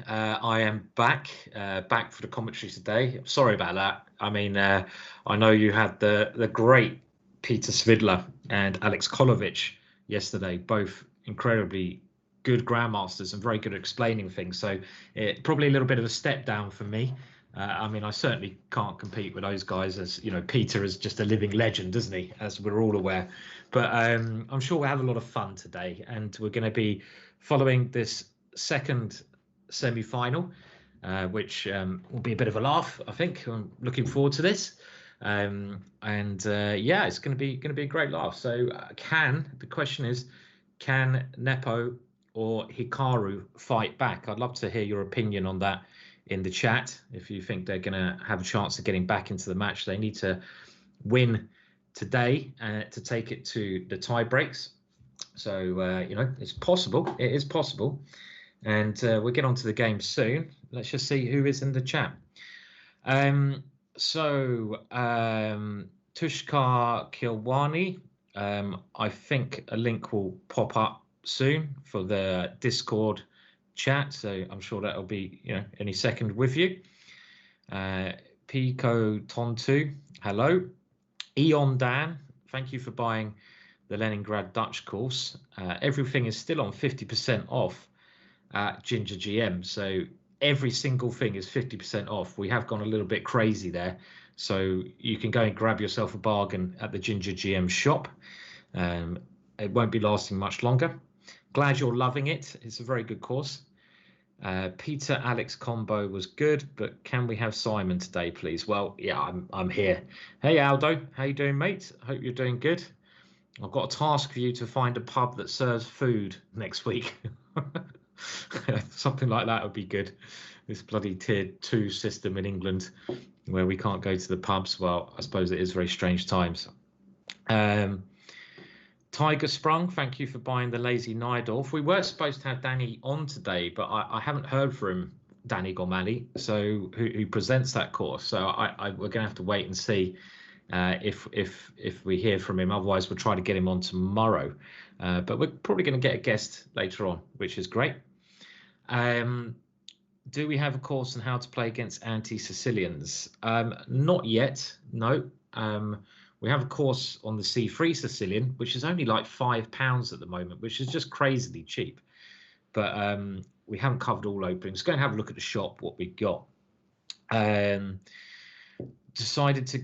I am back for the commentary today. Sorry about that. I mean, I know you had the great Peter Svidler and Alex Kolovich yesterday, both incredibly good grandmasters and very good at explaining things. So it probably a little bit of a step down for me. I mean, I certainly can't compete with those guys, as you know. Peter is just a living legend, isn't he? As we're all aware. But I'm sure we'll have a lot of fun today, and we're going to be following this second semi-final, which will be a bit of a laugh. I think I'm looking forward to this, yeah, it's going to be a great laugh. So, the question is, can Nepo or Hikaru fight back? I'd love to hear your opinion on that in the chat. If you think they're going to have a chance of getting back into the match, they need to win today to take it to the tie breaks. So you know, it's possible. It is possible. And we'll get on to the game soon. Let's just see who is in the chat. Tushkar Kilwani, I think a link will pop up soon for the Discord chat. So I'm sure that'll be, you know, any second with you. Pico Tontu, hello. Eon Dan, thank you for buying the Leningrad Dutch course. Everything is still on 50% off at GingerGM, so every single thing is 50% off. We have gone a little bit crazy there, so you can go and grab yourself a bargain at the GingerGM shop. It won't be lasting much longer. Glad you're loving it. It's a very good course. Peter Alex combo was good, but can we have Simon today, please? Well, yeah, I'm here. Hey Aldo, how you doing, mate? Hope you're doing good. I've got a task for you to find a pub that serves food next week. Something like that would be good. This bloody tier 2 system in England where we can't go to the pubs. Well, I suppose it is very strange times. Tiger Sprung, thank you for buying the Lazy Nidorf. We were supposed to have Danny on today, but I haven't heard from Danny Gormali, so who presents that course. So we're going to have to wait and see if we hear from him. Otherwise, we'll try to get him on tomorrow. But we're probably going to get a guest later on, which is great. Do we have a course on how to play against anti-Sicilians? Not yet, no. We have a course on the C3 Sicilian, which is only like £5 at the moment, which is just crazily cheap. But we haven't covered all openings. Go and have a look at the shop, what we got.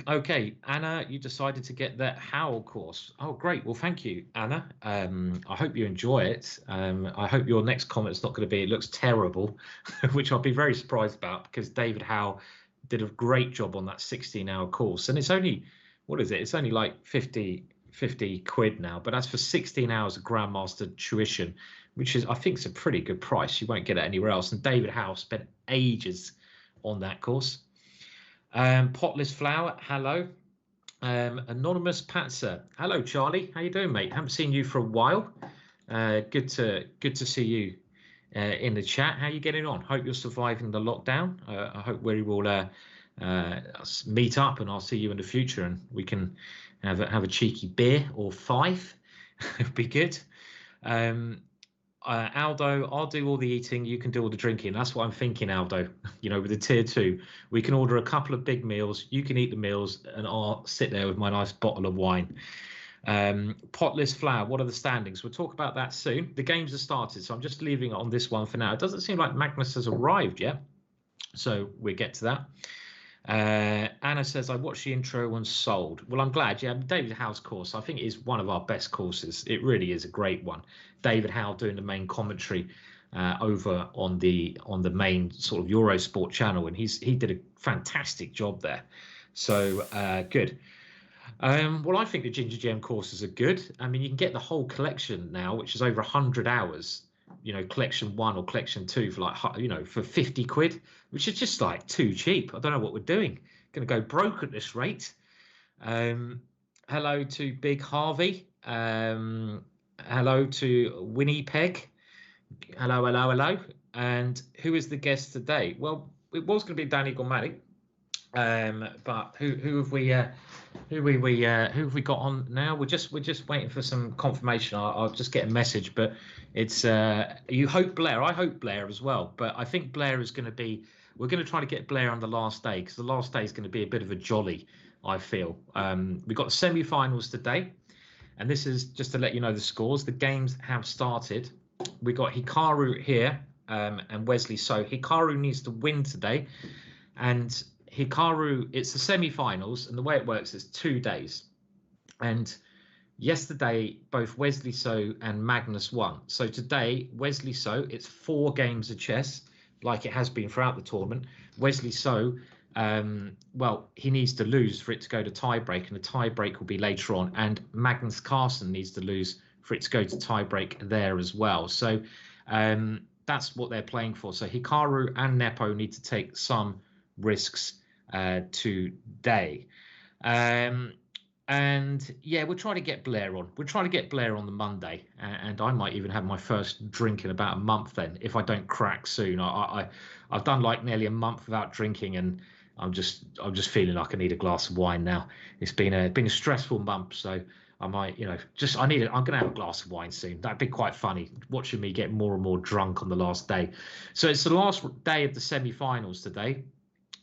Okay, Anna, you decided to get that Howl course. Oh, great. Well, thank you, Anna. I hope you enjoy it. I hope your next comment is not going to be, it looks terrible, which I'll be very surprised about, because David Howe did a great job on that 16-hour course. And it's only, what is it? It's only like 50 quid now, but that's for 16 hours of Grandmaster tuition, which is, I think, is a pretty good price. You won't get it anywhere else. And David Howe spent ages on that course. Potless Flower, hello. Anonymous Patzer, hello Charlie, how you doing, mate? Haven't seen you for a while. Good to see you in the chat. How are you getting on? Hope you're surviving the lockdown. I hope we will meet up, and I'll see you in the future, and we can have a cheeky beer or 5. It'd be good. Aldo, I'll do all the eating, you can do all the drinking. That's what I'm thinking, Aldo. You know, with the tier 2, we can order a couple of big meals, you can eat the meals, and I'll sit there with my nice bottle of wine. Potless Flower, what are the standings? We'll talk about that soon. The games have started, so I'm just leaving it on this one for now. It doesn't seem like Magnus has arrived yet, so we'll get to that. Anna says, I watched the intro and sold. Well, I'm glad. Yeah, David Howe's course, I think, is one of our best courses. It really is a great one. David Howe doing the main commentary over on the main sort of Eurosport channel, and he did a fantastic job there. So good. Well, I think the GingerGM courses are good. I mean, you can get the whole collection now, which is over 100 hours. You know, collection 1 or collection 2 for like, you know, for 50 quid, which is just like too cheap. I don't know what we're doing. Going to go broke at this rate. Hello to Big Harvey. Hello to Winnipeg. Hello. And who is the guest today? Well, it was going to be Danny Gormali. But who have we Who have we got on now? We're just waiting for some confirmation. I'll just get a message, but it's you hope Blair. I hope Blair as well, but I think Blair is going to be. We're going to try to get Blair on the last day because the last day is going to be a bit of a jolly. I feel we've got the semi-finals today, and this is just to let you know the scores. The games have started. We got Hikaru here and Wesley. So Hikaru needs to win today, and Hikaru, it's the semi-finals, and the way it works is 2 days. And yesterday, both Wesley So and Magnus won. So today, Wesley So, it's 4 games of chess, like it has been throughout the tournament. Wesley So, well, he needs to lose for it to go to tiebreak, and the tiebreak will be later on. And Magnus Carlsen needs to lose for it to go to tiebreak there as well. So that's what they're playing for. So Hikaru and Nepo need to take some risks today. And yeah, we'll try to get Blair on. We'll try to get Blair on the Monday, and I might even have my first drink in about a month then, if I don't crack soon. I've done like nearly a month without drinking, and I'm just feeling like I need a glass of wine now. It's been a stressful month, so I might, I'm gonna have a glass of wine soon. That'd be quite funny, watching me get more and more drunk on the last day. So it's the last day of the semi-finals today.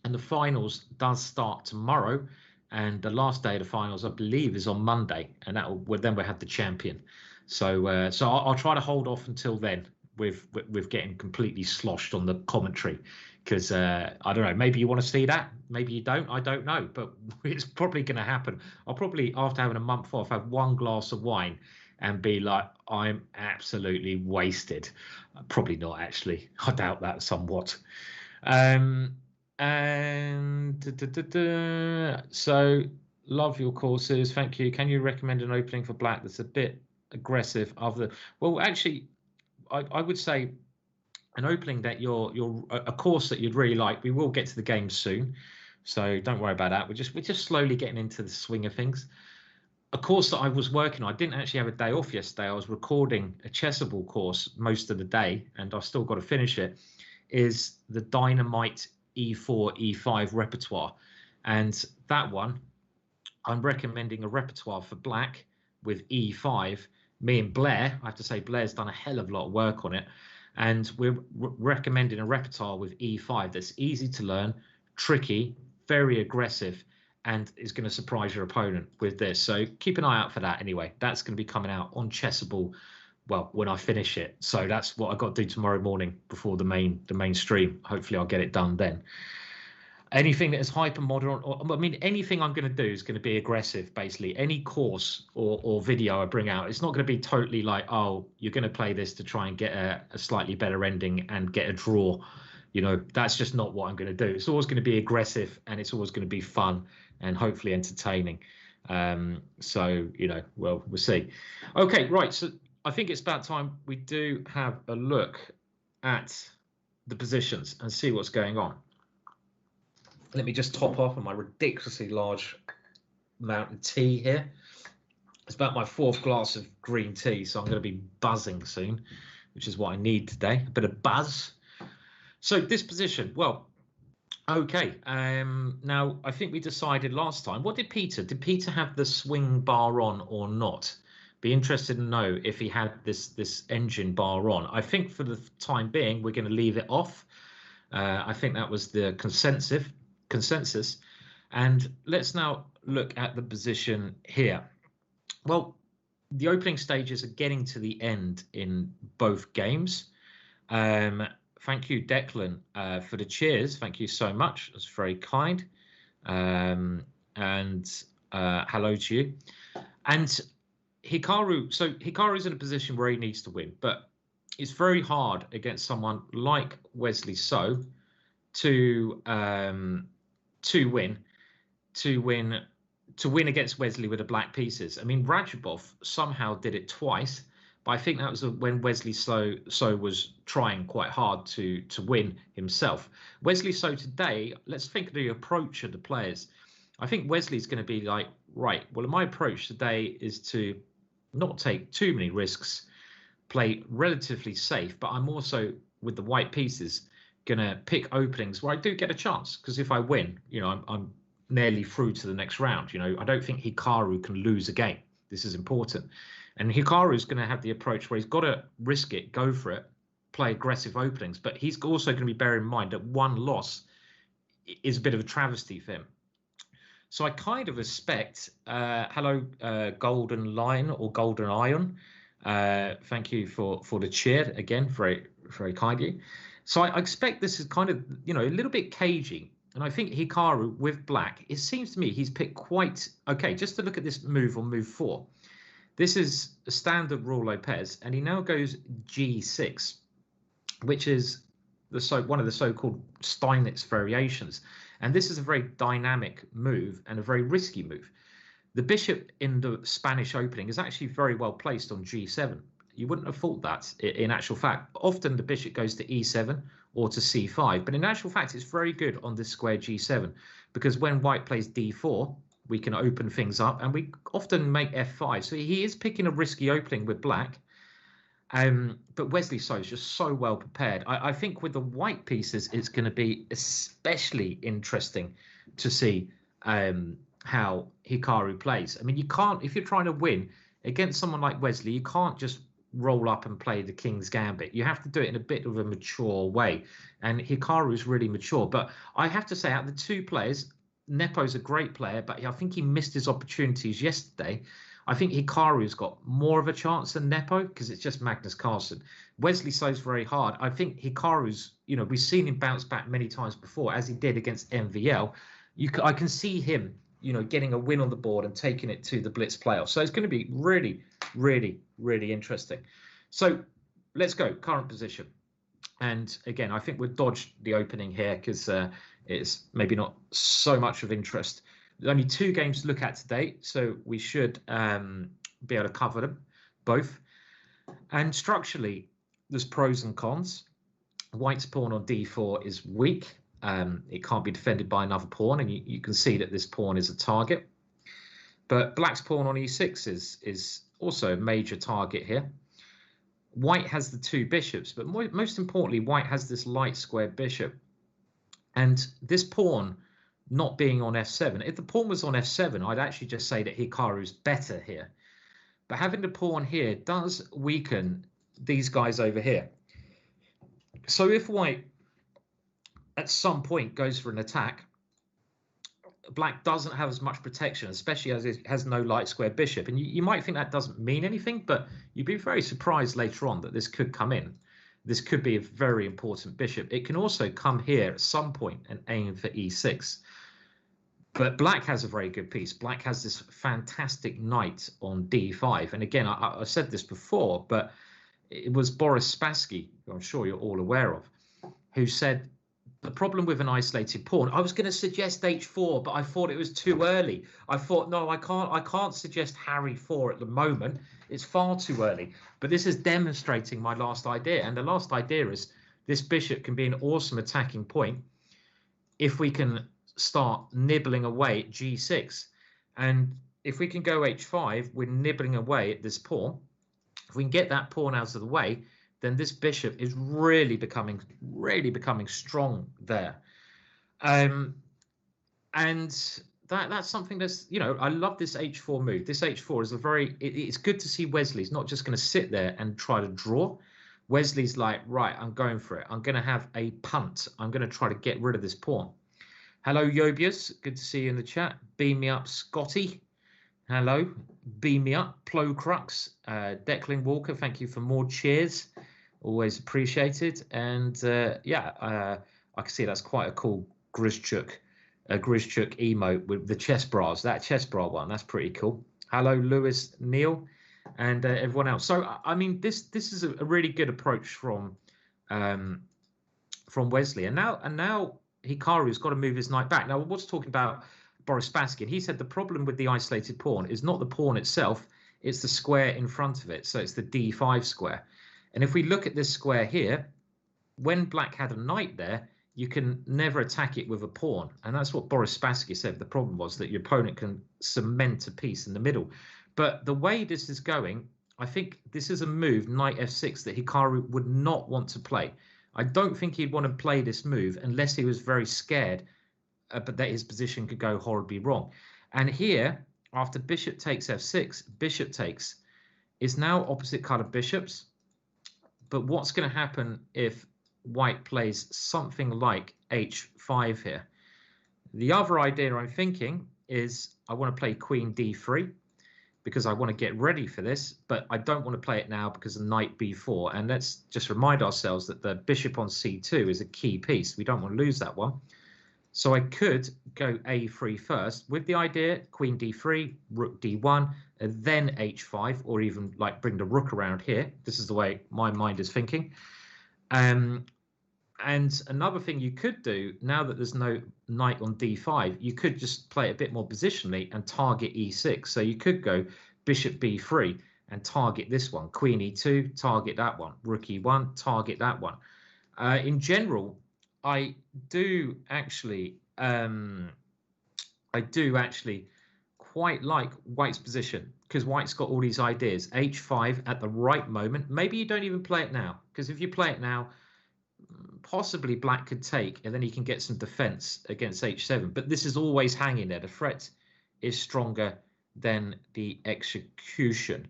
And the finals does start tomorrow, and the last day of the finals, I believe, is on Monday, and then we'll have the champion. So I'll try to hold off until then with getting completely sloshed on the commentary, because I don't know, maybe you want to see that, maybe you don't, I don't know, but it's probably going to happen. I'll probably, after having a month off, have 1 glass of wine and be like, I'm absolutely wasted. Probably not, actually. I doubt that somewhat. And so love your courses, thank you. Can you recommend an opening for black that's a bit aggressive? Well, actually, I would say an opening that you're a course that you'd really like. We will get to the game soon, so don't worry about that. We're just slowly getting into the swing of things. A course that I was working on, I didn't actually have a day off yesterday. I was recording a Chessable course most of the day, and I've still got to finish it, is the Dynamite E4, E5 repertoire. And that one, I'm recommending a repertoire for black with E5. Me and Blair, I have to say, Blair's done a hell of a lot of work on it. And we're recommending a repertoire with E5 that's easy to learn, tricky, very aggressive, and is going to surprise your opponent with this. So keep an eye out for that anyway. That's going to be coming out on Chessable, well, when I finish it. So that's what I got to do tomorrow morning before the main stream. Hopefully I'll get it done then. Anything that is hyper modern, I mean, anything I'm going to do is going to be aggressive, basically. Any course or video I bring out, it's not going to be totally like, oh, you're going to play this to try and get a slightly better ending and get a draw. That's just not what I'm going to do. It's always going to be aggressive, and it's always going to be fun and hopefully entertaining. So, well, we'll see. Okay, right. So I think it's about time we do have a look at the positions and see what's going on. Let me just top off on my ridiculously large amount of tea here. It's about my 4th glass of green tea, so I'm going to be buzzing soon, which is what I need today, a bit of buzz. So this position, well, okay. Now, I think we decided last time, did Peter have the swing bar on or not? Be interested to know if he had this engine bar on. I think for the time being, we're going to leave it off. I think that was the consensus. And let's now look at the position here. Well, the opening stages are getting to the end in both games. Thank you, Declan, for the cheers. Thank you so much. That's very kind. And hello to you. And Hikaru's in a position where he needs to win, but it's very hard against someone like Wesley So to win against Wesley with the black pieces. I mean, Rajabov somehow did it twice, but I think that was when Wesley So was trying quite hard to win himself. Wesley So today, let's think of the approach of the players. I think Wesley's going to be like, right, well, my approach today is to not take too many risks, play relatively safe, but I'm also, with the white pieces, going to pick openings where I do get a chance, because if I win, I'm nearly through to the next round. You know, I don't think Hikaru can lose a game. This is important. And Hikaru is going to have the approach where he's got to risk it, go for it, play aggressive openings. But he's also going to be bearing in mind that one loss is a bit of a travesty for him. So I kind of expect, hello, Golden Lion or Golden Ion. Thank you for the cheer again, very, very kindly. So I expect this is kind of, you know, a little bit cagey. And I think Hikaru with black, it seems to me he's picked quite, okay, just to look at this move on move 4. This is a standard rule Lopez, and he now goes G6, which is one of the so-called Steinitz variations. And this is a very dynamic move and a very risky move. The bishop in the Spanish opening is actually very well placed on G7. You wouldn't have thought that in actual fact. Often the bishop goes to E7 or to C5, but in actual fact, it's very good on this square G7 because when white plays D4, we can open things up and we often make F5. So he is picking a risky opening with black. But Wesley So is just so well prepared. I think with the white pieces, it's going to be especially interesting to see how Hikaru plays. I mean, you can't, if you're trying to win against someone like Wesley, you can't just roll up and play the King's Gambit. You have to do it in a bit of a mature way. And Hikaru is really mature. But I have to say, out of the two players, Nepo's a great player, but I think he missed his opportunities yesterday. I think Hikaru's got more of a chance than Nepo because it's just Magnus Carlsen. Wesley So's very hard. I think Hikaru's, you know, we've seen him bounce back many times before, as he did against MVL. I can see him, you know, getting a win on the board and taking it to the Blitz playoffs. So it's going to be really, really, really interesting. So let's go current position. And again, I think we've dodged the opening here because it's maybe not so much of interest. There's only 2 games to look at today, so we should be able to cover them both. And structurally, there's pros and cons. White's pawn on D4 is weak. It can't be defended by another pawn, and you can see that this pawn is a target. But black's pawn on E6 is also a major target here. White has the 2 bishops, but most importantly, white has this light square bishop. And this pawn not being on F7, if the pawn was on F7, I'd actually just say that Hikaru's better here. But having the pawn here does weaken these guys over here. So if white at some point goes for an attack, black doesn't have as much protection, especially as it has no light square bishop. And you might think that doesn't mean anything, but you'd be very surprised later on that this could come in. This could be a very important bishop. It can also come here at some point and aim for E6. But black has a very good piece. Black has this fantastic knight on D5. And again, I said this before, but it was Boris Spassky, who I'm sure you're all aware of, who said the problem with an isolated pawn, I was going to suggest H4, but I thought it was too early. I thought, no, I can't suggest Harry 4 at the moment. It's far too early. But this is demonstrating my last idea. And the last idea is this bishop can be an awesome attacking point if we can start nibbling away at G6. And if we can go H5, we're nibbling away at this pawn. If we can get that pawn out of the way, then this bishop is really becoming strong there. And that's something that's, you know, I love this H4 move. This H4 is it's good to see Wesley's not just going to sit there and try to draw. Wesley's like, right, I'm going for it. I'm going to have a punt. I'm going to try to get rid of this pawn. Hello, Yobius. Good to see you in the chat. Beam me up, Scotty. Hello. Beam me up, Plocrux. Declan Walker, thank you for more cheers. Always appreciated. And yeah, I can see that's quite a cool Grizchuk emote with the chest bras. That chest bra one, that's pretty cool. Hello, Lewis, Neil, and everyone else. So I mean, this is a really good approach from Wesley. And now Hikaru's got to move his knight back. Now, I was talking about Boris Spassky, and he said the problem with the isolated pawn is not the pawn itself, it's the square in front of it. So it's the D5 square. And if we look at this square here, when black had a knight there, you can never attack it with a pawn. And that's what Boris Spassky said. The problem was that your opponent can cement a piece in the middle. But the way this is going, I think this is a move, knight F6, that Hikaru would not want to play. I don't think he'd want to play this move unless he was very scared but that his position could go horribly wrong. And here, after bishop takes f6, bishop takes is now opposite colored bishops. But what's going to happen if white plays something like h5 here? The other idea I'm thinking is I want to play queen d3 because I want to get ready for this, but I don't want to play it now because of knight b4. And let's just remind ourselves that the bishop on c2 is a key piece. We don't want to lose that one. So I could go a3 first with the idea queen d3, rook d1, and then h5, or even like bring the rook around here. This is the way my mind is thinking. And another thing you could do, now that there's no knight on d5, you could just play it a bit more positionally and target e6. So you could go bishop b3 and target this one, queen e2, target that one, rook e1, target that one. In general, I do actually quite like white's position because white's got all these ideas. h5 at the right moment. Maybe you don't even play it now, because if you play it now, possibly black could take and then he can get some defense against h7. But this is always hanging there. The threat is stronger than the execution.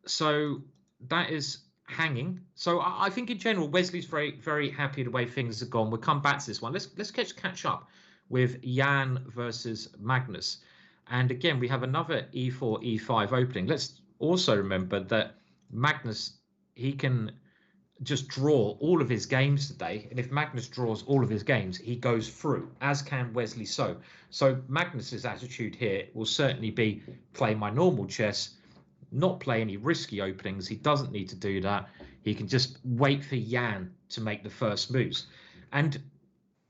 So that is hanging. So I think in general Wesley's very, very happy the way things have gone. We'll come back to this one. Let's catch up with Jan versus Magnus. And again, we have another e4 e5 opening. Let's also remember that Magnus, he can just draw all of his games today, and if Magnus draws all of his games, he goes through, as can Wesley. So Magnus's attitude here will certainly be play my normal chess, not play any risky openings. He doesn't need to do that. He can just wait for Jan to make the first moves. And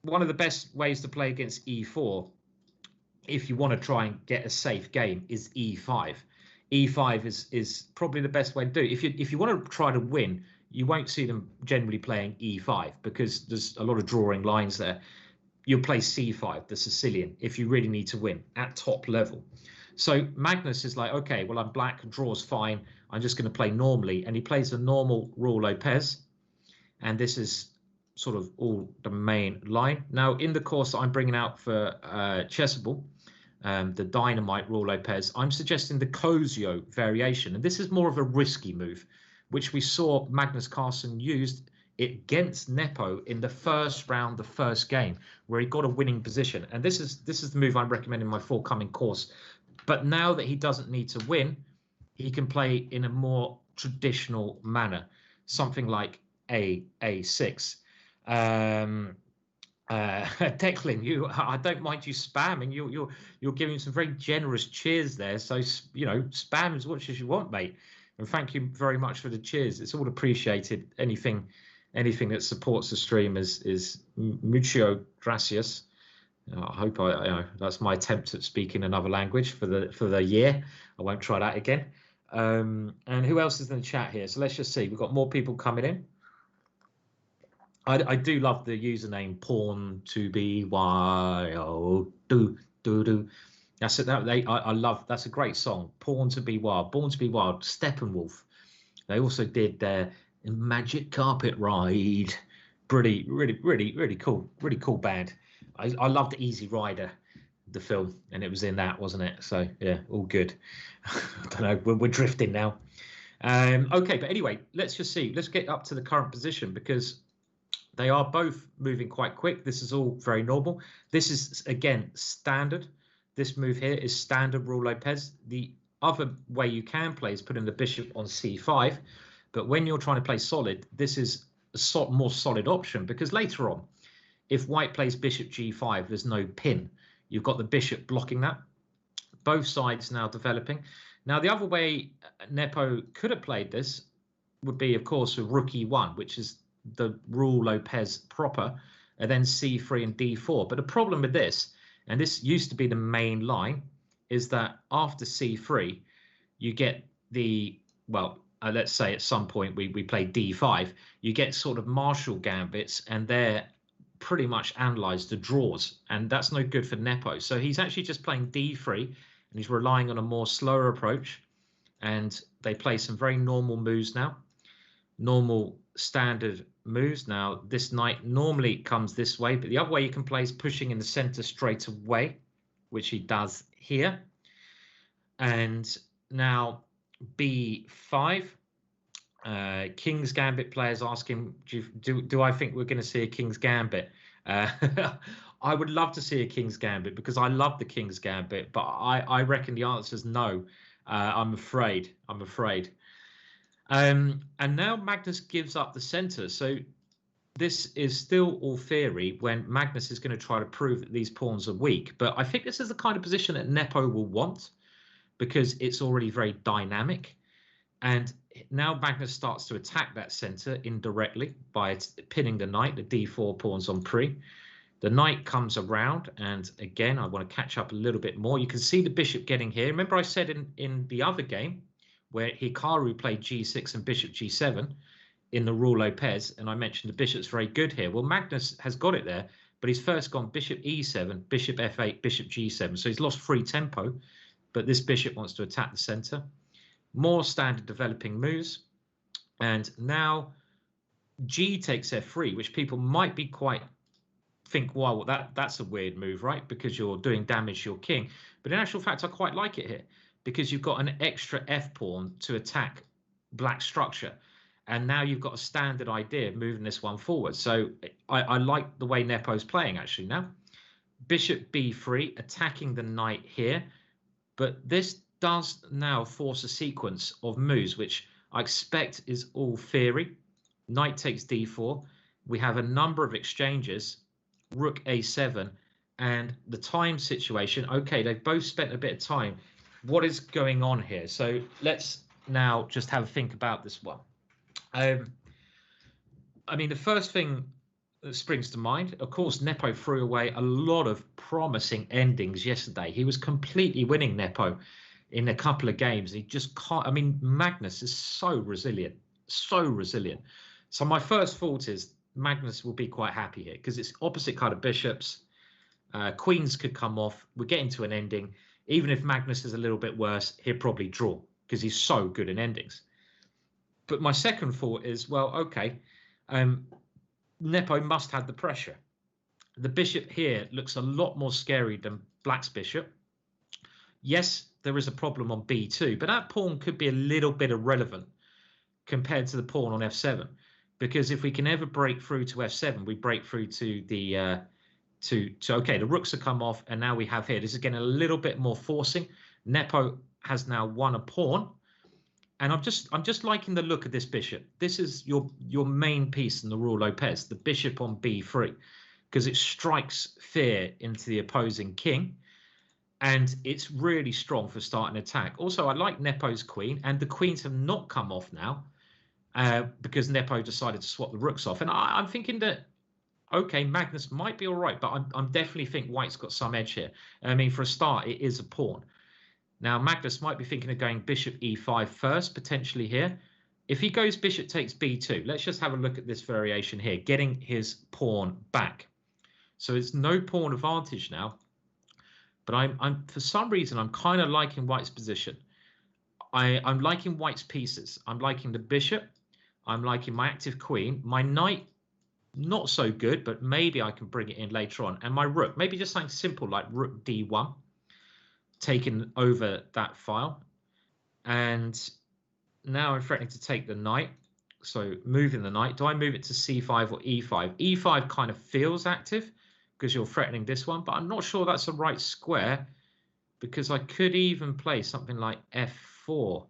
one of the best ways to play against e4, if you want to try and get a safe game, is e5. E5 is probably the best way to do it. If you want to try to win, you won't see them generally playing e5 because there's a lot of drawing lines there. You'll play c5, the Sicilian, if you really need to win at top level. So Magnus is like, okay, well, I'm black, draws fine. I'm just going to play normally. And he plays a normal Rule Lopez. And this is sort of all the main line. Now, in the course I'm bringing out for Chessable, the Dynamite Rule Lopez, I'm suggesting the Cosio variation. And this is more of a risky move, which we saw Magnus Carlsen used against Nepo in the first round, the first game, where he got a winning position. And this is the move I'm recommending in my forthcoming course. But now that he doesn't need to win, he can play in a more traditional manner, something like A6. Declan, I don't mind you spamming. You're giving some very generous cheers there. So spam as much as you want, mate. And thank you very much for the cheers. It's all appreciated. Anything that supports the stream is mucho gracias. I hope that's my attempt at speaking another language for the year. I won't try that again. And who else is in the chat here? So let's just see. We've got more people coming in. I do love the username Porn to be wild. Do. That's it. I love. That's a great song. Born to be wild. Born to be wild. Steppenwolf. They also did their Magic Carpet Ride. Really cool. Really cool band. I loved Easy Rider, the film, and it was in that, wasn't it? So yeah, all good. I don't know. We're drifting now. Okay, but anyway, let's just see. Let's get up to the current position because they are both moving quite quick. This is all very normal. This is again standard. This move here is standard Rule Lopez. The other way you can play is putting the bishop on c5. But when you're trying to play solid, this is a more solid option because later on, if white plays bishop g5, there's no pin. You've got the bishop blocking that. Both sides now developing. Now, the other way Nepo could have played this would be, of course, with rook e1, which is the Rule Lopez proper, and then c3 and d4. But the problem with this, and this used to be the main line, is that after c3, you get the, let's say at some point we play d5, you get sort of Marshall gambits, and they're pretty much analyze the draws, and that's no good for Nepo. So he's actually just playing d3, and he's relying on a more slower approach, and they play some very normal moves now. normal standard moves. Now, this knight normally comes this way, but the other way you can play is pushing in the center straight away, which he does here. And now b5. King's Gambit players asking, do I think we're going to see a King's Gambit? I would love to see a King's Gambit because I love the King's Gambit, but I reckon the answer is no. I'm afraid. And now Magnus gives up the center. So this is still all theory when Magnus is going to try to prove that these pawns are weak. But I think this is the kind of position that Nepo will want because it's already very dynamic. And now Magnus starts to attack that center indirectly by pinning the knight, the d4 pawns on pre. The knight comes around, and again, I want to catch up a little bit more. You can see the bishop getting here. Remember I said in the other game where Hikaru played g6 and bishop g7 in the Rule Lopez, and I mentioned the bishop's very good here. Well, Magnus has got it there, but he's first gone bishop e7, bishop f8, bishop g7. So he's lost free tempo, but this bishop wants to attack the center. More standard developing moves. And now G takes f3, which people might be quite think, wow, well, that's a weird move, right? Because you're doing damage to your king. But in actual fact, I quite like it here because you've got an extra f pawn to attack black structure. And now you've got a standard idea of moving this one forward. So I like the way Nepo's playing actually now. Bishop b3, attacking the knight here. But this does now force a sequence of moves, which I expect is all theory. Knight takes d4. We have a number of exchanges, rook a7, and the time situation. Okay, they've both spent a bit of time. What is going on here? So let's now just have a think about this one. I mean, the first thing that springs to mind, of course, Nepo threw away a lot of promising endings yesterday. He was completely winning Nepo in a couple of games. He just can't. I mean, Magnus is so resilient, so resilient. So my first thought is Magnus will be quite happy here because it's opposite kind of bishops. Queens could come off. We're getting to an ending. Even if Magnus is a little bit worse, he'll probably draw because he's so good in endings. But my second thought is, well, okay, Nepo must have the pressure. The bishop here looks a lot more scary than Black's bishop. Yes, there is a problem on b2, but that pawn could be a little bit irrelevant compared to the pawn on f7, because if we can ever break through to f7, we break through to the okay, the rooks have come off, and now we have here. This is getting a little bit more forcing. Nepo has now won a pawn, and I'm just liking the look of this bishop. This is your main piece in the Rule Lopez, the bishop on b3, because it strikes fear into the opposing king. And it's really strong for starting attack. Also, I like Nepo's queen, and the queens have not come off now because Nepo decided to swap the rooks off. And I'm thinking that, okay, Magnus might be all right, but I'm definitely think White's got some edge here. I mean, for a start, it is a pawn. Now, Magnus might be thinking of going bishop e5 first, potentially here. If he goes bishop takes b2, let's just have a look at this variation here, getting his pawn back. So it's no pawn advantage now. But I'm for some reason, I'm kind of liking White's position. I'm liking White's pieces. I'm liking the bishop. I'm liking my active queen. My knight, not so good, but maybe I can bring it in later on. And my rook, maybe just something simple like rook d1, taking over that file. And now I'm threatening to take the knight. So moving the knight. Do I move it to c5 or e5? e5 kind of feels active, because you're threatening this one, but I'm not sure that's the right square, because I could even play something like f4.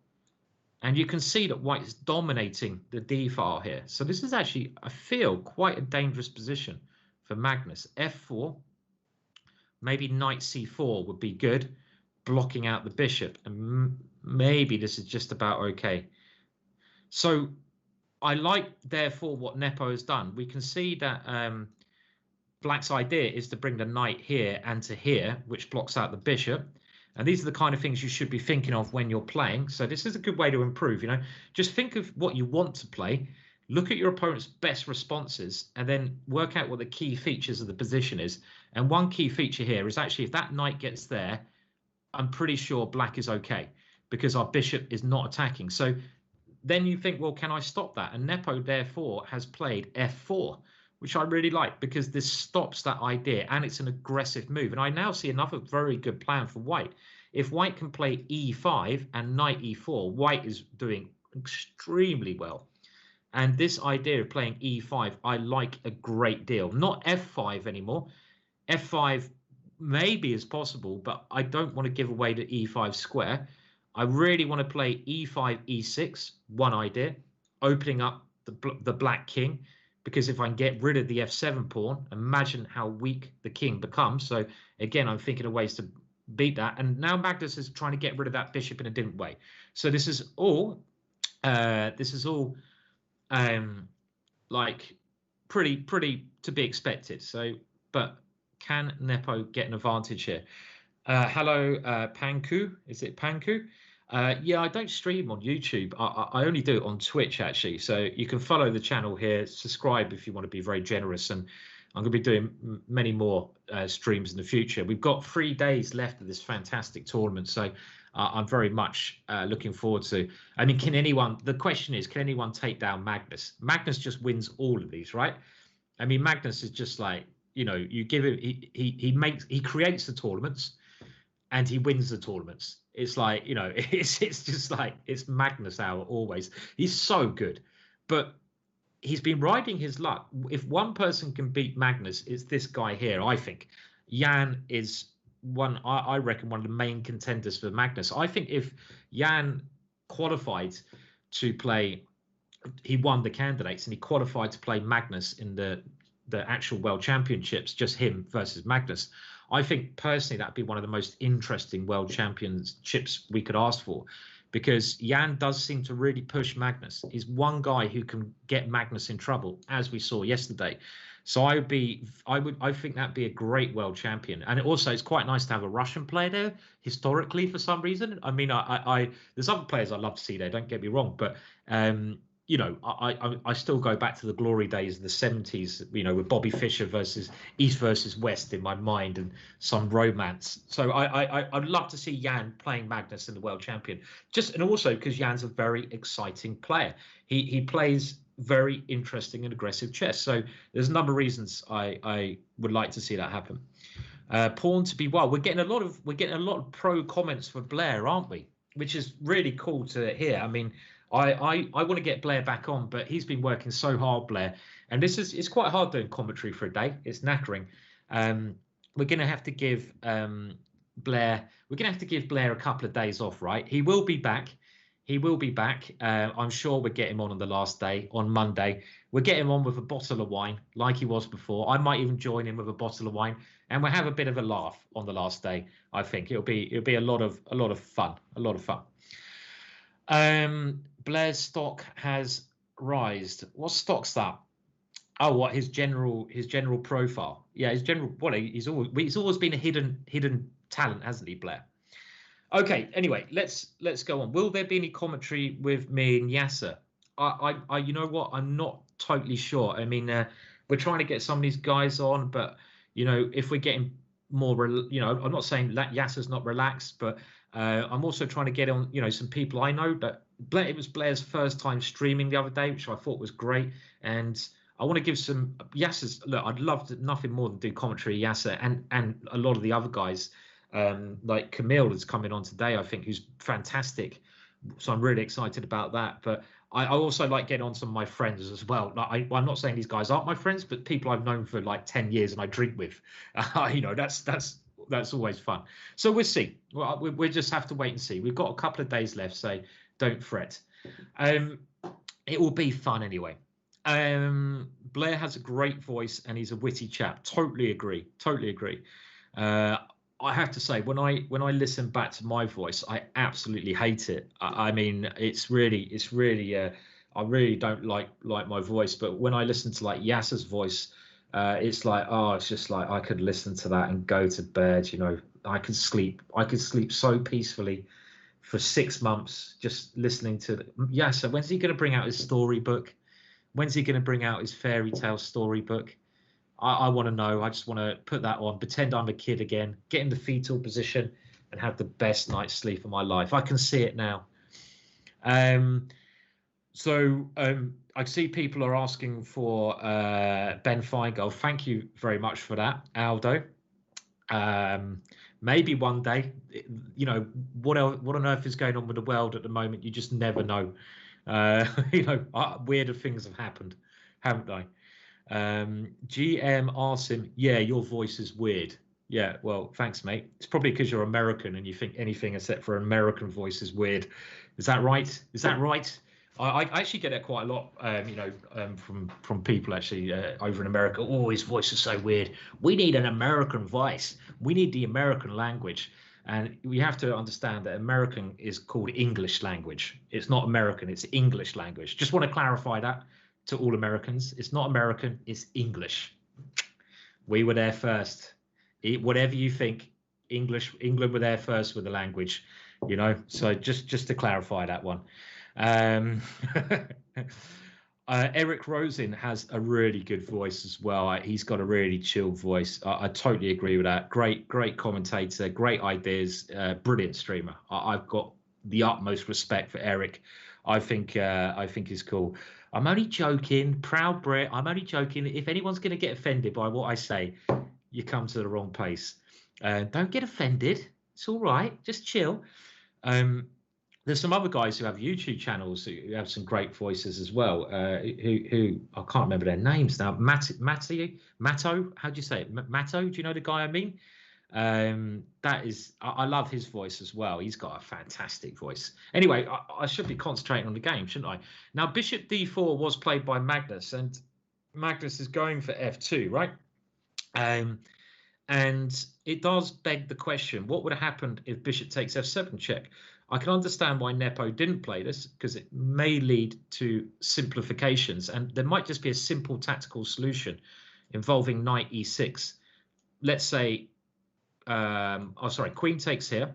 And you can see that White's dominating the d file here. So this is actually, I feel, quite a dangerous position for Magnus. f4, maybe knight c4 would be good, blocking out the bishop. And maybe this is just about okay. So I like, therefore, what Nepo has done. We can see that Black's idea is to bring the knight here and to here, which blocks out the bishop. And these are the kind of things you should be thinking of when you're playing. So this is a good way to improve, you know. Just think of what you want to play, look at your opponent's best responses, and then work out what the key features of the position is. And one key feature here is actually if that knight gets there, I'm pretty sure Black is okay, because our bishop is not attacking. So then you think, well, can I stop that? And Nepo therefore has played f4, which I really like, because this stops that idea, and it's an aggressive move. And I now see another very good plan for white. If white can play e5 and knight e4, white is doing extremely well. And this idea of playing e5, I like a great deal. Not f5 anymore. f5 maybe is possible, but I don't want to give away the e5 square. I really want to play e5, e6, one idea, opening up the black king, because if I can get rid of the f7 pawn, imagine how weak the king becomes. So again, I'm thinking of ways to beat that. And now Magnus is trying to get rid of that bishop in a different way. So this is all like pretty to be expected. So, but can Nepo get an advantage here? Hello, Panku. Is it Panku? Yeah, I don't stream on YouTube. I only do it on Twitch, actually. So you can follow the channel here, subscribe if you want to be very generous. And I'm going to be doing many more streams in the future. We've got 3 days left of this fantastic tournament. So I'm very much looking forward to. I mean, the question is, can anyone take down Magnus? Magnus just wins all of these, right? I mean, Magnus is just like, you know, you give him, he creates the tournaments and he wins the tournaments. It's like, you know, it's just like, it's Magnus hour always. He's so good, but he's been riding his luck. If one person can beat Magnus, it's this guy here, I think. Jan is I reckon one of the main contenders for Magnus. I think if Jan qualified to play, he won the candidates and he qualified to play Magnus in the actual World Championships, just him versus Magnus. I think personally that'd be one of the most interesting World Championships we could ask for, because Jan does seem to really push Magnus. He's one guy who can get Magnus in trouble, as we saw yesterday. So I think that'd be a great world champion. And also, it's quite nice to have a Russian player there historically for some reason. I mean, there's other players I love to see there. Don't get me wrong, but you know, I still go back to the glory days of the 70s, you know, with Bobby Fischer versus East versus West in my mind, and some romance. So I'd love to see Jan playing Magnus in the world champion. And also because Jan's a very exciting player. He plays very interesting and aggressive chess. So there's a number of reasons I would like to see that happen. Pawn to B1. We're getting a lot of pro comments for Blair, aren't we? Which is really cool to hear. I mean, I want to get Blair back on, but he's been working so hard, Blair. And it's quite hard doing commentary for a day. It's knackering. We're going to have to give Blair a couple of days off, right? He will be back. I'm sure we'll get him on the last day, on Monday. We'll get him on with a bottle of wine like he was before. I might even join him with a bottle of wine, and we'll have a bit of a laugh on the last day. I think it'll be a lot of fun. Blair's stock has rised. What stock's that? Oh, what his general profile? Yeah, his general. Well, he's always been a hidden talent, hasn't he, Blair? Okay. Anyway, let's go on. Will there be any commentary with me and Yasser? I you know what? I'm not totally sure. I mean, we're trying to get some of these guys on, but you know, if we're getting more, you know, I'm not saying that Yasser's not relaxed, but I'm also trying to get on, you know, some people I know. But it was Blair's first time streaming the other day, which I thought was great, and I want to give some Yasser's. Look, I'd love to, nothing more than do commentary, Yasser, and a lot of the other guys. Like Camille is coming on today, I think, who's fantastic. So I'm really excited about that. But I also like getting on some of my friends as well. Like I'm not saying these guys aren't my friends, but people I've known for like 10 years and I drink with. You know, that's always fun. So we'll see. Well, we'll just have to wait and see. We've got a couple of days left, so don't fret. It will be fun anyway. Blair has a great voice and he's a witty chap. Totally agree. I have to say, when I listen back to my voice, I absolutely hate it. I mean, it's really. I really don't like my voice, but when I listen to like Yasser's voice, it's like, oh, it's just like I could listen to that and go to bed. You know, I could sleep so peacefully for 6 months just listening to Yasser. When's he going to bring out his storybook? When's he going to bring out his fairy tale storybook? I want to know. I just want to put that on, pretend I'm a kid again, get in the fetal position and have the best night's sleep of my life. I can see it now. So I see people are asking for Ben Feingold. Thank you very much for that, Aldo. Maybe one day, you know, what on earth is going on with the world at the moment? You just never know. You know, weirder things have happened, haven't they? GM Arsim, yeah, your voice is weird. Yeah, well, thanks, mate. It's probably because you're American and you think anything except for an American voice is weird. Is that right? Is that right? I actually get that quite a lot, you know, from people actually over in America. Oh, his voice is so weird. We need an American voice. We need the American language. And we have to understand that American is called English language. It's not American, it's English language. Just want to clarify that to all Americans. It's not American, it's English. We were there first. Whatever you think, England were there first with the language, you know. So just to clarify that one. Eric Rosen has a really good voice as well. He's got a really chill voice. I totally agree with that. Great commentator, great ideas, brilliant streamer. I've got the utmost respect for Eric. I think he's cool. I'm only joking, proud Brit. I'm only joking. If anyone's going to get offended by what I say, you come to the wrong place. Don't get offended. It's all right. Just chill. There's some other guys who have YouTube channels who have some great voices as well. Who I can't remember their names now. Matto, how do you say it? Matto, do you know the guy I mean? That is, I love his voice as well. He's got a fantastic voice. Anyway, I should be concentrating on the game, shouldn't I? Now, Bishop D4 was played by Magnus, and Magnus is going for F2, right? And it does beg the question, what would have happened if Bishop takes F7 check? I can understand why Nepo didn't play this, because it may lead to simplifications, and there might just be a simple tactical solution involving knight E6. Let's say, queen takes here,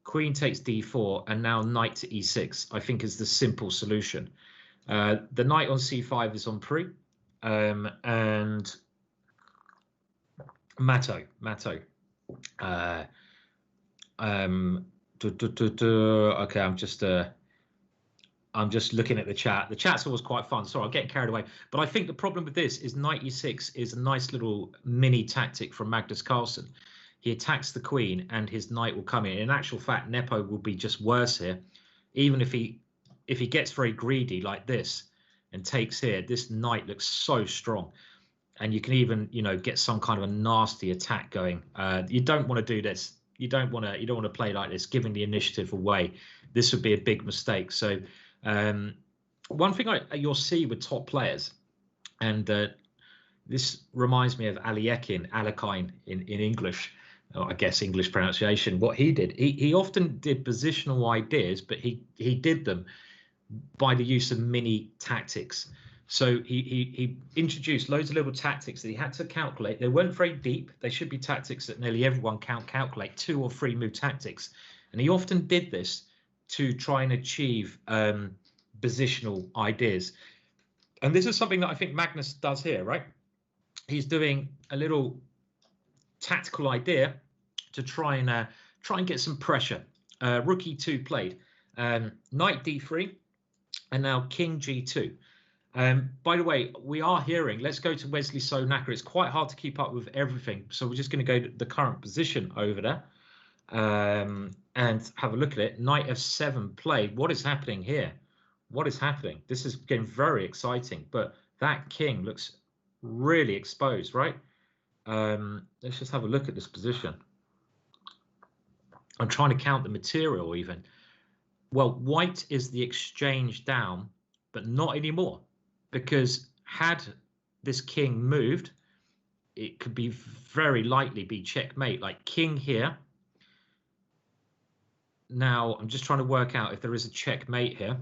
queen takes D4, and now knight to E6, I think is the simple solution. The knight on C5 is on pre, and Matto. Okay, I'm just looking at the chat. The chat's always quite fun. Sorry, I'm getting carried away. But I think the problem with this is knight e6 is a nice little mini tactic from Magnus Carlsen. He attacks the queen and his knight will come in. In actual fact, Nepo will be just worse here. Even if he gets very greedy like this and takes here, this knight looks so strong. And you can even, you know, get some kind of a nasty attack going. You don't want to do this. You don't want to play like this, giving the initiative away. This would be a big mistake. So one thing you'll see with top players, and this reminds me of Alekhine in English, or I guess English pronunciation. What he did, he often did positional ideas, but he did them by the use of mini tactics. So he introduced loads of little tactics that he had to calculate. They weren't very deep. They should be tactics that nearly everyone can calculate, 2 or 3 move tactics. And he often did this to try and achieve positional ideas. And this is something that I think Magnus does here, right? He's doing a little tactical idea to try and get some pressure. Rook E2 played, knight D3, and now king G2. By the way, we are hearing, let's go to Wesley Sonaka. It's quite hard to keep up with everything. So we're just going to go to the current position over there and have a look at it. Knight F7 played. What is happening here? What is happening? This is getting very exciting, but that king looks really exposed, right? Let's just have a look at this position. I'm trying to count the material even. Well, white is the exchange down, but not anymore. Because had this king moved, it could be very likely be checkmate, like king here. Now, I'm just trying to work out if there is a checkmate here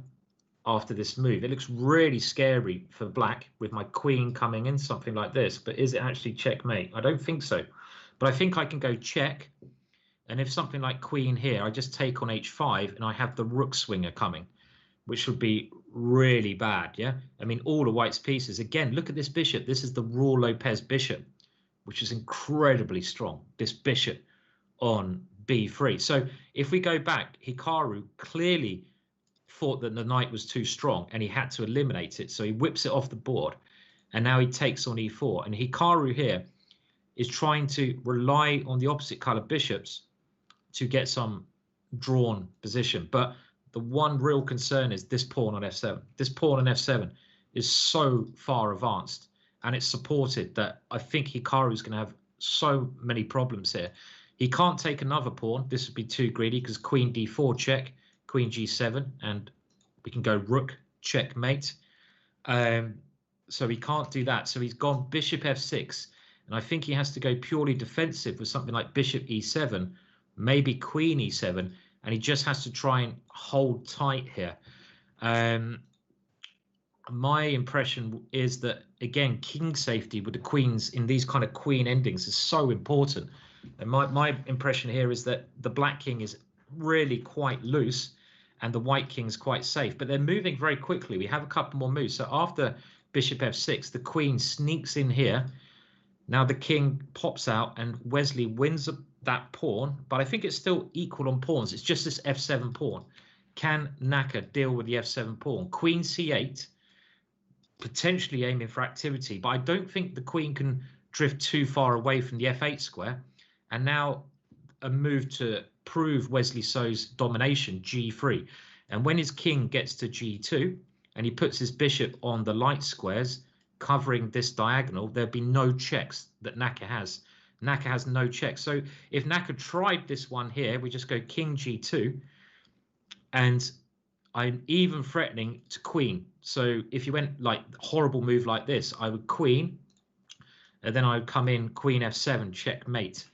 after this move. It looks really scary for black with my queen coming in, something like this. But is it actually checkmate? I don't think so. But I think I can go check. And if something like queen here, I just take on h5 and I have the rook swinger coming, which would be really bad, yeah? I mean, all the white's pieces. Again, look at this bishop. This is the Raw Lopez bishop, which is incredibly strong, this bishop on b3. So if we go back, Hikaru clearly thought that the knight was too strong and he had to eliminate it. So he whips it off the board, and now he takes on e4. And Hikaru here is trying to rely on the opposite color bishops to get some drawn position. But the one real concern is this pawn on f7. This pawn on f7 is so far advanced, and it's supported, that I think Hikaru is going to have so many problems here. He can't take another pawn. This would be too greedy, because queen d4 check, queen g7, and we can go rook checkmate. So he can't do that. So he's gone bishop f6, and I think he has to go purely defensive with something like bishop e7, maybe queen e7, and he just has to try and hold tight here. My impression is that, again, king safety with the queens in these kind of queen endings is so important. And my impression here is that the black king is really quite loose and the white king is quite safe. But they're moving very quickly. We have a couple more moves. So after bishop f6, the queen sneaks in here. Now the king pops out and Wesley wins that pawn. But I think it's still equal on pawns. It's just this f7 pawn. Can Naka deal with the f7 pawn? Queen c8. Potentially aiming for activity, but I don't think the queen can drift too far away from the f8 square. And now a move to prove Wesley So's domination, g3. And when his king gets to g2 and he puts his bishop on the light squares covering this diagonal, there'll be no checks that Naka has. Naka has no checks. So if Naka tried this one here, we just go king g2, and I'm even threatening to queen. So if you went like horrible move like this, I would queen, and then I would come in queen f7, checkmate.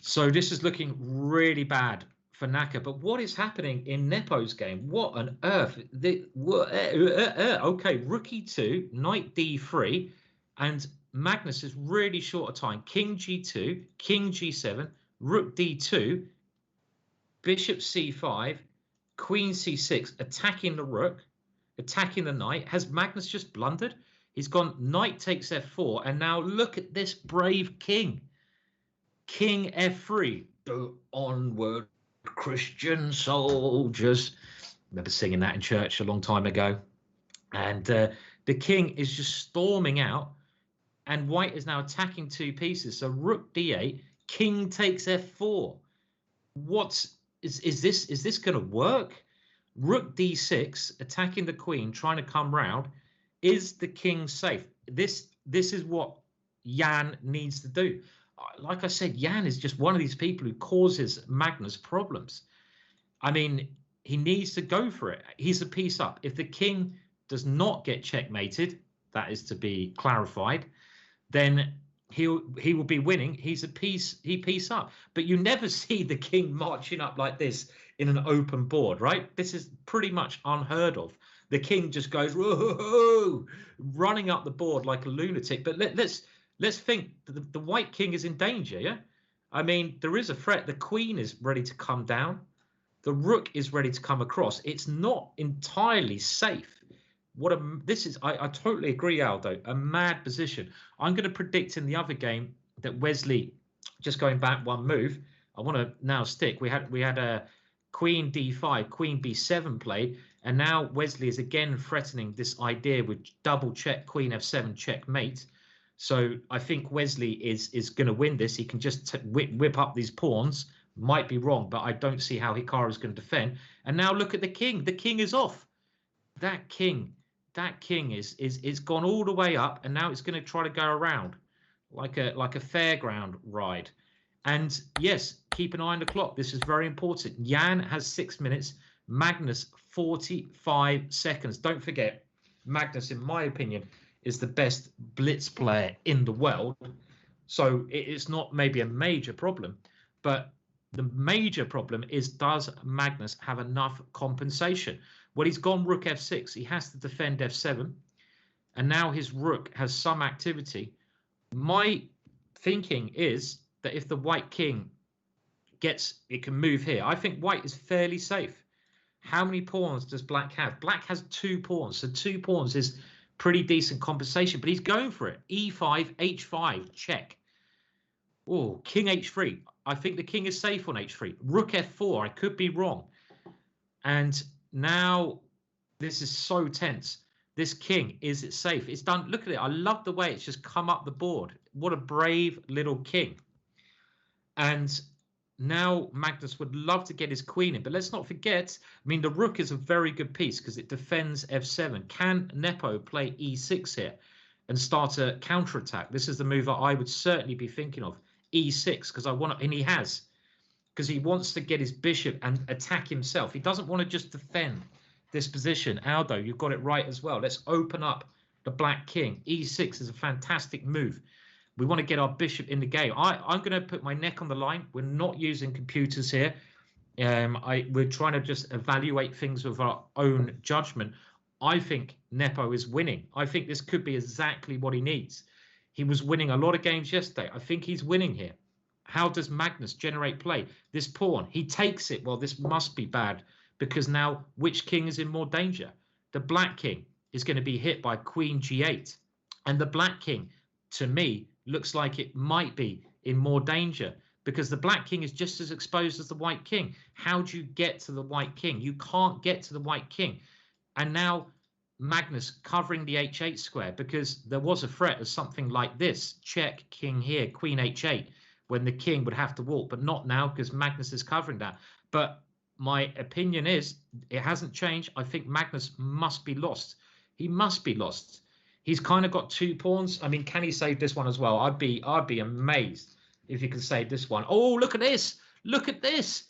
So this is looking really bad for Naka. But what is happening in Nepo's game? What on earth? Okay, rook e2, knight d3, and Magnus is really short of time. King g2, king g7, rook d2, bishop c5, queen c6, attacking the rook, attacking the knight. Has Magnus just blundered? He's gone knight takes f4, and now look at this brave king. King f3. Go onward, Christian soldiers. I remember singing that in church a long time ago. And the king is just storming out, and white is now attacking two pieces. So rook d8, king takes f4. Is this going to work? Rook d6, attacking the queen, trying to come round. Is the king safe? This is what Jan needs to do. Like I said, Jan is just one of these people who causes Magnus problems. I mean, he needs to go for it. He's a piece up. If the king does not get checkmated, that is to be clarified, then he will be winning. He's a piece up. But you never see the king marching up like this in an open board, right? This is pretty much unheard of. The king just goes, whoa, running up the board like a lunatic. But let's think the white king is in danger, yeah? I mean, there is a threat. The queen is ready to come down. The rook is ready to come across. It's not entirely safe. I totally agree, Aldo. A mad position. I'm going to predict in the other game that Wesley, just going back one move, I want to now stick. We had a queen d5, queen b7 play, and now Wesley is again threatening this idea with double check, queen f7, checkmate. So I think Wesley is going to win this. He can just whip up these pawns. Might be wrong, but I don't see how Hikaru is going to defend. And now look at the king. The king is off. That king is gone all the way up, and now it's going to try to go around like a fairground ride. And yes, keep an eye on the clock. This is very important. Jan has 6 minutes. Magnus 45 seconds. Don't forget, Magnus, in my opinion, is the best blitz player in the world. So it's not maybe a major problem, but the major problem is, does Magnus have enough compensation? Well, he's gone rook f6. He has to defend f7. And now his rook has some activity. My thinking is that if the white king it can move here. I think white is fairly safe. How many pawns does black have? Black has 2 pawns. So 2 pawns is pretty decent compensation, but he's going for it. e5, h5, check. Oh, king h3. I think the king is safe on h3. Rook f4. I could be wrong. And now this is so tense. This king, is it safe? It's done. Look at it. I love the way it's just come up the board. What a brave little king. And now Magnus would love to get his queen in, but let's not forget, I mean, the rook is a very good piece because it defends f7. Can Nepo play e6 here and start a counterattack? This is the move that I would certainly be thinking of, e6, because I want, and he has, because he wants to get his bishop and attack himself. He doesn't want to just defend this position. Aldo, you've got it right as well. Let's open up the black king. e6 is a fantastic move. We want to get our bishop in the game. I'm going to put my neck on the line. We're not using computers here. We're trying to just evaluate things with our own judgment. I think Nepo is winning. I think this could be exactly what he needs. He was winning a lot of games yesterday. I think he's winning here. How does Magnus generate play? This pawn, he takes it. Well, this must be bad because now which king is in more danger? The black king is going to be hit by queen g8. And the black king, to me, looks like it might be in more danger because the black king is just as exposed as the white king. How do you get to the white king? You can't get to the white king. And now Magnus covering the h8 square because there was a threat of something like this. Check king here, queen h8, when the king would have to walk, but not now because Magnus is covering that. But my opinion is it hasn't changed. I think Magnus must be lost. He must be lost. He's kind of got 2 pawns. I mean, can he save this one as well? I'd be amazed if he can save this one. Oh, look at this. Look at this.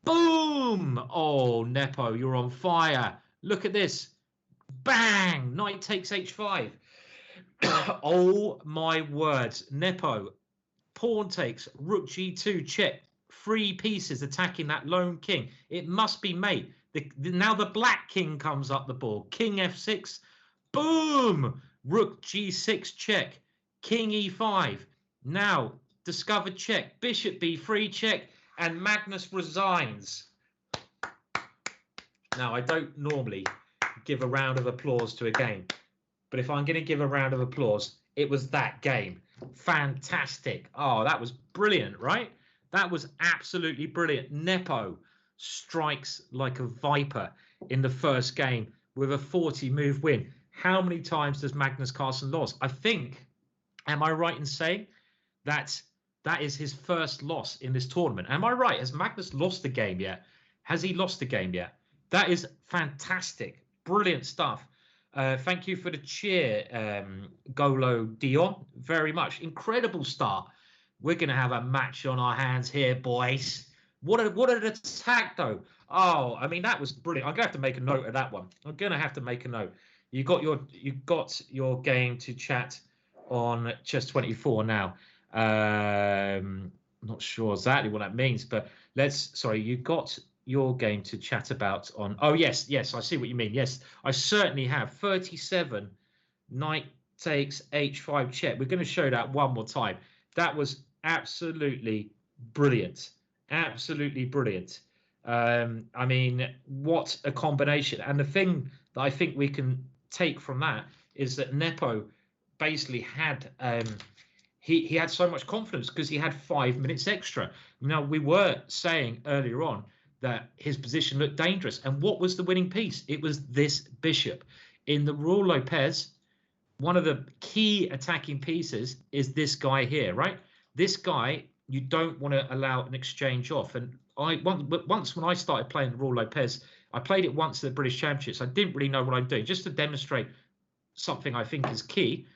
Boom. Oh, Nepo, you're on fire. Look at this. Bang. Knight takes h5. Oh, my words. Nepo, pawn takes, rook g2, check. 3 pieces attacking that lone king. It must be mate. Now the black king comes up the board. King f6. Boom! Rook g6 check. King e5. Now, discovered check. Bishop b3 check. And Magnus resigns. Now, I don't normally give a round of applause to a game. But if I'm going to give a round of applause, it was that game. Fantastic. Oh, that was brilliant, right? That was absolutely brilliant. Nepo strikes like a viper in the first game with a 40-move win. How many times does Magnus Carlsen lose? I think, am I right in saying that is his first loss in this tournament? Am I right? Has Magnus lost the game yet? Has he lost the game yet? That is fantastic. Brilliant stuff. Thank you for the cheer, Golo Dion, very much. Incredible start. We're going to have a match on our hands here, boys. What an attack, though. Oh, I mean, that was brilliant. I'm going to have to make a note of that one. I'm going to have to make a note. You got your game to chat on Chess24 now. Not sure exactly what that means, but you got your game to chat about on. Oh, yes, I see what you mean. Yes, I certainly have. 37, knight takes h5 check. We're going to show that one more time. That was absolutely brilliant. Absolutely brilliant. I mean, what a combination. And the thing that I think we can take from that is that Nepo basically had he had so much confidence because he had 5 minutes extra. Now, we were saying earlier on that his position looked dangerous. And what was the winning piece? It was this bishop. In the Raul Lopez, one of the key attacking pieces is this guy here, right? This guy, you don't want to allow an exchange off. And once when I started playing Raul Lopez, I played it once at the British Championships. I didn't really know what I'm doing, just to demonstrate something I think is key.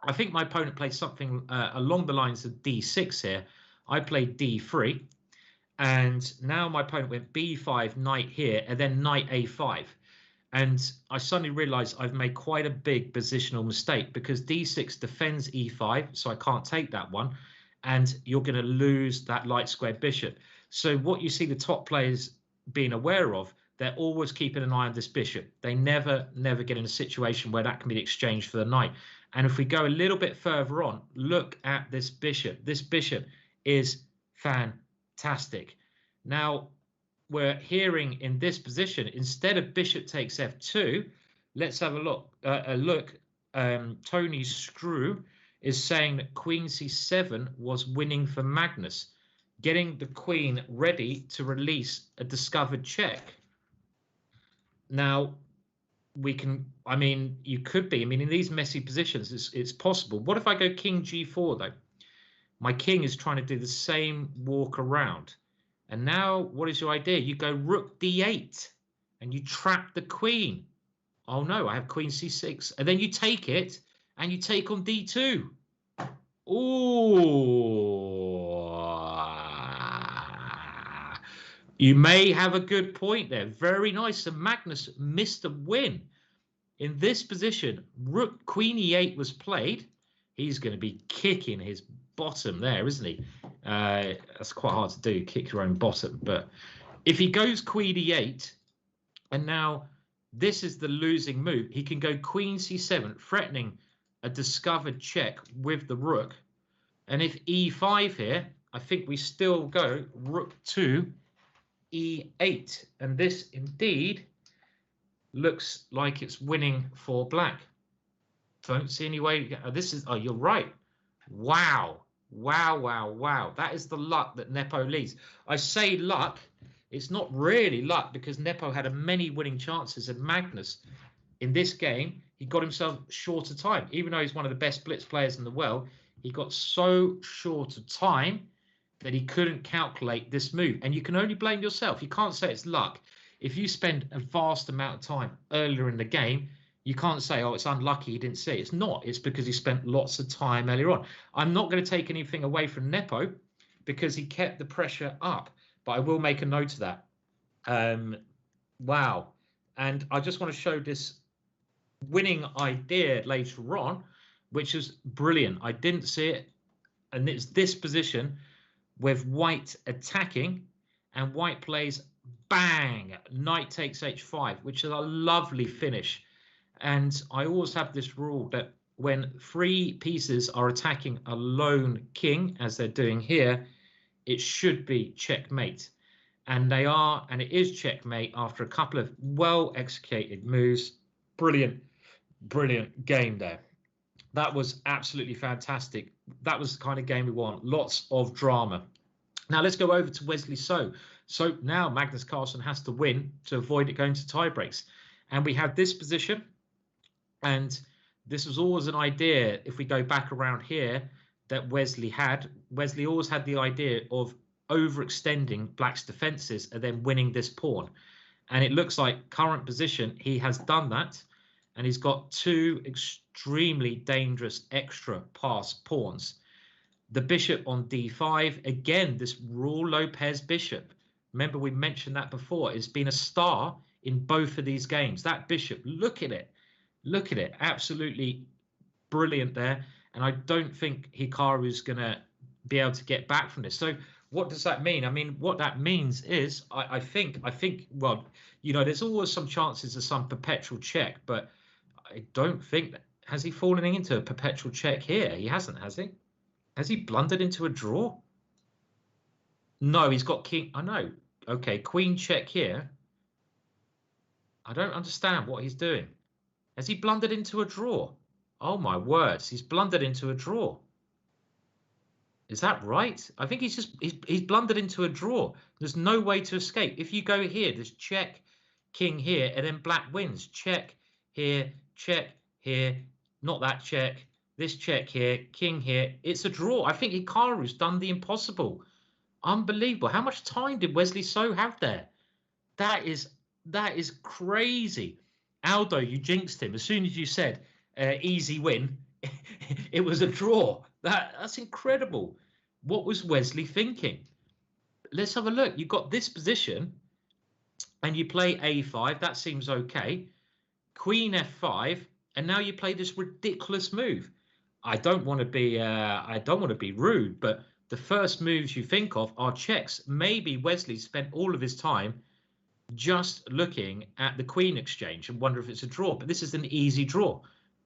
I think my opponent played something along the lines of d6 here. I played d3. And now my opponent went b5, knight here, and then knight a5. And I suddenly realized I've made quite a big positional mistake because d6 defends e5, so I can't take that one. And you're going to lose that light square bishop. So what you see the top players being aware of, they're always keeping an eye on this bishop. They never get in a situation where that can be exchanged for the knight. And if we go a little bit further on, look at this bishop. This bishop is fantastic. Now, we're hearing in this position, instead of bishop takes f2, let's have a look. Tony Screw is saying that queen c7 was winning for Magnus, getting the queen ready to release a discovered check. Now, we can, I mean, you could be, I mean, in these messy positions, it's possible. What if I go king g4, though? My king is trying to do the same walk around. And now, what is your idea? You go rook d8, and you trap the queen. Oh, no, I have queen c6. And then you take it, and you take on d2. Ooh. You may have a good point there. Very nice. So Magnus missed a win. In this position, rook queen e8 was played. He's going to be kicking his bottom there, isn't he? That's quite hard to do, kick your own bottom. But if he goes queen e8, and now this is the losing move, he can go queen c7, threatening a discovered check with the rook. And if e5 here, I think we still go rook to e8. And this indeed looks like it's winning for black. Don't see any way. This is, oh, you're right. Wow. Wow, wow, wow. That is the luck that Nepo leads. I say luck. It's not really luck because Nepo had many winning chances, and Magnus, in this game, he got himself short of time. Even though he's one of the best blitz players in the world, he got so short of time that he couldn't calculate this move. And you can only blame yourself. You can't say it's luck. If you spend a vast amount of time earlier in the game, you can't say, oh, it's unlucky he didn't see it. It's not. It's because he spent lots of time earlier on. I'm not going to take anything away from Nepo because he kept the pressure up. But I will make a note of that. Wow. And I just want to show this winning idea later on, which is brilliant. I didn't see it. And it's this position with white attacking, and white plays bang, knight takes h5, which is a lovely finish. And I always have this rule that when three pieces are attacking a lone king, as they're doing here, it should be checkmate. And they are, and it is checkmate after a couple of well-executed moves. Brilliant, brilliant game there. That was absolutely fantastic. That was the kind of game we want. Lots of drama. Now let's go over to Wesley So. So now Magnus Carlsen has to win to avoid it going to tie breaks. And we have this position. And this was always an idea, if we go back around here, that Wesley had. Wesley always had the idea of overextending black's defenses and then winning this pawn. And it looks like current position, he has done that. And he's got two extremely dangerous extra pass pawns. The bishop on d5. Again, this Raul Lopez bishop. Remember, we mentioned that before. It's been a star in both of these games. That bishop, look at it. Look at it. Absolutely brilliant there. And I don't think Hikaru is going to be able to get back from this. So what does that mean? I mean, what that means is I think, well, you know, there's always some chances of some perpetual check, but I don't think that. Has he fallen into a perpetual check here? He hasn't, has he? Has he blundered into a draw? No, he's got king. I know. Okay, queen check here. I don't understand what he's doing. Has he blundered into a draw? Oh, my words. He's blundered into a draw. Is that right? I think he's blundered into a draw. There's no way to escape. If you go here, there's check, king here, and then black wins. Check here, not that check. This check here, king here. It's a draw. I think Hikaru's done the impossible. Unbelievable. How much time did Wesley So have there? That is crazy. Aldo, you jinxed him. As soon as you said easy win, it was a draw. That's incredible. What was Wesley thinking? Let's have a look. You've got this position and you play a5. That seems okay. Queen f5, and now you play this ridiculous move. I don't want to be rude, but the first moves you think of are checks. Maybe Wesley spent all of his time just looking at the queen exchange and wonder if it's a draw, but this is an easy draw.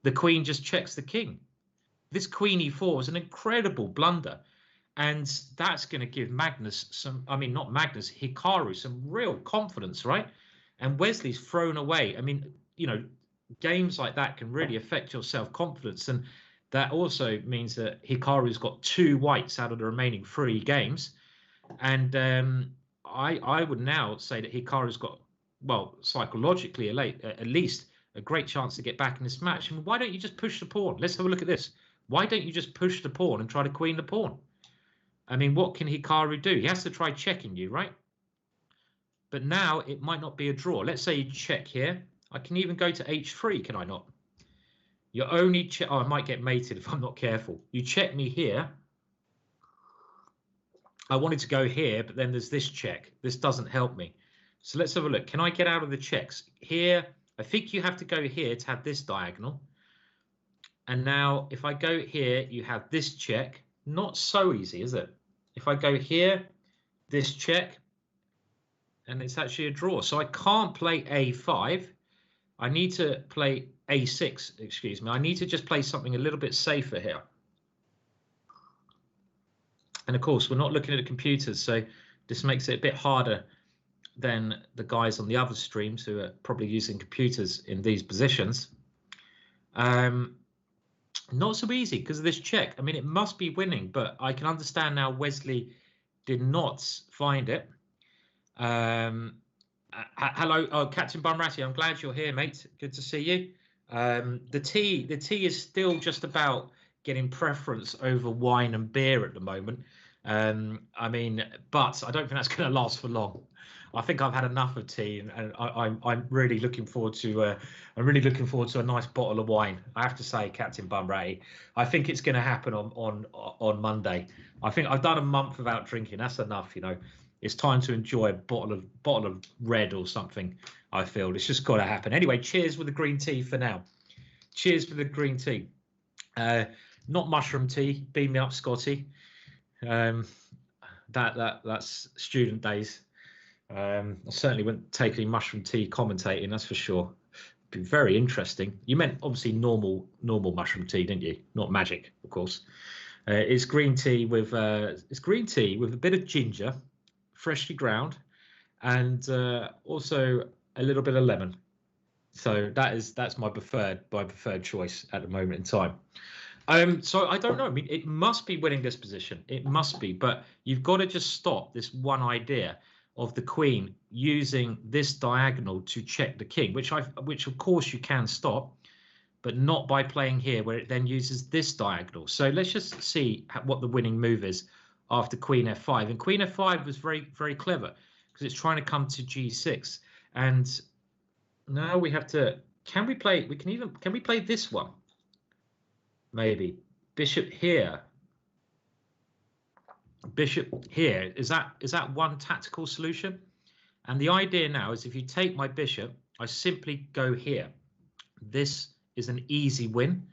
The queen just checks the king. This queen e4 is an incredible blunder, and that's going to give Magnus Hikaru some real confidence, right? And Wesley's thrown away. I mean, you know, games like that can really affect your self-confidence, and that also means that Hikaru's got 2 whites out of the remaining 3 games. And I would now say that Hikaru's got well, psychologically, at least a great chance to get back in this match. I mean, why don't you just push the pawn? Let's have a look at this. Why don't you just push the pawn and try to queen the pawn? I mean, what can Hikaru do? He has to try checking you, right? But now it might not be a draw. Let's say you check here. I can even go to h3, can I not? You're only check. Oh, I might get mated if I'm not careful. You check me here. I wanted to go here, but then there's this check. This doesn't help me. So let's have a look. Can I get out of the checks? Here, I think you have to go here to have this diagonal. And now if I go here, you have this check. Not so easy, is it? If I go here, this check, and it's actually a draw. So I can't play a5. I need to play a6, excuse me. I need to just play something a little bit safer here. And of course, we're not looking at the computers, so this makes it a bit harder than the guys on the other streams who are probably using computers in these positions. Not so easy because of this check. I mean, it must be winning, but I can understand now Wesley did not find it. Hello, Captain Bumratty. I'm glad you're here, mate. Good to see you. The tea is still just about getting preference over wine and beer at the moment. I mean, but I don't think that's going to last for long. I think I've had enough of tea, and I'm really looking forward to a nice bottle of wine. I have to say, Captain Bumratty, I think it's going to happen on Monday. I think I've done a month without drinking. That's enough, you know. It's time to enjoy a bottle of red or something. I feel it's just got to happen. Anyway, cheers with the green tea for now. Cheers for the green tea. Not mushroom tea. Beam me up, Scotty. That's student days. I certainly wouldn't take any mushroom tea commentating. That's for sure. Be very interesting. You meant obviously normal mushroom tea, didn't you? Not magic, of course. It's green tea with a bit of ginger, freshly ground, and also a little bit of lemon. So that's my preferred choice at the moment in time. So I don't know. I mean, it must be winning this position. It must be, but you've got to just stop this one idea of the queen using this diagonal to check the king, which of course you can stop, but not by playing here where it then uses this diagonal. So let's just see what the winning move is after queen f5. And queen f5 was very, very clever because it's trying to come to g6. And now we have to, can we play this one? Maybe bishop here. Bishop here. Is that one tactical solution? And the idea now is if you take my bishop, I simply go here. This is an easy win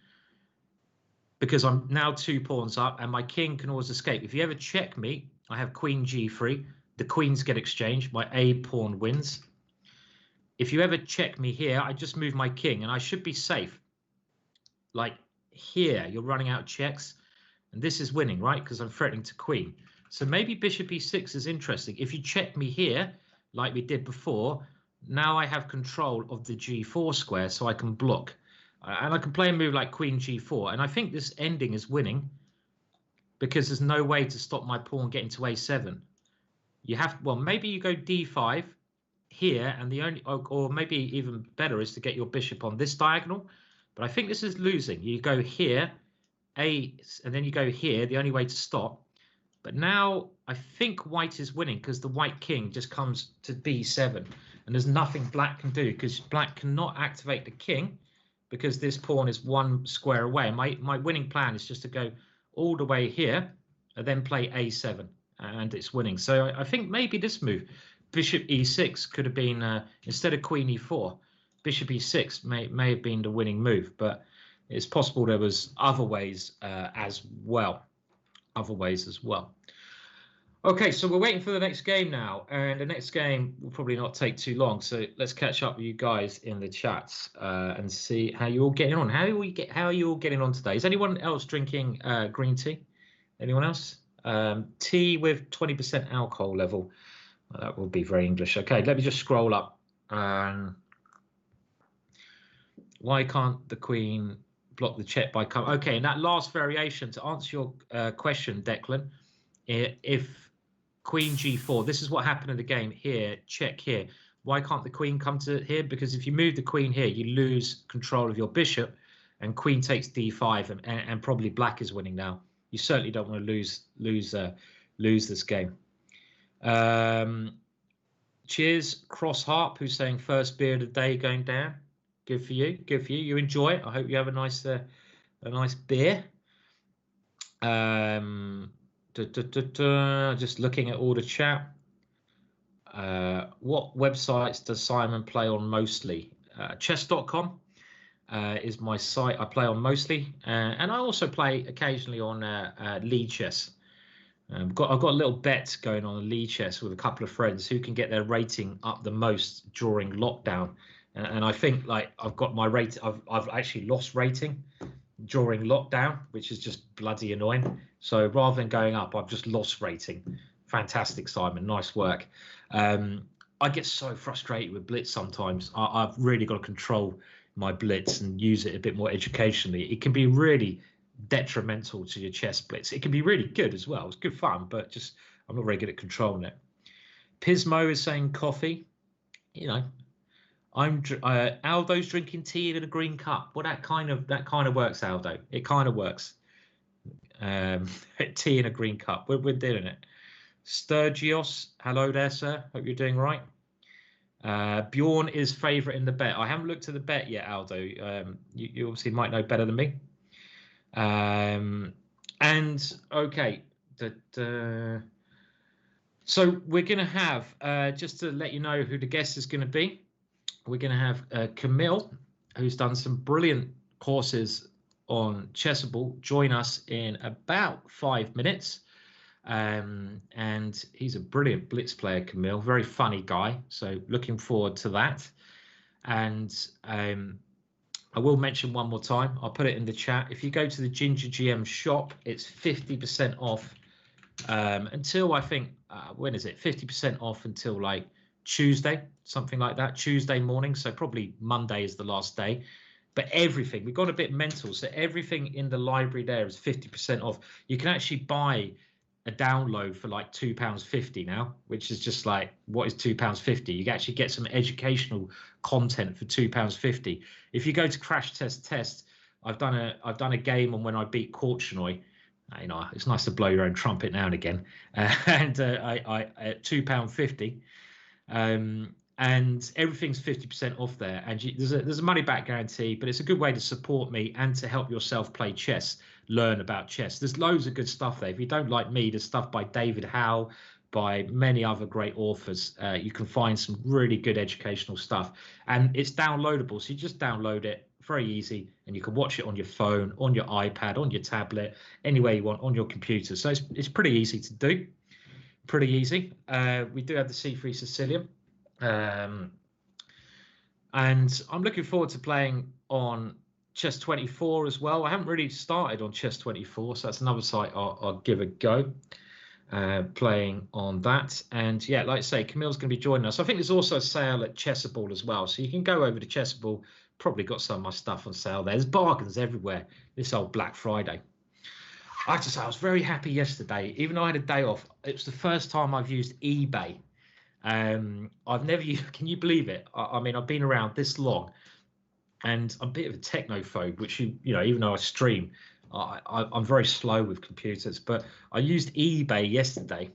because I'm now 2 pawns up and my king can always escape. If you ever check me, I have queen g3. The queens get exchanged. My a pawn wins. If you ever check me here, I just move my king and I should be safe. Like here, you're running out of checks. And this is winning, right? Because I'm threatening to queen. So maybe bishop e6 is interesting. If you check me here, like we did before, now I have control of the g4 square, so I can block. And I can play a move like queen g4. And I think this ending is winning because there's no way to stop my pawn getting to a7. You have, well, maybe you go d5 here, and the only, or maybe even better is to get your bishop on this diagonal. But I think this is losing. You go here, and then you go here, the only way to stop. But now I think white is winning because the white king just comes to b7 and there's nothing black can do because black cannot activate the king because this pawn is 1 square away. My winning plan is just to go all the way here and then play a7 and it's winning. So I think maybe this move, bishop e6, could have been instead of queen e4, bishop e6 may have been the winning move, but it's possible there was other ways as well. Okay, so we're waiting for the next game now, and the next game will probably not take too long. So let's catch up with you guys in the chats and see how you're all getting on. How are you all getting on today? Is anyone else drinking green tea? Anyone else? Tea with 20% alcohol level. Well, that will be very English. Okay, let me just scroll up. Why can't the queen block the check by come? Okay, and that last variation, to answer your question, Declan, if queen g4, this is what happened in the game here, check here. Why can't the queen come to here? Because if you move the queen here, you lose control of your bishop, and queen takes d5, and probably black is winning now. You certainly don't want to lose this game. Cheers, Cross Harp, who's saying first beer of the day going down. Good for you. Good for you. You enjoy it. I hope you have a nice beer. Just looking at all the chat. What websites does Simon play on mostly? Chess.com is my site. I play on mostly, and I also play occasionally on Lead Chess. I've got a little bet going on Lead Chess with a couple of friends who can get their rating up the most during lockdown, and I think like I've got my rate. I've actually lost rating during lockdown, which is just bloody annoying. So rather than going up, I've just lost rating. Fantastic, Simon. Nice work. I get so frustrated with blitz sometimes. I've really got to control my blitz and use it a bit more educationally. It can be really detrimental to your chess blitz. It can be really good as well. It's good fun, but just I'm not very good at controlling it. Pismo is saying coffee. You know, Aldo's drinking tea in a green cup. Well, that kind of works, Aldo. It kind of works. Tea in a green cup. We're doing it. Sturgios, hello there, sir. Hope you're doing right. Bjorn is favourite in the bet. I haven't looked at the bet yet, Aldo. You obviously might know better than me. And okay, so we're going to have, just to let you know who the guest is going to be, we're going to have Camille, who's done some brilliant courses on Chessable, join us in about 5 minutes. And he's a brilliant blitz player, Camille, very funny guy. So looking forward to that. And I will mention one more time. I'll put it in the chat. If you go to the GingerGM shop, it's 50% off until I think, when is it? 50% off until like Tuesday, something like that, Tuesday morning. So probably Monday is the last day. But everything, we got a bit mental. So everything in the library there is 50% off. You can actually buy a download for like £2.50 now, which is just like, what is £2.50? You can actually get some educational content for £2.50. If you go to Crash Test, I've done a game on when I beat Korchnoi. You know, it's nice to blow your own trumpet now and again. And I at £2.50. And everything's 50% off there, and there's a money back guarantee, but it's a good way to support me and to help yourself play chess, learn about chess. There's loads of good stuff there. If you don't like me, there's stuff by David Howe, by many other great authors. You can find some really good educational stuff, and it's downloadable, so you just download it, very easy, and you can watch it on your phone, on your iPad, on your tablet, anywhere you want, on your computer. So it's pretty easy to do, pretty easy. We do have the C3 Sicilian. And I'm looking forward to playing on Chess 24 as well. I haven't really started on Chess 24, so that's another site I'll give a go, playing on that. And yeah, like I say, Camille's going to be joining us. I think there's also a sale at Chessable as well, so you can go over to Chessable. Probably got some of my stuff on sale there. There's bargains everywhere this old Black Friday. I have to say, I was very happy yesterday, even though I had a day off. It was the first time I've used eBay. I've never used, can you believe it? I mean, I've been around this long, and I'm a bit of a technophobe, which you know, even though I stream, I'm very slow with computers. But I used eBay yesterday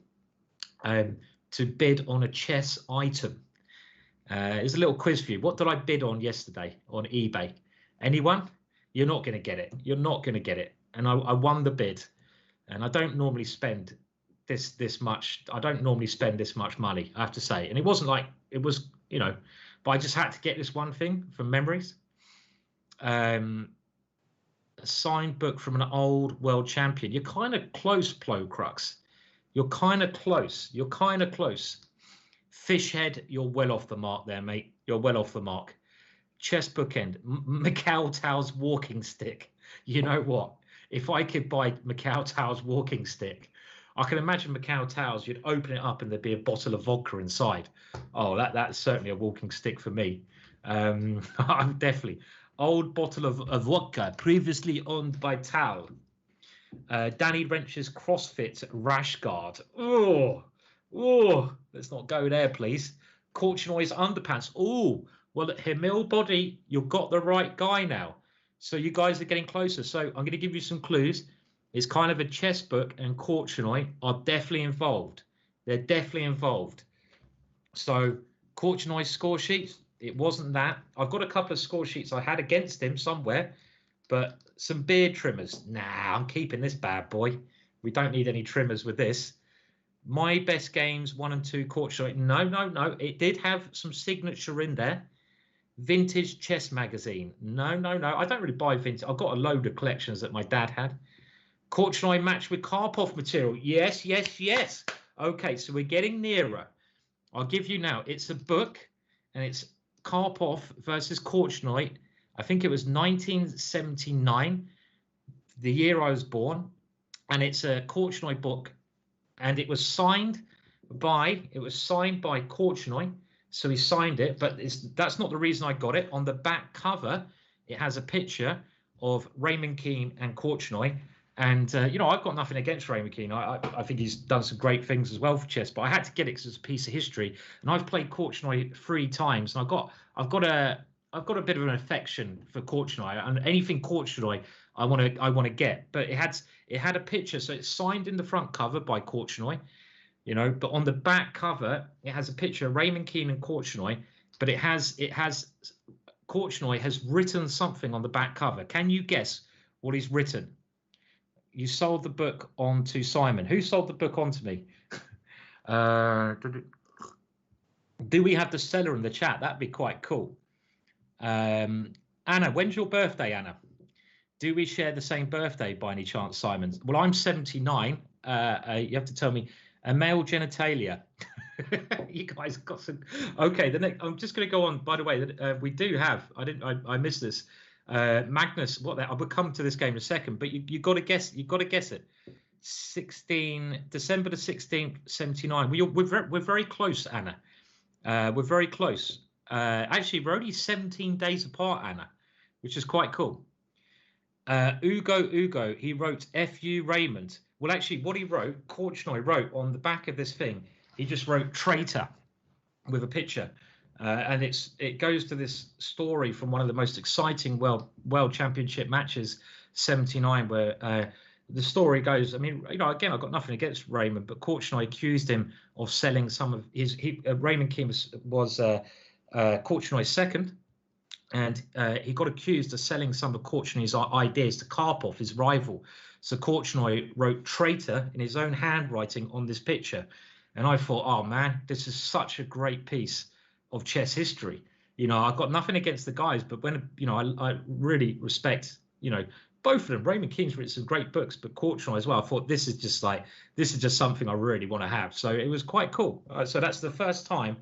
to bid on a chess item. Here's a little quiz for you. What did I bid on yesterday on eBay? Anyone? You're not going to get it. You're not going to get it. And I won the bid, and I don't normally spend this much. I don't normally spend this much money, I have to say. And it wasn't like it was, you know, but I just had to get this one thing from Memories. A signed book from an old world champion. You're kind of close, Plocrux. You're kind of close. You're kind of close. Fishhead, you're well off the mark there, mate. You're well off the mark. Chess bookend. Macau Tao's walking stick. You know what? If I could buy Macau Tao's walking stick, I can imagine Macau Tao's, you'd open it up and there'd be a bottle of vodka inside. Oh, that's certainly a walking stick for me. I'm definitely. Old bottle of vodka, previously owned by Tao. Danny Wrench's CrossFit rash guard. Oh, let's not go there, please. Korchnoi underpants. Oh, well, at Camille body, you've got the right guy now. So you guys are getting closer. So I'm going to give you some clues. It's kind of a chess book, and Korchnoi are definitely involved. They're definitely involved. So Korchnoi's score sheets, it wasn't that. I've got a couple of score sheets I had against him somewhere, but some beard trimmers. Nah, I'm keeping this bad boy. We don't need any trimmers with this. My best games, 1 and 2, Korchnoi. No. It did have some signature in there. Vintage chess magazine. No. I don't really buy vintage. I've got a load of collections that my dad had. Korchnoi matched with Karpov material. Yes. Okay, so we're getting nearer. I'll give you now. It's a book, and it's Karpov versus Korchnoi. I think it was 1979, the year I was born, and it's a Korchnoi book, and it was signed by Korchnoi. So he signed it, but that's not the reason I got it. On the back cover, it has a picture of Raymond Keane and Korchnoi. And, you know, I've got nothing against Raymond Keane. I think he's done some great things as well for chess, but I had to get it because it's a piece of history. And I've played Korchnoi 3 times, and I've got a bit of an affection for Korchnoi, and anything Korchnoi I want to get. But it had a picture, so it's signed in the front cover by Korchnoi, you know, but on the back cover it has a picture of Raymond Keane and Korchnoi, but it has Korchnoi has written something on the back cover. Can you guess what he's written? You sold the book on to Simon. Who sold the book on to me? Do we have the seller in the chat? That'd be quite cool. Anna, when's your birthday, Anna? Do we share the same birthday by any chance, Simon? Well, I'm 79. You have to tell me. A male genitalia. You guys got some. Okay, the next. I'm just going to go on. By the way, we do have. I missed this. Magnus. What? I will come to this game in a second, but you got to guess. You got to guess it. December the 16th, 79. We're very close, Anna. We're very close. Actually, we're only 17 days apart, Anna, which is quite cool. Ugo, he wrote F.U. Raymond. Well, actually, what he wrote, Korchnoi wrote on the back of this thing, he just wrote traitor with a picture. And it goes to this story from one of the most exciting world championship matches, 79, where the story goes, I mean, you know, again, I've got nothing against Raymond, but Korchnoi accused him of selling some of his, Raymond Keane was Korchnoi's second. And he got accused of selling some of Korchnoi's ideas to Karpov, his rival. So Korchnoi wrote traitor in his own handwriting on this picture. And I thought, oh, man, this is such a great piece of chess history. You know, I've got nothing against the guys, but when, you know, I really respect, you know, both of them. Raymond Keane's written some great books, but Korchnoi as well. I thought this is just something I really want to have. So it was quite cool. So that's the first time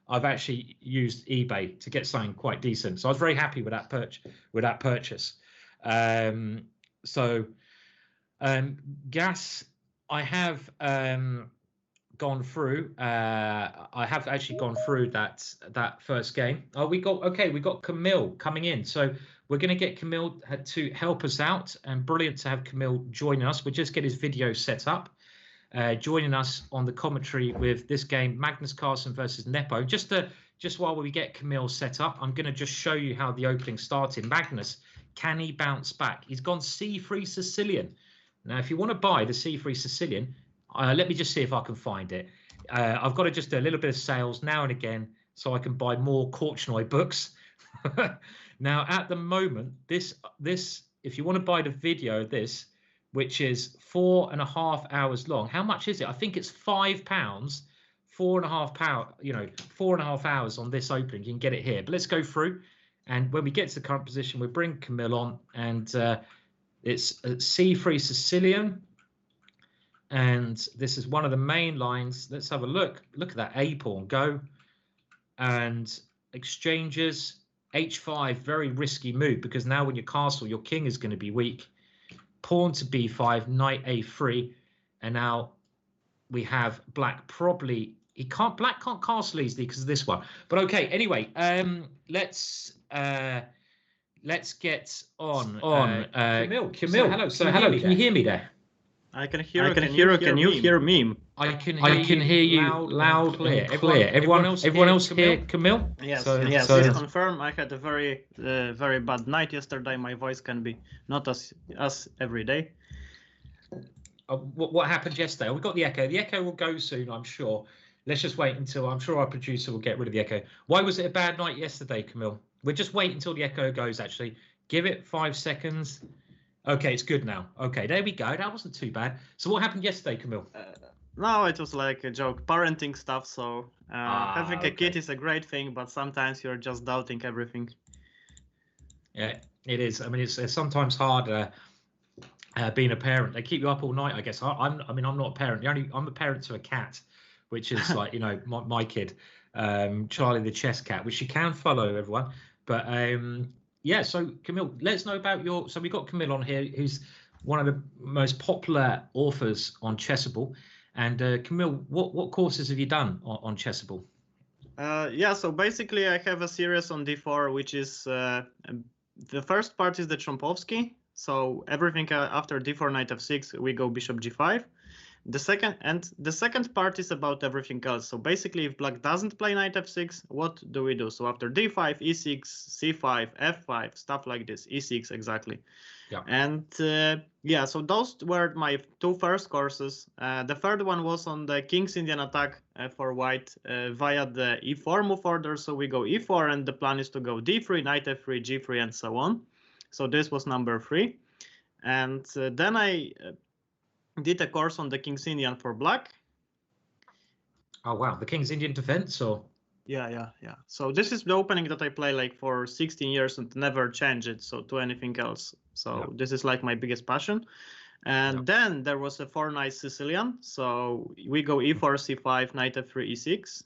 I've actually used eBay to get something quite decent. So I was very happy with that purchase. Gas, I have gone through. I have actually gone through that first game. Oh, we got Camille coming in. So we're going to get Camille to help us out, and brilliant to have Camille joining us. We'll just get his video set up. Joining us on the commentary with this game, Magnus Carlsen versus Nepo. Just while we get Camille set up, I'm going to just show you how the opening started. Magnus, can he bounce back? He's gone C3 Sicilian. Now, if you want to buy the C3 Sicilian, let me just see if I can find it. I've got to just do a little bit of sales now and again so I can buy more Korchnoi books. Now, at the moment, this if you want to buy the video of this, which is 4.5 hours long. How much is it? I think it's £5, 4.5 you know, 4.5 hours on this opening. You can get it here. But let's go through, and when we get to the current position, we'll bring Camille on, and it's C3 Sicilian, and this is one of the main lines. Let's have a look. Look at that A pawn go, and exchanges H5. Very risky move, because now when your castle, your king is going to be weak. Pawn to b5, knight a3, and now we have black probably black can't castle easily because of this one. But okay, anyway, let's get on. Camille. So hello, can you hear me there? I can hear. Can you hear me? I can hear you loud and clear. Everyone else hear Camille? Yes. Please confirm. I had a very bad night yesterday. My voice can be not as every day. What happened yesterday? We got the echo. The echo will go soon, I'm sure. Let's just wait until I'm sure our producer will get rid of the echo. Why was it a bad night yesterday, Camille? We'll just wait until the echo goes. Actually, give it 5 seconds. Okay, it's good now. Okay, there we go. That wasn't too bad. So what happened yesterday, Camille? No, it was like a joke, parenting stuff. So having a kid is a great thing, but sometimes you're just doubting everything. Yeah, it is. I mean, it's sometimes hard being a parent. They keep you up all night, I guess. I'm not a parent. I'm a parent to a cat, which is like, you know, my kid, Charlie the chess cat, which she can follow, everyone. But yeah, so Camille, let us know about so we've got Camille on here, who's one of the most popular authors on Chessable. And Camille, what courses have you done on Chessable? Yeah, so basically I have a series on D4, which is the first part is the Trompovsky. So everything after D4, knight F6, we go bishop G5. The second part is about everything else. So basically, if black doesn't play knight F6, what do we do? So after D5, E6, C5, F5, stuff like this, E6 exactly. Yeah. And yeah, so those were my 2 first courses. The third one was on the King's Indian attack for white via the E4 move order. So we go E4, and the plan is to go D3, knight F3, G3, and so on. So this was number 3. And then I did a course on the King's Indian for black. Oh, wow. The King's Indian defense, or? Yeah. So this is the opening that I play like for 16 years and never change it to anything else. So This is like my biggest passion. And then there was a 4 knight Sicilian. So we go E4, C5, knight F3, E6,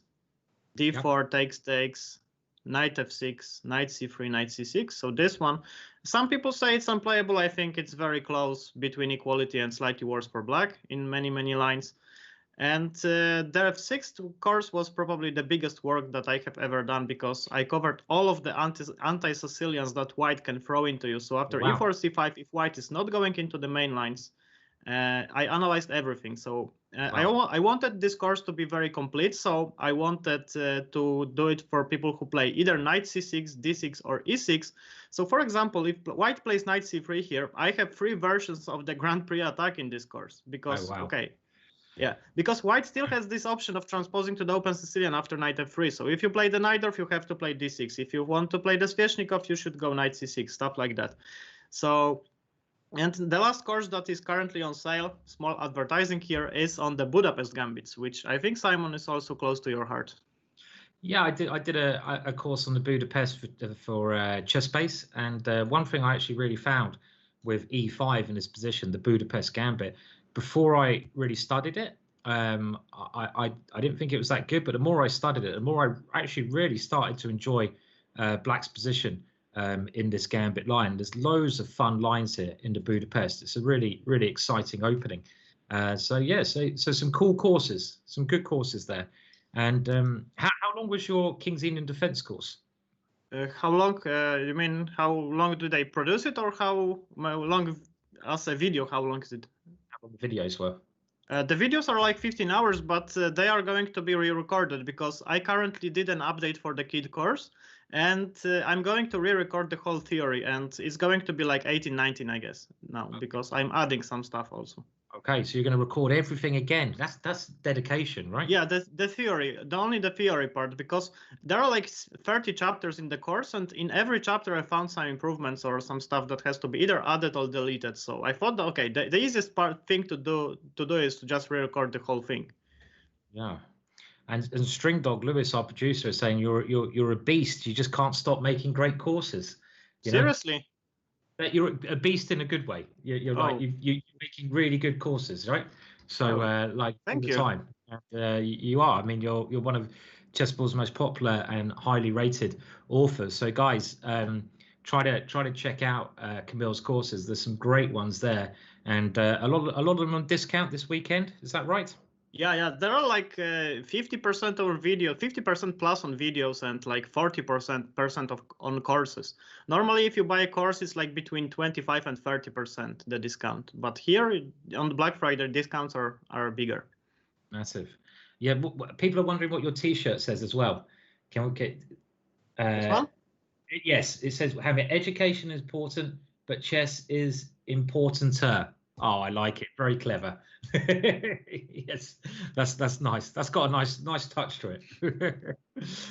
D4 takes, knight F6, knight C3, knight C6. So this one, some people say it's unplayable. I think it's very close between equality and slightly worse for black in many lines. And the F6 course was probably the biggest work that I have ever done, because I covered all of the anti-Sicilians that white can throw into you. So after E4, C5, if white is not going into the main lines, I analyzed everything. So I wanted this course to be very complete. So I wanted to do it for people who play either knight C6, D6, or E6. So for example, if white plays knight C3 here, I have 3 versions of the Grand Prix attack in this course, because, yeah, because white still has this option of transposing to the open Sicilian after knight F3. So if you play the Najdorf, you have to play D6. If you want to play the Sveshnikov, you should go knight C6, stuff like that. So, and the last course that is currently on sale, small advertising here, is on the Budapest Gambits, which I think, Simon, is also close to your heart. Yeah, I did a course on the Budapest for ChessBase, and one thing I actually really found with E5 in this position, the Budapest Gambit, before I really studied it, I didn't think it was that good. But the more I studied it, the more I actually really started to enjoy black's position in this gambit line. There's loads of fun lines here in the Budapest. It's a really exciting opening. So some cool courses, some good courses there. And how long was your King's Indian defense course? How long? You mean how long do they produce it, or how long as a video? How long is it? The videos were? The videos are like 15 hours, but they are going to be re-recorded, because I currently did an update for the kid course, and I'm going to re-record the whole theory, and it's going to be like 18, 19, I guess, now, because I'm adding some stuff also. Okay, so you're going to record everything again. That's dedication, right? Yeah, the theory, only the theory part, because there are like 30 chapters in the course, and in every chapter I found some improvements or some stuff that has to be either added or deleted. So I thought, okay, the easiest thing to do is to just re-record the whole thing. Yeah, and String Dog Lewis, our producer, is saying you're a beast. You just can't stop making great courses. Seriously? But you're a beast in a good way. You're like you're making really good courses, right? So like all the time. And, you are. I mean, you're one of Chessable's most popular and highly rated authors. So guys, try to check out Camille's courses. There's some great ones there, and a lot of them on discount this weekend. Is that right? Yeah. There are like 50% over video, 50% plus on videos, and like 40% on courses. Normally, if you buy a course, it's like between 25 and 30% the discount. But here on the Black Friday, discounts are bigger. Massive. Yeah, people are wondering what your T-shirt says as well. Can we get? This one? Yes, it says having education is important, but chess is importanter. Oh, I like it. Very clever. Yes, that's nice. That's got a nice touch to it.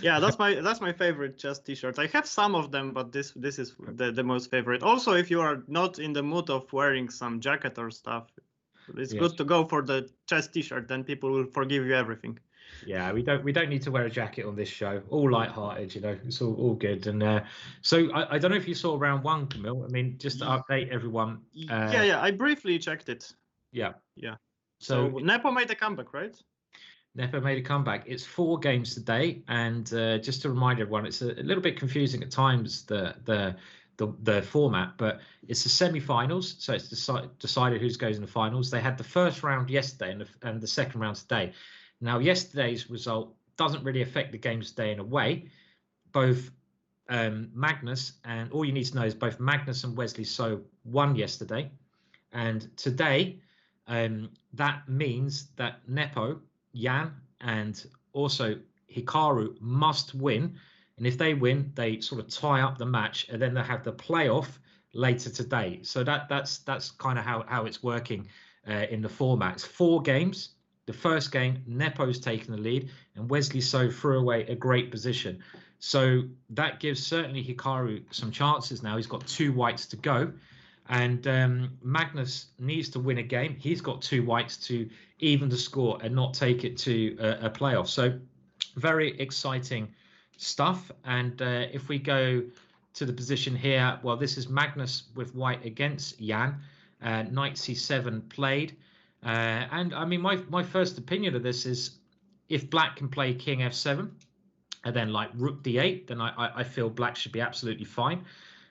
Yeah, that's my favorite chess T-shirt. I have some of them, but this is the most favorite. Also, if you are not in the mood of wearing some jacket or stuff, it's good to go for the chess T-shirt. Then people will forgive you everything. Yeah, we don't need to wear a jacket on this show. All light-hearted, you know. It's all good. And so I don't know if you saw round one, Camille. I mean, just to update everyone. Yeah. I briefly checked it. Yeah. So Nepo made a comeback, right? Nepo made a comeback. It's 4 games today, and just to remind everyone, it's a little bit confusing at times the format, but it's the semi-finals, so it's decided who goes in the finals. They had the first round yesterday and the second round today. Now, yesterday's result doesn't really affect the games today in a way. Both Magnus, and all you need to know is both Magnus and Wesley won yesterday, and today that means that Nepo, Jan, and also Hikaru must win. And if they win, they sort of tie up the match, and then they have the playoff later today. So that's kind of how it's working in the format. It's 4 games. The first game, Nepo's taken the lead, and Wesley threw away a great position. So that gives certainly Hikaru some chances now. He's got 2 whites to go. And Magnus needs to win a game. He's got 2 whites to even the score and not take it to a playoff. So very exciting stuff. And if we go to the position here, well, this is Magnus with white against Jan. Knight c7 played. And I mean, my first opinion of this is if black can play king f7 and then like rook d8, then I feel black should be absolutely fine.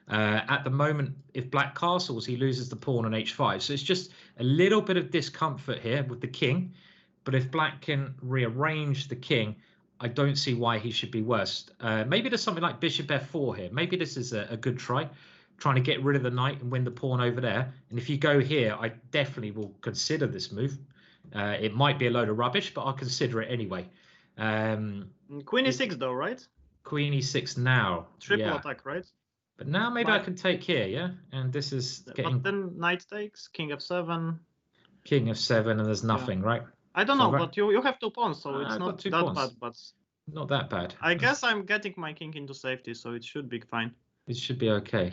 At the moment, if black castles, he loses the pawn on h5. So it's just a little bit of discomfort here with the king. But if black can rearrange the king, I don't see why he should be worse. Maybe there's something like bishop f4 here. Maybe this is a good try, trying to get rid of the knight and win the pawn over there. And if you go here, I definitely will consider this move. It might be a load of rubbish, but I'll consider it anyway. Queen e6 though, right? Queen e6 now. Triple attack, right? But now maybe I can take here, yeah? And this is getting... But then knight takes, king f7. King f7, and there's nothing, right? I don't know, but you have 2 pawns, so it's not that bad. But not that bad. I guess I'm getting my king into safety, so it should be fine. It should be okay.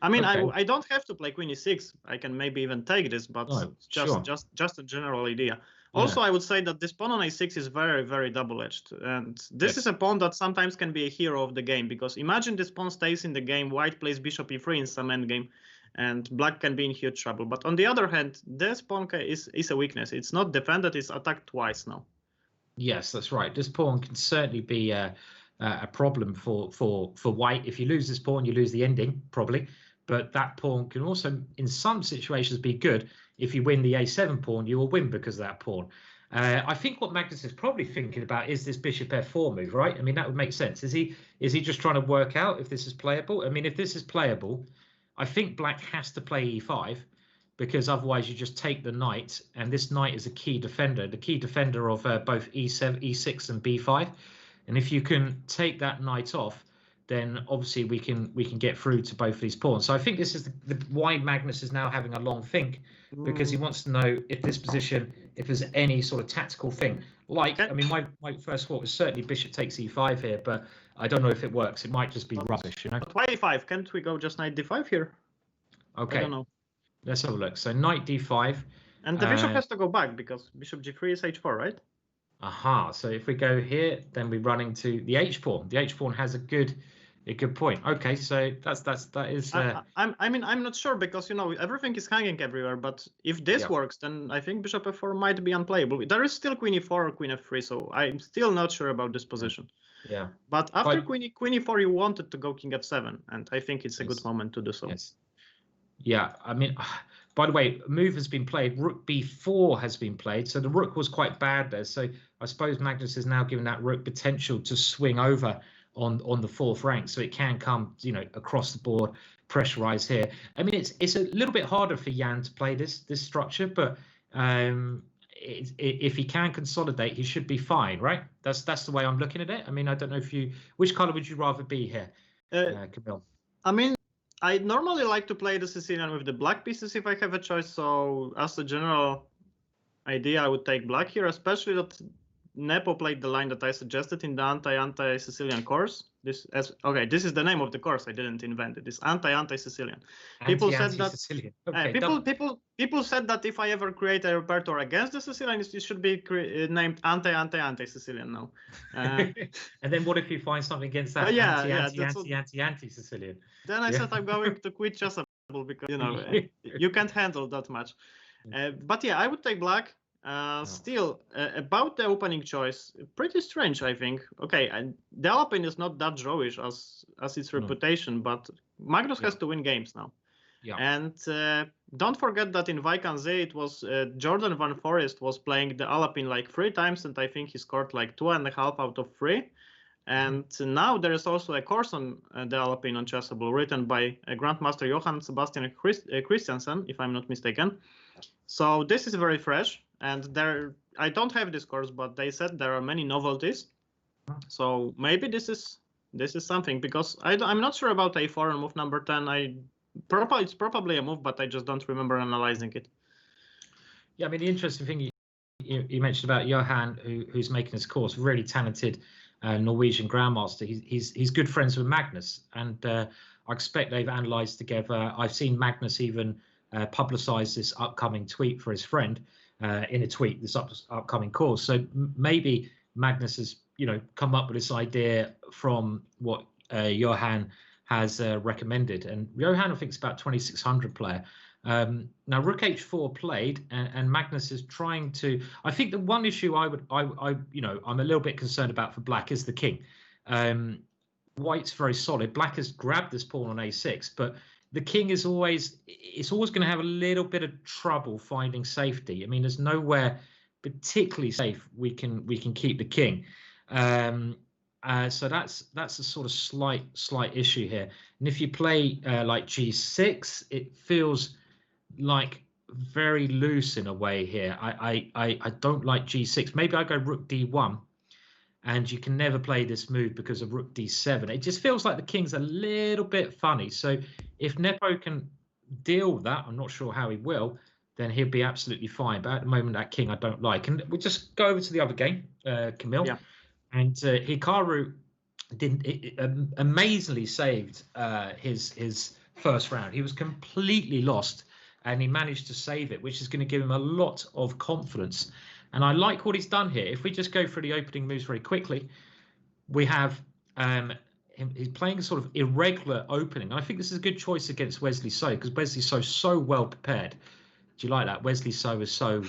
I mean, okay. I don't have to play queen e6. I can maybe even take this, but just a general idea. Also, I would say that this pawn on a6 is very, very double-edged. And this is a pawn that sometimes can be a hero of the game, because imagine this pawn stays in the game, white plays bishop e3 in some endgame, and black can be in huge trouble. But on the other hand, this pawn is a weakness. It's not defended, it's attacked twice now. Yes, that's right. This pawn can certainly be a problem for white. If you lose this pawn, you lose the ending, probably. But that pawn can also, in some situations, be good. If you win the a7 pawn, you will win because of that pawn. I think what Magnus is probably thinking about is this bishop f4 move, right? I mean, that would make sense. Is he just trying to work out if this is playable? I mean, if this is playable, I think black has to play e5, because otherwise you just take the knight, and this knight is a key defender, the key defender of both e7, e6, and b5. And if you can take that knight off, then obviously we can get through to both of these pawns. So I think this is why Magnus is now having a long think, because he wants to know if this position, if there's any sort of tactical thing. Like, I mean, my first thought was certainly bishop takes e5 here, but I don't know if it works. It might just be rubbish, you know. But why e5? Can't we go just knight d5 here? Okay. I don't know. Let's have a look. So knight d5. And the bishop has to go back, because bishop g3 is h4, right? Aha. So if we go here, then we run into the h pawn. The h pawn has a good point. Okay, so that is. I mean, I'm not sure, because you know everything is hanging everywhere. But if this works, then I think bishop f4 might be unplayable. There is still queen e4 or queen f3, so I'm still not sure about this position. Yeah. But after queen e4, you wanted to go king f7, and I think it's a good moment to do so. Yes. Yeah, I mean, By the way, move has been played. Rook b4 has been played. So the rook was quite bad there. So I suppose Magnus is now given that rook potential to swing over on the fourth rank. So it can come, across the board, pressurize here. I mean, it's a little bit harder for Jan to play this structure, but if he can consolidate, he should be fine, right? That's the way I'm looking at it. I mean, I don't know which color would you rather be here, Camille? I mean, I normally like to play the Sicilian with the black pieces if I have a choice. So as a general idea, I would take black here, especially that Nepo played the line that I suggested in the anti-Sicilian course. This is the name of the course. I didn't invent it. It's anti-Sicilian. People said that okay, people said that if I ever create a repertoire against the Sicilian, it should be named anti-Sicilian now. And then what if you find something against that? Anti-Sicilian. Then I said I'm going to quit chessable because you can't handle that much. But yeah, I would take black. Still, about the opening choice, pretty strange, I think. Okay, and the Alpine is not that drawish as its reputation, but Magnus has to win games now. Yeah. And don't forget that in Vaikan it was Jordan Van Forest was playing the Alpine like 3 times, and I think he scored like 2.5 out of 3. And now there is also a course on the Alpine on Chessable written by Grandmaster Johann Sebastian Christiansen, if I'm not mistaken. So this is very fresh. And I don't have this course, but they said there are many novelties. So maybe this is something, because I'm not sure about a4 and move number 10. It's probably a move, but I just don't remember analyzing it. Yeah, I mean, the interesting thing you mentioned about Johan, who's making this course, really talented Norwegian grandmaster. He's good friends with Magnus, and I expect they've analysed together. I've seen Magnus even publicise this upcoming tweet for his friend. In a tweet, this upcoming course. So maybe Magnus has, come up with this idea from what Johan has recommended. And Johan, I think, is about 2600 player. Now Rook H4 played, and Magnus is trying to. I think the one issue I'm a little bit concerned about for Black is the king. White's very solid. Black has grabbed this pawn on A6, but the king is always going to have a little bit of trouble finding safety. I mean, there's nowhere particularly safe we can keep the king. So that's a sort of slight issue here. And if you play like G6, it feels like very loose in a way here. I don't like G6. Maybe I go Rook D1. And you can never play this move because of Rook D7. It just feels like the king's a little bit funny. So if Nepo can deal with that, I'm not sure how he will, then he'll be absolutely fine. But at the moment, that king I don't like. And we'll just go over to the other game, Camille. Yeah. And Hikaru amazingly saved his first round. He was completely lost, and he managed to save it, which is going to give him a lot of confidence. And I like what he's done here. If we just go through the opening moves very quickly, we have he's playing a sort of irregular opening. I think this is a good choice against Wesley So, because Wesley So well prepared. Do you like that? Wesley So is so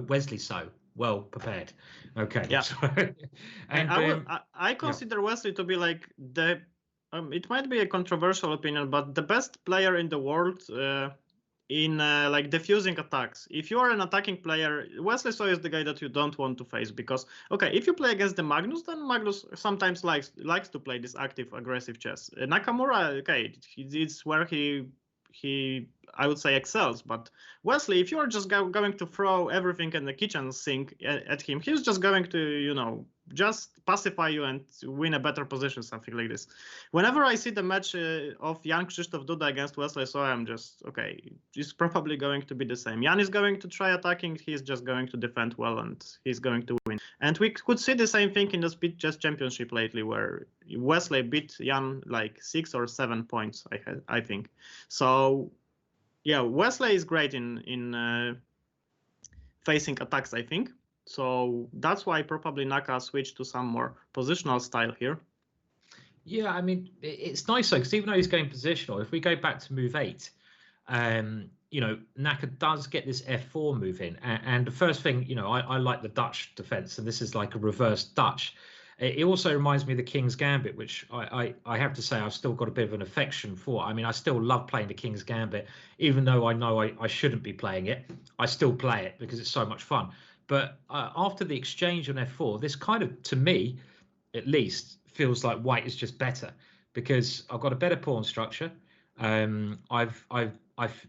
Wesley So well prepared. Okay. Yeah. And I consider Wesley to be like the. It might be a controversial opinion, but the best player in the world. In like diffusing attacks. If you are an attacking player, Wesley So is the guy that you don't want to face, because if you play against the Magnus, then Magnus sometimes likes to play this active aggressive chess. Nakamura, it's where he I would say excels, but Wesley, if you're just going to throw everything in the kitchen sink at him, he's just going to just pacify you and win a better position, something like this. Whenever I see the match of Jan Krzysztof Duda against Wesley So, I'm just it's probably going to be the same. Jan is going to try attacking, he's just going to defend well, and he's going to win. And we could see the same thing in the Speed Chess Championship lately, where Wesley beat Jan like 6 or 7 points, I think. So yeah, Wesley is great in facing attacks, I think. So that's why probably Naka switched to some more positional style here. Yeah, I mean, it's nice though, because even though he's going positional, if we go back to move 8, Naka does get this F4 move in. And the first thing, I like the Dutch defense, and this is like a reverse Dutch. It also reminds me of the King's Gambit, which I have to say I've still got a bit of an affection for. I mean, I still love playing the King's Gambit, even though I know I shouldn't be playing it. I still play it because it's so much fun. But after the exchange on f4, this kind of, to me, at least, feels like white is just better because I've got a better pawn structure. I've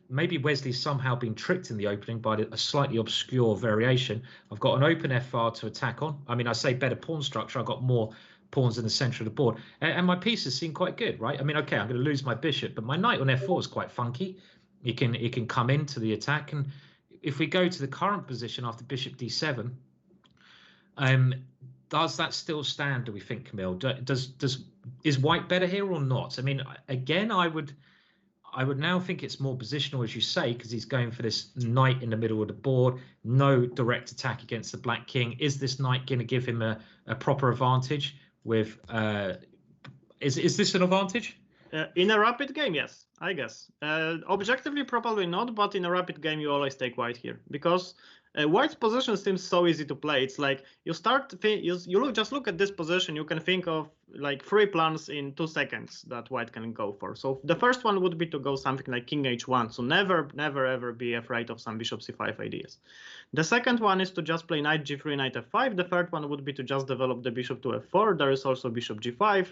maybe Wesley's somehow been tricked in the opening by a slightly obscure variation. I've got an open f-file to attack on. I mean, I say better pawn structure. I've got more pawns in the center of the board, and my pieces seem quite good, right? I mean, okay, I'm going to lose my bishop, but my knight on f4 is quite funky. It can come into the attack, and if we go to the current position after bishop d7, does that still stand? Do we think, Camille? Is white better here or not? I mean, again, I would now think it's more positional, as you say, because he's going for this knight in the middle of the board. No direct attack against the black king. Is this knight going to give him a proper advantage? With is this an advantage? In a rapid game, yes, I guess. Objectively, probably not, but in a rapid game, you always take white here because white's position seems so easy to play. It's like you just look at this position, you can think of like 3 plans in 2 seconds that white can go for. So the first one would be to go something like king h1. So never ever be afraid of some bishop c5 ideas. The second one is to just play knight g3, knight f5. The third one would be to just develop the bishop to f4. There is also bishop g5.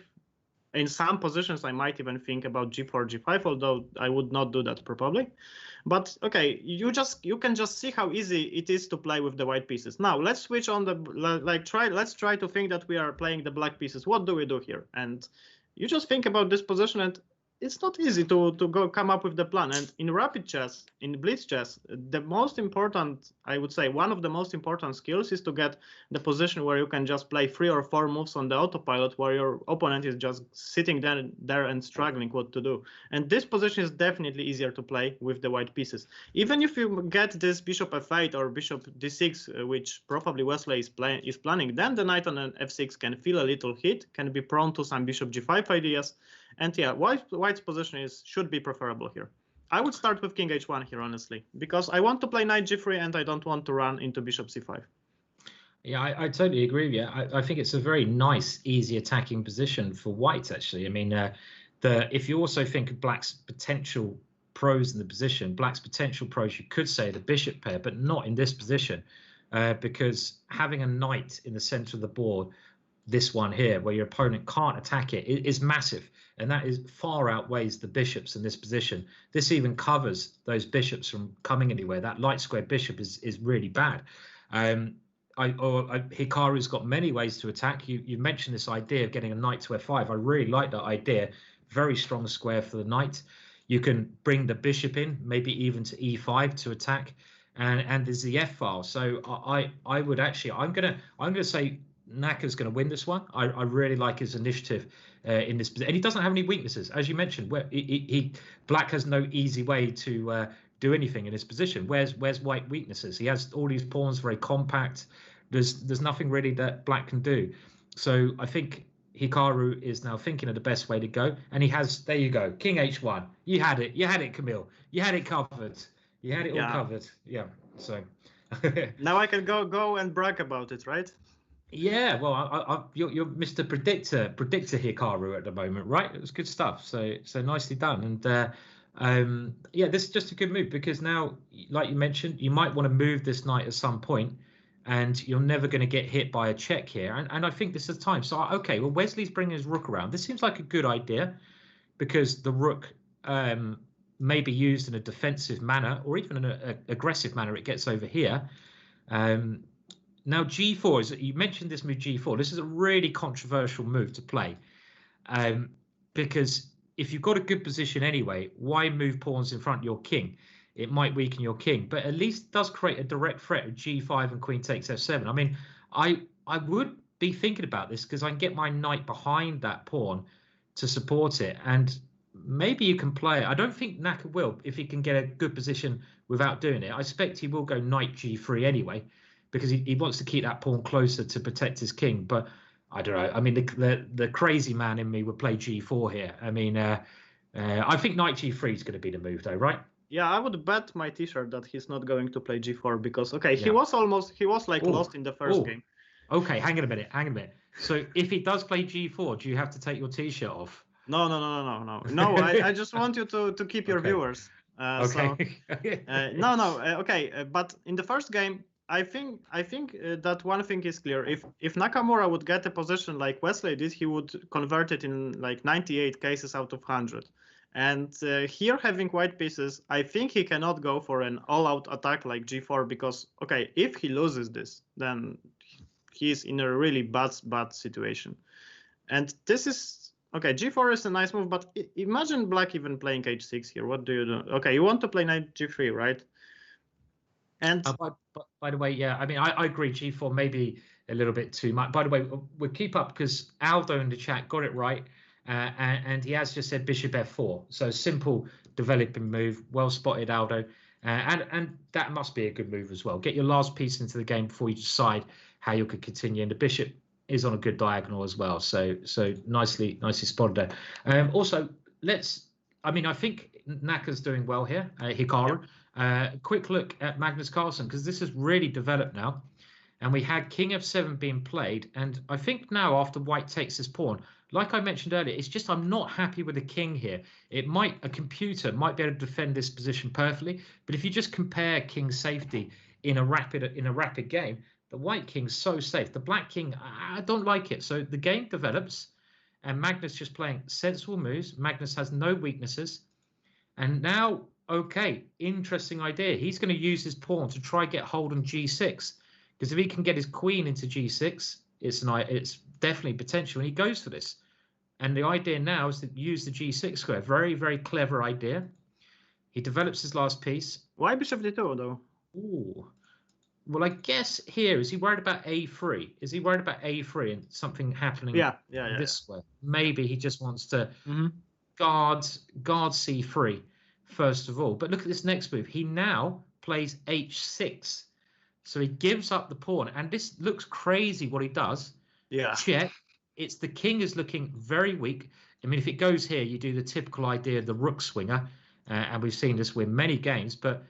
In some positions, I might even think about g4, g5, although I would not do that probably. But okay, you can just see how easy it is to play with the white pieces. Now let's switch on let's try to think that we are playing the black pieces. What do we do here? And you just think about this position, and it's not easy to come up with the plan. And in rapid chess, in blitz chess, the most important, I would say, one of the most important skills is to get the position where you can just play 3 or 4 moves on the autopilot, where your opponent is just sitting there and struggling what to do. And this position is definitely easier to play with the white pieces. Even if you get this bishop f8 or bishop d6, which probably Wesley is planning, then the knight on an f6 can feel a little hit, can be prone to some bishop g5 ideas. And yeah, white's position should be preferable here. I would start with king h1 here, honestly, because I want to play knight g3 and I don't want to run into bishop c5. Yeah, I totally agree with you. I think it's a very nice, easy attacking position for white, actually. I mean, if you also think of black's potential pros in the position, black's potential pros, you could say the bishop pair, but not in this position, because having a knight in the center of the board, this one here, where your opponent can't attack it, is massive. And that far outweighs the bishops in this position. This even covers those bishops from coming anywhere. That light square bishop is really bad. Hikaru's got many ways to attack. You mentioned this idea of getting a knight to f5. I really like that idea. Very strong square for the knight. You can bring the bishop in, maybe even to e5 to attack. And there's the f-file. So I would actually, I'm gonna say Naka's going to win this one. I really like his initiative in this, and he doesn't have any weaknesses, as you mentioned. Where black has no easy way to do anything in his position. Where's white weaknesses? He has all these pawns very compact. There's nothing really that black can do. So I think Hikaru is now thinking of the best way to go, and he has. There you go, king h1. You had it, Camille. You had it covered. You had it all covered. Yeah. So now I can go and brag about it, right? Yeah, well, you're Mr. Predictor Hikaru at the moment, right? It was good stuff. So nicely done. And yeah, this is just a good move because now, like you mentioned, you might want to move this knight at some point, and you're never going to get hit by a check here. And I think this is time. So okay, well, Wesley's bringing his rook around. This seems like a good idea because the rook may be used in a defensive manner or even in an aggressive manner. It gets over here. Now, g4, you mentioned this move g4. This is a really controversial move to play because if you've got a good position anyway, why move pawns in front of your king? It might weaken your king, but at least does create a direct threat of g5 and queen takes f7. I mean, I would be thinking about this because I can get my knight behind that pawn to support it, and maybe you can play it. I don't think Naka will if he can get a good position without doing it. I expect he will go knight g3 anyway, because he wants to keep that pawn closer to protect his king. But I don't know. I mean, the crazy man in me would play g4 here. I mean, I think knight g3 is going to be the move, though, right? Yeah, I would bet my t-shirt that he's not going to play g4 because, okay, he was lost in the first game. Okay, hang on a minute. So if he does play g4, do you have to take your t-shirt off? No. I just want you to keep your viewers. Okay. Okay. But in the first game, I think that one thing is clear. If Nakamura would get a position like Wesley did, he would convert it in like 98 cases out of 100. And here, having white pieces, I think he cannot go for an all-out attack like g4 because, okay, if he loses this, then he's in a really bad situation. And this is, okay, g4 is a nice move, but imagine black even playing h6 here. What do you do? Okay, you want to play knight g3, right? And by the way, yeah, I mean, I agree. G4 maybe a little bit too much. By the way, we'll keep up because Aldo in the chat got it right. And he has just said bishop f4. So simple developing move. Well spotted, Aldo. And that must be a good move as well. Get your last piece into the game before you decide how you could continue. And the bishop is on a good diagonal as well. So nicely spotted there. Also, I think Naka's doing well here, Hikaru. Quick look at Magnus Carlsen, because this has really developed now. And we had king f7 being played. And I think now after white takes this pawn, like I mentioned earlier, it's just I'm not happy with the king here. A computer might be able to defend this position perfectly. But if you just compare king safety in a rapid game, the white king's so safe. The black king, I don't like it. So the game develops. And Magnus just playing sensible moves. Magnus has no weaknesses. And now, okay, interesting idea. He's going to use his pawn to try get hold on g6. Because if he can get his queen into g6, it's definitely potential. And he goes for this. And the idea now is to use the g6 square. Very, very clever idea. He develops his last piece. Why bishop d2, though? Ooh. Well, I guess here, is he worried about a3? Is he worried about a3 and something happening this way? Maybe he just wants to guard c3 first of all. But look at this next move. He now plays h6. So he gives up the pawn. And this looks crazy what he does. Yeah. Check. It's the king is looking very weak. I mean, if it goes here, you do the typical idea of the rook swinger. And we've seen this win many games. But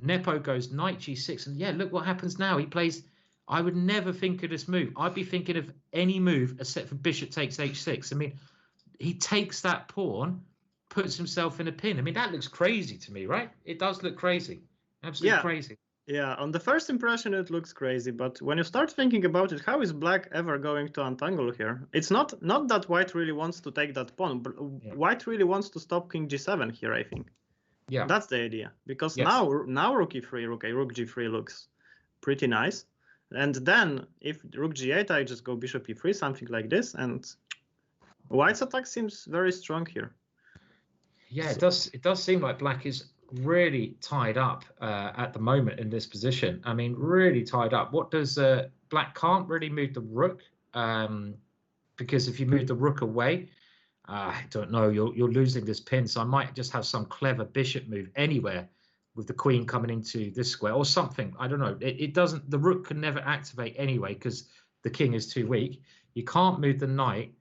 Nepo goes knight g6, and yeah, look what happens now. He plays. I would never think of this move. I'd be thinking of any move except for bishop takes h6. I mean, he takes that pawn, puts himself in a pin. I mean, that looks crazy to me, right? It does look crazy, absolutely crazy. Yeah, on the first impression, it looks crazy, but when you start thinking about it, how is black ever going to untangle here? It's not that white really wants to take that pawn, but white really wants to stop king g7 here, I think. Yeah, that's the idea, because now rook e3, rook g3 looks pretty nice, and then if rook g8, I just go bishop e3, something like this, and white's attack seems very strong here. Yeah, it does seem like black is really tied up at the moment in this position. I mean, really tied up. What does black can't really move the rook, because if you move the rook away, I don't know, you're losing this pin. So I might just have some clever bishop move anywhere with the queen coming into this square or something. I don't know. It doesn't. The rook can never activate anyway because the king is too weak. You can't move the knight,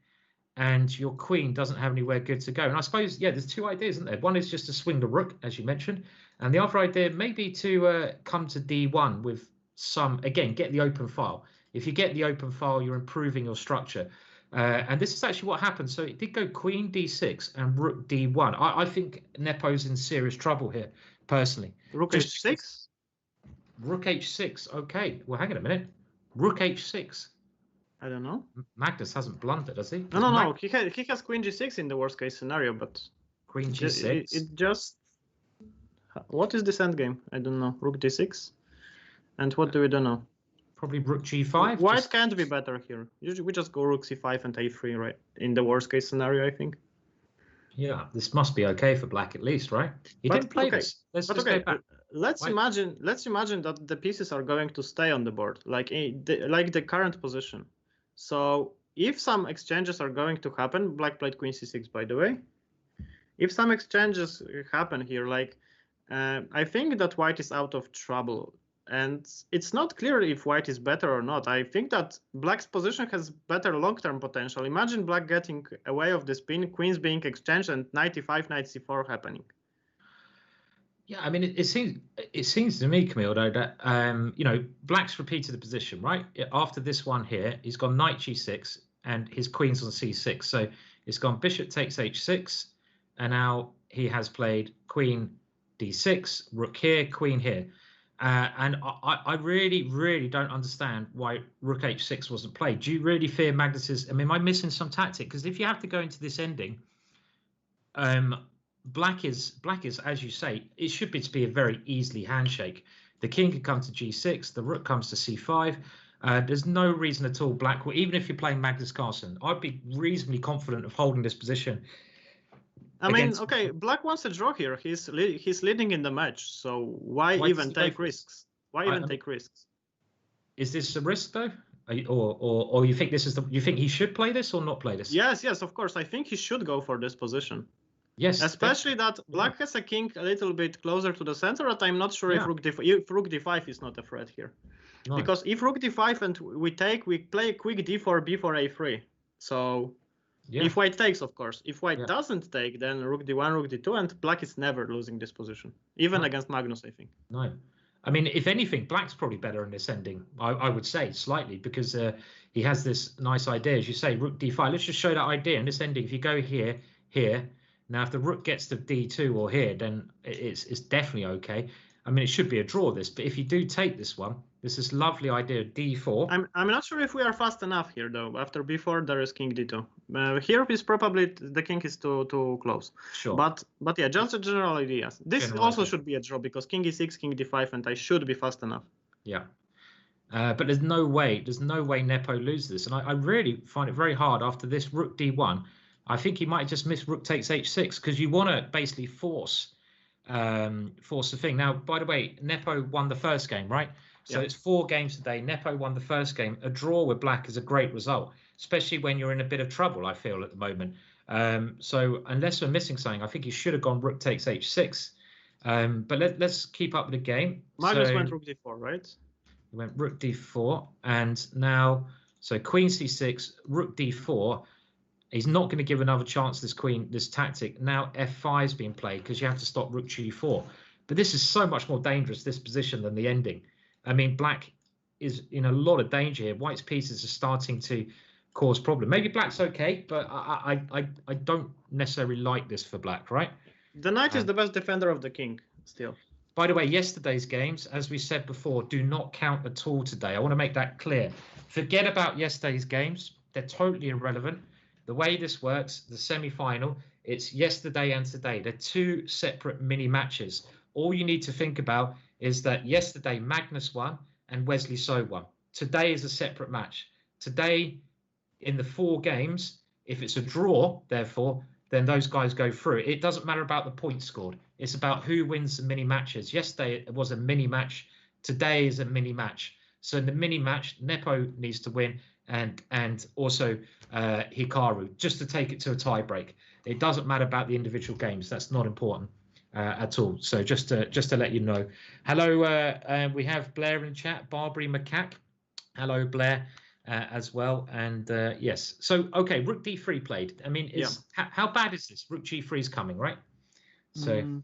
and your queen doesn't have anywhere good to go. And I suppose, there's two ideas, isn't there? One is just to swing the rook, as you mentioned. And the other idea may be to come to d1 with some, again, get the open file. If you get the open file, you're improving your structure. And this is actually what happened. So it did go queen d6 and rook d1. I think Nepo's in serious trouble here, personally. Rook h6? Rook h6. Okay. Well, hang on a minute. Rook h6. I don't know. Magnus hasn't blundered, has he? No. He has queen g6 in the worst case scenario, but queen g6. It just. What is this endgame? I don't know. Rook d6. And what do we don't know? Probably rook g5. White can't be better here. Usually we just go rook c5 and a3, right? In the worst case scenario, I think. Yeah, this must be okay for black at least, right? He didn't play this. Let's just go back. Let's imagine that the pieces are going to stay on the board, like the current position. So if some exchanges are going to happen, black played queen c6, by the way. If some exchanges happen here, like I think that white is out of trouble. And it's not clear if white is better or not. I think that black's position has better long-term potential. Imagine black getting away of the spin, queens being exchanged, and knight e5, knight c4 happening. Yeah, I mean, it seems to me, Camille, though, that Black's repeated the position, right? After this one here, he's gone knight g6 and his queen's on c6. So it's gone bishop takes h6, and now he has played queen d6, rook here, queen here. And I really, really don't understand why rook h6 wasn't played. Do you really fear Magnus's? I mean, am I missing some tactic? Because if you have to go into this ending, Black is, as you say, it should be a very easily handshake. The king could come to g6, the rook comes to c5. There's no reason at all Black, even if you're playing Magnus Carlsen, I'd be reasonably confident of holding this position. I mean, okay, Black wants a draw here. He's leading in the match, so why even take risks? Why even take risks? Is this a risk though, or you think this is you think he should play this or not play this? Yes, of course. I think he should go for this position. Yes, especially that Black has a king a little bit closer to the center. But I'm not sure if rook d5 is not a threat here, because if rook d5 and we play quick d4, b4, a3. So. Yeah. If white takes, of course. If white doesn't take, then rook d1, rook d2, and Black is never losing this position, even against Magnus, I think. No. I mean, if anything, Black's probably better in this ending, I would say, slightly, because he has this nice idea. As you say, rook d5. Let's just show that idea in this ending. If you go here, now if the rook gets to d2 or here, then it's definitely okay. I mean, it should be a draw, this, but if you do take this one, there's this lovely idea of d4. I'm not sure if we are fast enough here, though. After b4, there is king d2. Here is probably the king is too close. Sure. But yeah, just a general idea. This also should be a draw because king e6, king d5, and I should be fast enough. Yeah. But there's no way Nepo loses this, and I really find it very hard after this rook d1. I think he might just miss rook takes h6 because you want to basically force the thing. Now, by the way, Nepo won the first game, right? So it's 4 games today. Nepo won the first game. A draw with Black is a great result, especially when you're in a bit of trouble, I feel, at the moment. So unless we're missing something, I think he should have gone rook takes h6. But let's keep up with the game. Magnus went rook d4, right? He went rook d4. And now, so queen c6, rook d4. He's not going to give another chance to this tactic. Now f5 is being played because you have to stop rook g4. But this is so much more dangerous, this position, than the ending. I mean, Black is in a lot of danger here. White's pieces are starting to cause problem. Maybe Black's okay, but I don't necessarily like this for Black, right? The knight is the best defender of the king still. By the way, yesterday's games, as we said before, do not count at all today. I want to make that clear. Forget about yesterday's games. They're totally irrelevant. The way this works, the semi-final, it's yesterday and today. They're 2 separate mini matches. All you need to think about is that yesterday Magnus won and Wesley So won. Today is a separate match. Today, in the 4 games, if it's a draw, therefore, then those guys go through. It doesn't matter about the points scored. It's about who wins the mini matches. Yesterday it was a mini match. Today is a mini match. So in the mini match, Nepo needs to win and also Hikaru, just to take it to a tie break. It doesn't matter about the individual games. That's not important at all. So just to let you know. Hello, we have Blair in chat, Barbary Macaque. Hello, Blair, as well. And yes, so okay, rook d3 played. I mean, how bad is this? Rook g3 is coming, right? So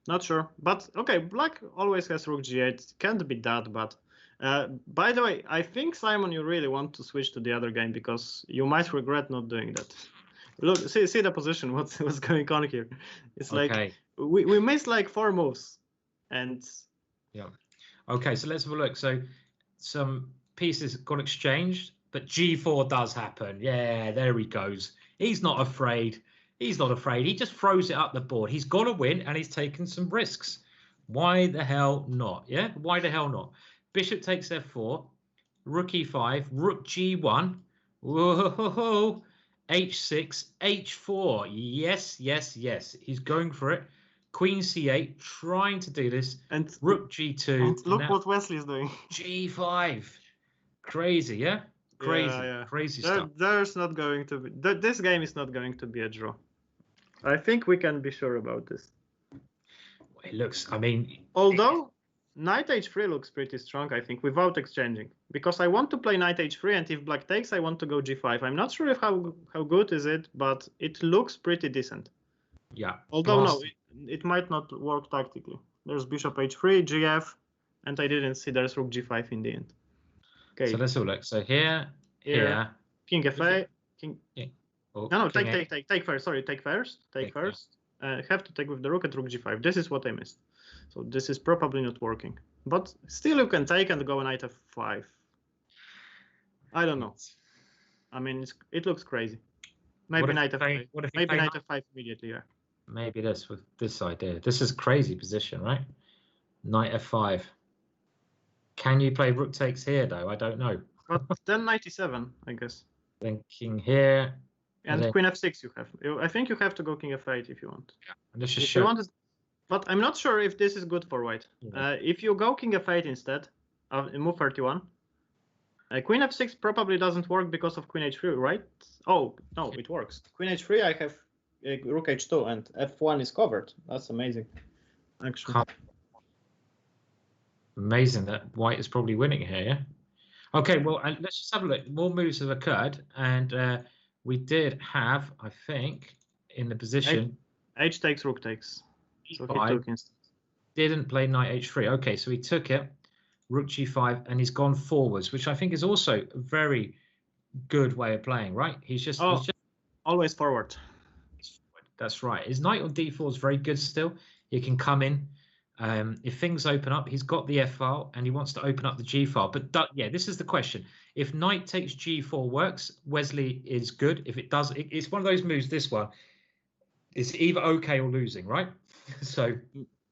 not sure, but okay, Black always has rook g8. Can't be that bad. By the way, I think, Simon, you really want to switch to the other game because you might regret not doing that. Look, see the position. What's going on here? It's like we missed like 4 moves, and okay. So let's have a look. So some pieces got exchanged, but g4 does happen. Yeah, there he goes. He's not afraid. He's not afraid. He just throws it up the board. He's got to win, and he's taken some risks. Why the hell not? Yeah, why the hell not? Bishop takes f4, rook e5, rook g1, whoa, h6, h4. Yes, yes, yes. He's going for it. Queen c8, trying to do this. And rook g2. And look what Wesley is doing. g5. Crazy, yeah? Crazy, crazy stuff. There's not going to be. This game is not going to be a draw. I think we can be sure about this. It looks, I mean... Although... Knight h3 looks pretty strong, I think, without exchanging. Because I want to play knight h3, and if Black takes, I want to go g5. I'm not sure if how good is it, but it looks pretty decent. Yeah. Although, no, it might not work tactically. There's bishop h3, gf, and I didn't see there's rook g5 in the end. Okay. So let's have a look. So here, king fa, king. Yeah. Oh, No, king take first. Sorry, take first. Take first. Have to take with the rook at rook g5. This is what I missed. So this is probably not working. But still, you can take and go knight f5. I don't know. I mean, it looks crazy. Maybe knight f5. Maybe knight f5 immediately. Yeah. Maybe this with this idea. This is crazy position, right? Knight f5. Can you play rook takes here though? I don't know. But then knight e7, I guess. Then king here. And then queen f6 you have. I think you have to go king f8 if you want. Yeah. And this if you wanted, but I'm not sure if this is good for white. Yeah. If you go king f8 instead, in move 31, queen f6 probably doesn't work because of queen h3, right? Oh, no, it works. Queen h3, I have rook h2, and f1 is covered. That's amazing, actually. Amazing that white is probably winning here, yeah? Okay, well, let's just have a look. More moves have occurred, and we did have, I think, in the position... H takes, rook takes. So he took instead. Didn't play knight h3. Okay, so he took it, rook g5, and he's gone forwards, which I think is also a very good way of playing, right? He's just always forward. That's right. His knight on d4 is very good still. He can come in. If things open up, he's got the f-file and he wants to open up the g-file. But yeah, this is the question. If knight takes g4 works, Wesley is good. If it does, it's one of those moves, this one. It's either okay or losing, right? So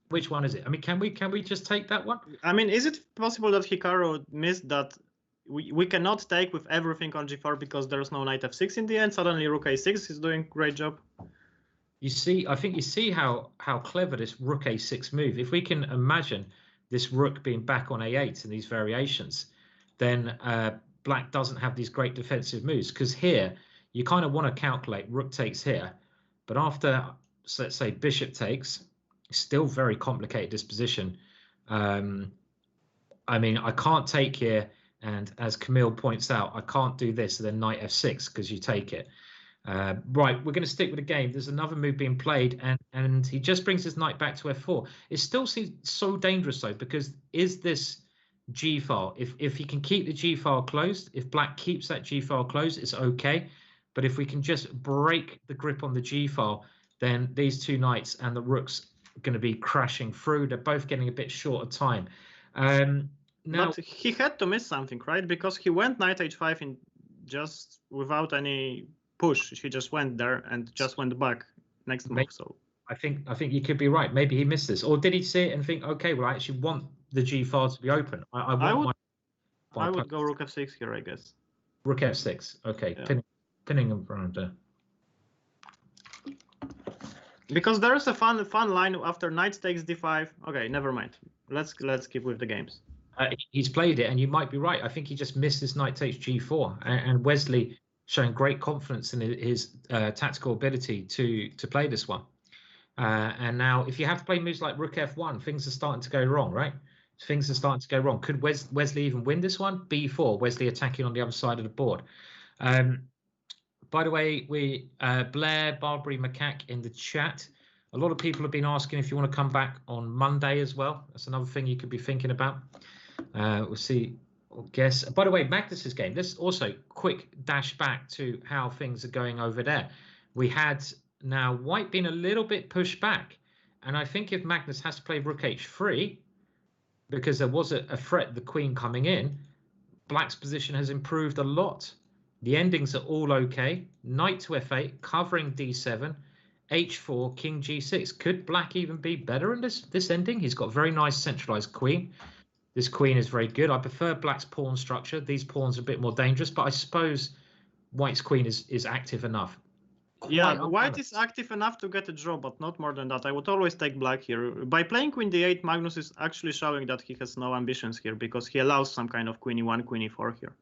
which one is it? I mean, can we just take that one? I mean, is it possible that Hikaru missed that we cannot take with everything on g4 because there's no knight f6 in the end? Suddenly rook a6 is doing a great job. You see, I think you see how clever this rook a6 move. If we can imagine this rook being back on a8 in these variations, then black doesn't have these great defensive moves, because here you kind of want to calculate rook takes here, but after, so let's say bishop takes, still very complicated this position. I mean, I can't take here, and as Camille points out, I can't do this and then knight f6 because you take it. Right, we're going to stick with the game. There's another move being played, and he just brings his knight back to f4. It still seems so dangerous though, because is this g file? If he can keep the g file closed, if black keeps that g file closed, it's okay. But if we can just break the grip on the g file, then these two knights and the rooks are going to be crashing through. They're both getting a bit short of time. Now, but he had to miss something, right? Because he went knight h5 in just without any push. He just went there and just went back next move. So I think you could be right. Maybe he missed this, or did he see it and think, okay, well, I actually want the g file to be open. I would go rook f6 here, I guess. Rook f6. Okay, yeah. Pinning him around there. Because there is a fun line after knight takes d5. Okay, never mind. Let's keep with the games. He's played it, and you might be right. I think he just missed his knight takes g4, and Wesley showing great confidence in his tactical ability to play this one. And now, if you have to play moves like rook f1, things are starting to go wrong, right? Things are starting to go wrong. Could Wesley even win this one? b4, Wesley attacking on the other side of the board. By the way, Blair Barbary Macaque in the chat. A lot of people have been asking if you want to come back on Monday as well. That's another thing you could be thinking about. We'll see. Guess. By the way, Magnus's game. Let's also quick dash back to how things are going over there. We had now white being a little bit pushed back, and I think if Magnus has to play rook h3, because there was a threat, the queen coming in, black's position has improved a lot. The endings are all okay. Knight to f8, covering d7, h4, king g6. Could black even be better in this ending? He's got a very nice centralized queen. This queen is very good. I prefer black's pawn structure. These pawns are a bit more dangerous, but I suppose white's queen is active enough. Yeah, white is active enough to get a draw, but not more than that. I would always take black here. By playing queen d8, Magnus is actually showing that he has no ambitions here, because he allows some kind of queen e1, queen e4 here.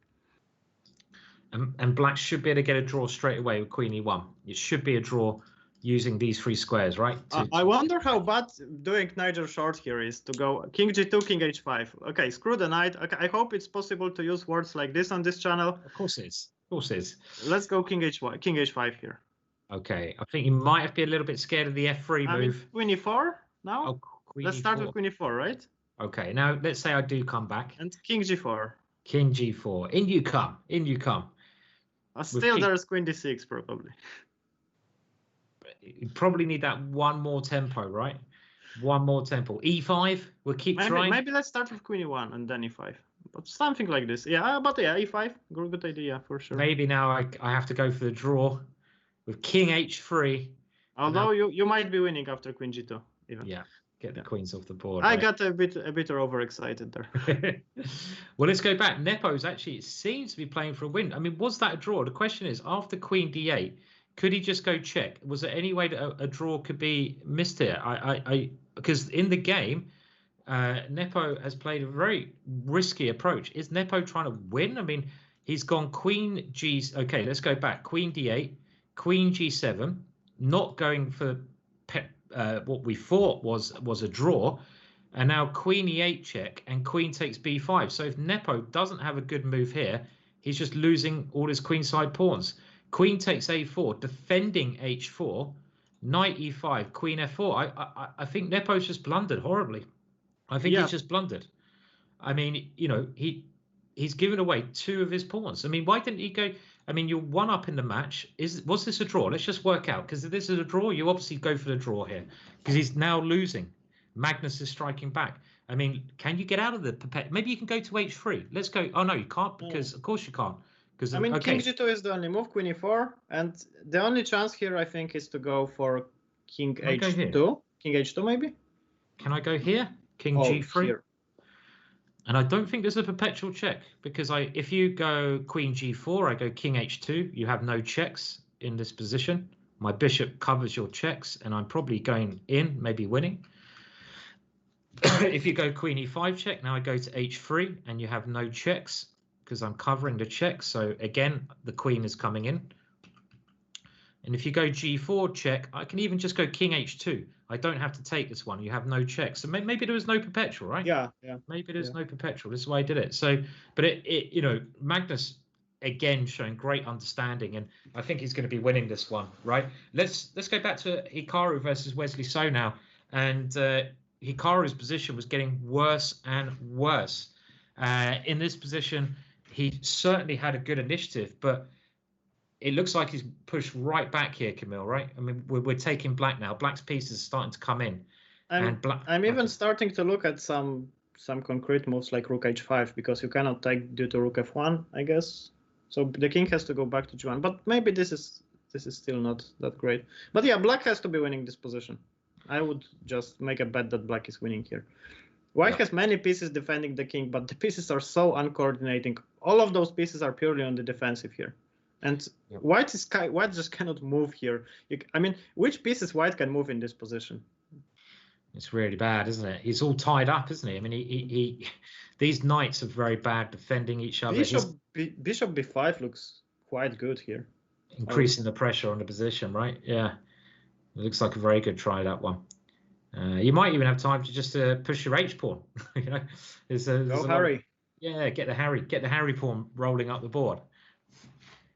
And black should be able to get a draw straight away with queen e1. It should be a draw using these three squares, right? I wonder how bad doing Niger short here is to go king g2, king h5. Okay, screw the knight. Okay, I hope it's possible to use words like this on this channel. Of course it is. Of course it is. Let's go king h5 here. Okay, I think you might have to be a little bit scared of the F3 move. Queen e4 now. Oh, Queen Let's E4. start with Queen e4, right? Okay, now let's say I do come back. And King g4. King g4. In you come. In you come. Still, there's Queen d6 probably. You probably need that one more tempo, right? One more tempo. E5. We'll keep trying. Maybe let's start with Queen e1 and then e5. But something like this. Yeah, but yeah, e5. Good idea for sure. Maybe now I have to go for the draw with King h3. Although you might be winning after Queen g2. Even. Yeah, get the queens off the board. I got a bit overexcited there. Well, let's go back. Nepo's actually, it seems to be playing for a win. I mean, was that a draw? The question is, after Queen d8, could he just go check? Was there any way that a draw could be missed here? Because in the game, Nepo has played a very risky approach. Is Nepo trying to win? I mean, he's gone Queen G. Okay, let's go back. Queen D8, Queen G7, not going for what we thought was a draw, and now Queen E8 check and Queen takes B5. So if Nepo doesn't have a good move here, he's just losing all his queenside pawns. Queen takes A4, defending H4, Knight E5, Queen F4. I think Nepo's just blundered horribly. I think he's just blundered. I mean, you know, he's given away 2 of his pawns. I mean, why didn't he go? I mean, you're 1 up in the match. Was this a draw? Let's just work out, because if this is a draw, you obviously go for the draw here, because he's now losing. Magnus is striking back. I mean, can you get out of the perpet? Maybe you can go to H3. Let's go. Oh no, you can't, because of course you can't. I mean, King G2 is the only move, Queen E4, and the only chance here, I think, is to go for King H2. King H2, maybe? Can I go here? King G3? Here. And I don't think there's a perpetual check, because if you go Queen G4, I go King H2. You have no checks in this position. My bishop covers your checks, and I'm probably going in, maybe winning. If you go Queen E5 check, now I go to H3, and you have no checks, because I'm covering the check. So again, the queen is coming in. And if you go G4 check, I can even just go King H2. I don't have to take this one. You have no checks. So maybe there was no perpetual, right? Yeah. Maybe there's no perpetual. This is why I did it. So, but you know, Magnus again showing great understanding, and I think he's going to be winning this one, right? Let's go back to Hikaru versus Wesley So now, and Hikaru's position was getting worse and worse. In this position, he certainly had a good initiative, but it looks like he's pushed right back here, Camille, right? I mean, we're taking black now. Black's pieces are starting to come in. I'm even starting to look at some concrete moves like Rook H5, because you cannot take due to Rook F1, I guess. So the king has to go back to G1. But maybe this is still not that great. But yeah, black has to be winning this position. I would just make a bet that black is winning here. White has many pieces defending the king, but the pieces are so uncoordinating. All of those pieces are purely on the defensive here. And white just cannot move here. I mean, which pieces white can move in this position? It's really bad, isn't it? He's all tied up, isn't he? I mean, he these knights are very bad defending each other. Bishop B5 looks quite good here. Increasing the pressure on the position, right? Yeah. It looks like a very good try, that one. You might even have time to just push your H pawn. You know, go Harry. Get the Harry pawn rolling up the board.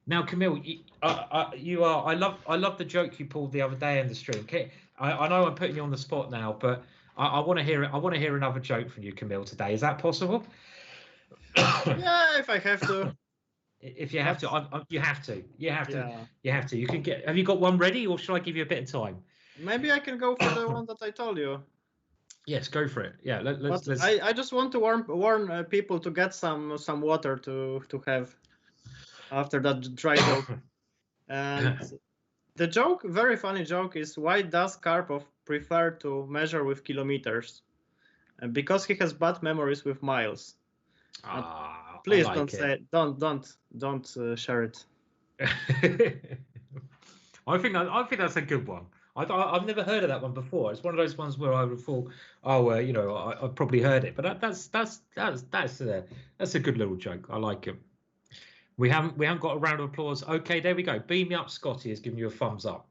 Now, Camille, I love the joke you pulled the other day in the stream. Okay, I know I'm putting you on the spot now, but I want to hear it. I want to hear another joke from you, Camille, today. Is that possible? Yeah, if I have to. If you have to, you have to. You have to. Yeah. You have to. You can get. Have you got one ready, or should I give you a bit of time? Maybe I can go for the one that I told you. Yes, go for it. Yeah, let's. I just want to warn people to get some water to have after that dry joke. And the joke, very funny joke, is why does Karpov prefer to measure with kilometers? Because he has bad memories with miles. Please don't say don't share it. I think that's a good one. I've never heard of that one before. It's one of those ones where I would thought, you know, I've probably heard it, but that's a good little joke. I like it. We haven't got a round of applause. Okay, there we go. Beam me up, Scotty has given you a thumbs up.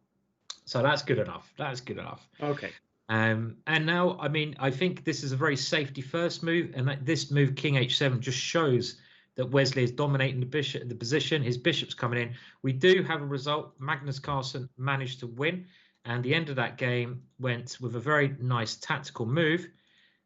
So that's good enough. That's good enough. Okay. And now, I mean, I think this is a very safety first move, and this move, King H7, just shows that Wesley is dominating the position. His bishop's coming in. We do have a result. Magnus Carlsen managed to win, and the end of that game went with a very nice tactical move.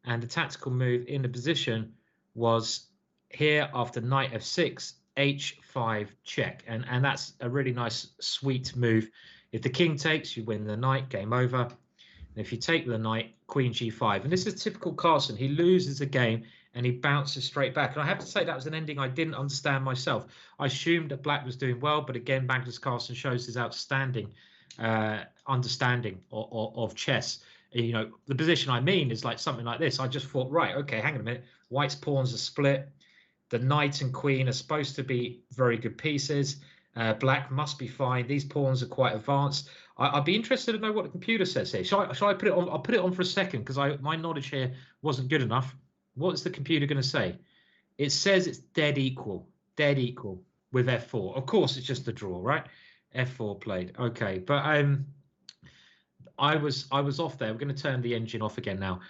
And the tactical move in the position was here after knight f6, h5 check, and that's a really nice sweet move. If the king takes, you win the knight, game over. And if you take the knight, queen g5, and this is typical Carlsen. He loses a game and he bounces straight back. And I have to say that was an ending I didn't understand myself. I assumed that Black was doing well, but again, Magnus Carlsen shows his outstanding understanding of chess. You know, the position I mean is like something like this. I just thought, right, okay, hang on a minute. White's pawns are split. The knight and queen are supposed to be very good pieces. Black must be fine. These pawns are quite advanced. I'd be interested to know what the computer says here. Shall I put it on? I'll put it on for a second because my knowledge here wasn't good enough. What's the computer going to say? It says it's dead equal with f4. Of course, it's just a draw, right? f4 played. Okay, but I was off there. We're going to turn the engine off again now.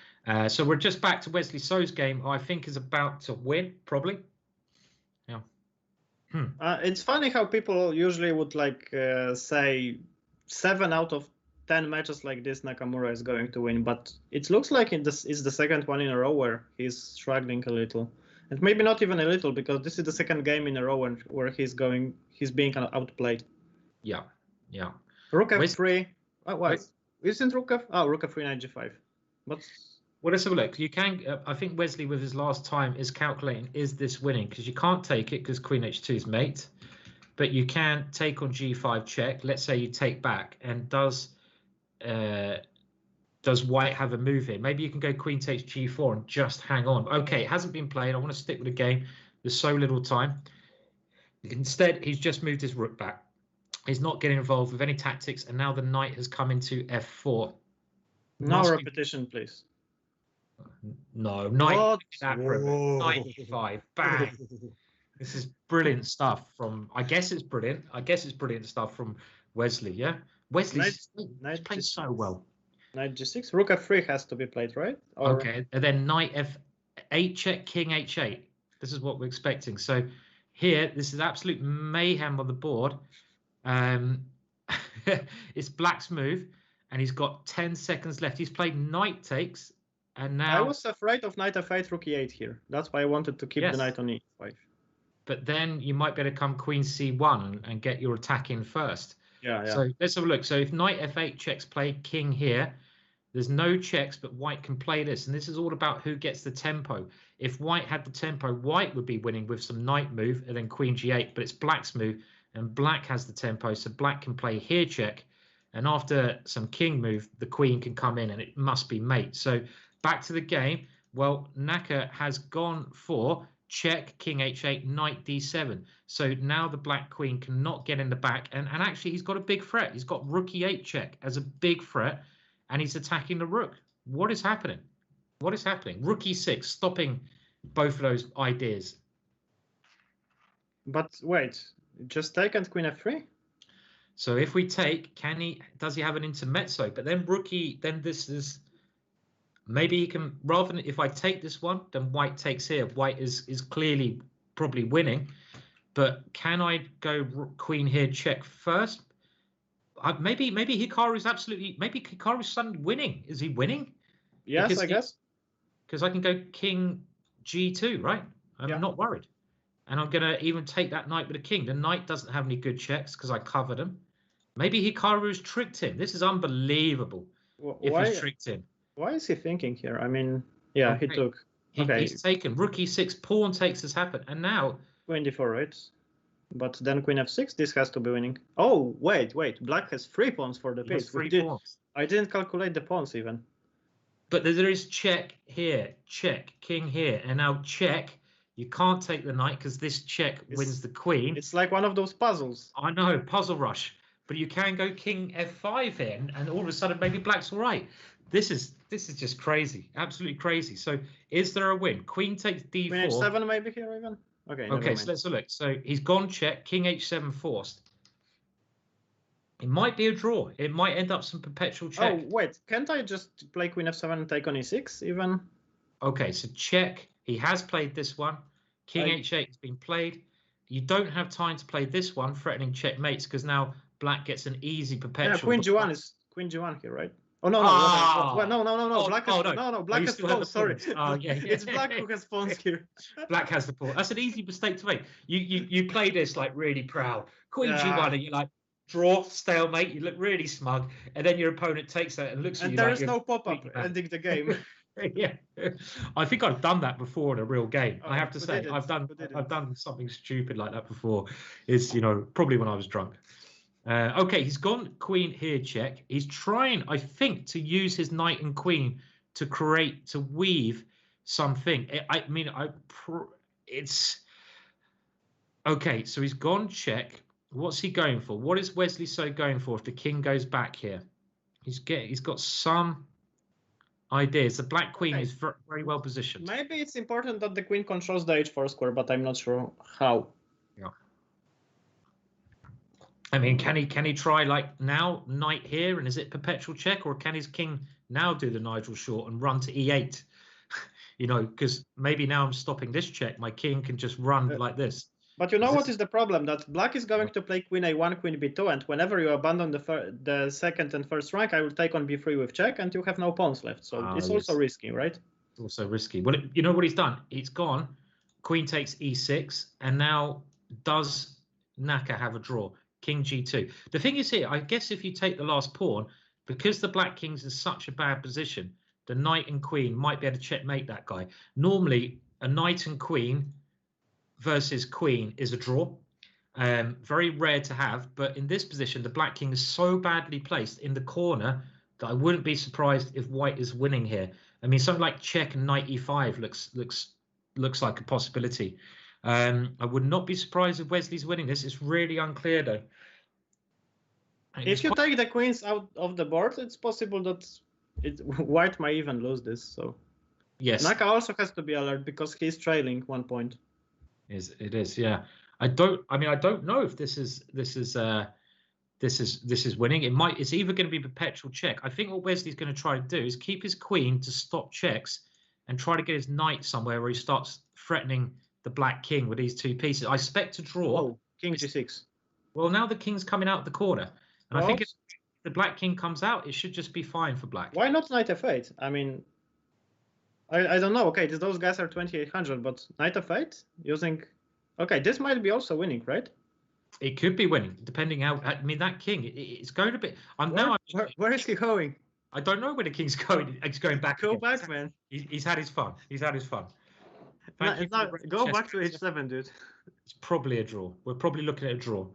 So we're just back to Wesley So's game, who I think is about to win, probably. Yeah. It's funny how people usually would like say 7 out of 10 matches like this Nakamura is going to win, but it looks like it's the second one in a row where he's struggling a little, and maybe not even a little, because this is the second game in a row where he's being kind of outplayed. Yeah. Rook f3. Isn't rook f3 knight g5? But well, let's have a look. You can. I think Wesley, with his last time, is calculating: is this winning? Because you can't take it because queen h2 is mate, but you can take on g5 check. Let's say you take back, and does White have a move here? Maybe you can go queen takes g4 and just hang on. Okay, it hasn't been played. I want to stick with the game. There's so little time. Instead, he's just moved his rook back. He's not getting involved with any tactics, and now the knight has come into f4. No repetition, please. No, knight e5, bang. This is brilliant stuff from. I guess it's brilliant. Stuff from Wesley. Yeah, Wesley's played so well. Knight g6, rook f3 has to be played, right? Or... Okay, and then knight f8 check, king h8. This is what we're expecting. So here, this is absolute mayhem on the board. It's Black's move, and he's got 10 seconds left. He's played knight takes, and now... I was afraid of knight f8, rook e8 here. That's why I wanted to keep the knight on e5. But then you might be able to come queen c1 and get your attack in first. Yeah. So let's have a look. So if knight f8 checks play king here, there's no checks, but White can play this. And this is all about who gets the tempo. If White had the tempo, White would be winning with some knight move and then queen g8. But it's Black's move, and Black has the tempo. So Black can play here check. And after some king move, the queen can come in, and it must be mate. So back to the game. Well, Naka has gone for check, king h8, knight d7. So now the Black queen cannot get in the back. And actually, he's got a big threat. He's got rook e8 check as a big threat, and he's attacking the rook. What is happening? What is happening? Rook e6, stopping both of those ideas. But wait, just take and queen f3? So if we take, does he have an intermezzo? But then then this is, maybe he can, rather than, if I take this one, then White takes here. White is clearly probably winning. But can I go queen here check first? Maybe Hikaru's suddenly winning. Is he winning? Yes, I guess. Because I can go king g2, right? I'm not worried. And I'm going to even take that knight with a king. The knight doesn't have any good checks because I covered him. Maybe Hikaru's tricked him. This is unbelievable. He's tricked him. Why is he thinking here? I mean, yeah, okay. He took. He's taken. Rook e6, pawn takes has happened. And now... Queen d4, right? But then queen f6, this has to be winning. Oh, wait. Black has 3 pawns for the piece. Pawns. I didn't calculate the pawns even. But there is check here, check, king here, and now check. You can't take the knight because this check wins the queen. It's like one of those puzzles. I know, puzzle rush. But you can go king f5 here, and all of a sudden maybe Black's all right. This is just crazy, absolutely crazy. So is there a win? Queen takes d4. Queen h7 maybe here even. Okay, so let's look. So he's gone check, king h7 forced. It might be a draw. It might end up some perpetual check. Oh, wait. Can't I just play queen f7 and take on e6 even? Okay, so check. He has played this one. King h8 has been played. You don't have time to play this one, threatening checkmates, because now black gets an easy perpetual. Yeah, Queen G1 is Queen G1 here, right? Oh no, no, no. Black has black has pawns. Sorry, it's black who has pawns here. Black has the pawn. That's an easy mistake to make. You play this like really proud. Queen G1, and you're like, draw, stalemate. You look really smug, and then your opponent takes that and looks at you. And there is no pop-up ending the game. Yeah, I think I've done that before in a real game. I have to say, I've done something stupid like that before. It's probably when I was drunk. Okay, he's gone queen here, check. He's trying, I think, to use his knight and queen to weave something. It's okay. So he's gone check. What's he going for? What is Wesley so going for if the king goes back here? He's got some ideas. The black queen is very, very well positioned. Maybe it's important that the queen controls the h4 square, but I'm not sure how. Yeah. I mean, can he try like now knight here, and is it perpetual check, or can his king now do the Nigel short and run to e8? Because maybe now I'm stopping this check. My king can just run like this. But what is the problem? That black is going to play queen a1, queen b2, and whenever you abandon the second and first rank, I will take on b3 with check, and you have no pawns left. So it's also risky, right? It's also risky. Well, you know what he's done? It's gone. Queen takes e6, and now does Naka have a draw? King g2. The thing is here, I guess if you take the last pawn, because the black king's in such a bad position, the knight and queen might be able to checkmate that guy. Normally, a knight and queen versus queen is a draw. Very rare to have, but in this position, the black king is so badly placed in the corner that I wouldn't be surprised if white is winning here. I mean, something like check and knight e5 looks like a possibility. I would not be surprised if Wesley's winning this. It's really unclear though. If you take the queens out of the board, it's possible that white might even lose this. So yes, Naka also has to be alert because he's trailing 1 point. It is, yeah. I don't know if this is winning. It's either going to be perpetual check. I think what Wesley's going to try to do is keep his queen to stop checks and try to get his knight somewhere where he starts threatening the black king with these two pieces. I expect to draw. Oh, king g6. Well, now the king's coming out the corner, and I think if the black king comes out, it should just be fine for black. Why not knight f8? I mean, I don't know. Okay, those guys are 2800, but knight f8 using. Okay, this might be also winning, right? It could be winning, depending how. I mean, that king, it's going a bit. Where is he going? I don't know where the king's going. He's going back. Go back, man. He's had his fun. Go back to h7, dude. It's probably a draw. We're probably looking at a draw.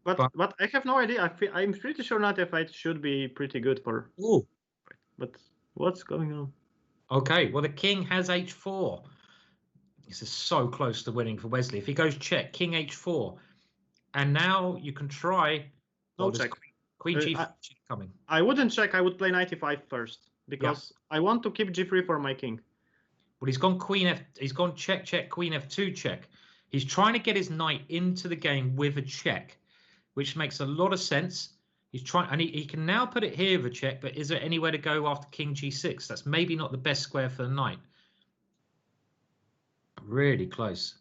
But I have no idea. I'm pretty sure knight f8 should be pretty good for. Ooh. But what's going on? Okay, well, the king has h4. This is so close to winning for Wesley. If he goes check, king h4. And now you can try. No check. Queen g4 coming. I wouldn't check. I would play knight e5 first because I want to keep g3 for my king. Well, he's gone queen f. He's gone check, check, queen f2 check. He's trying to get his knight into the game with a check, which makes a lot of sense. He's trying, and he can now put it here with a check. But is there anywhere to go after king g6? That's maybe not the best square for the knight. Really close.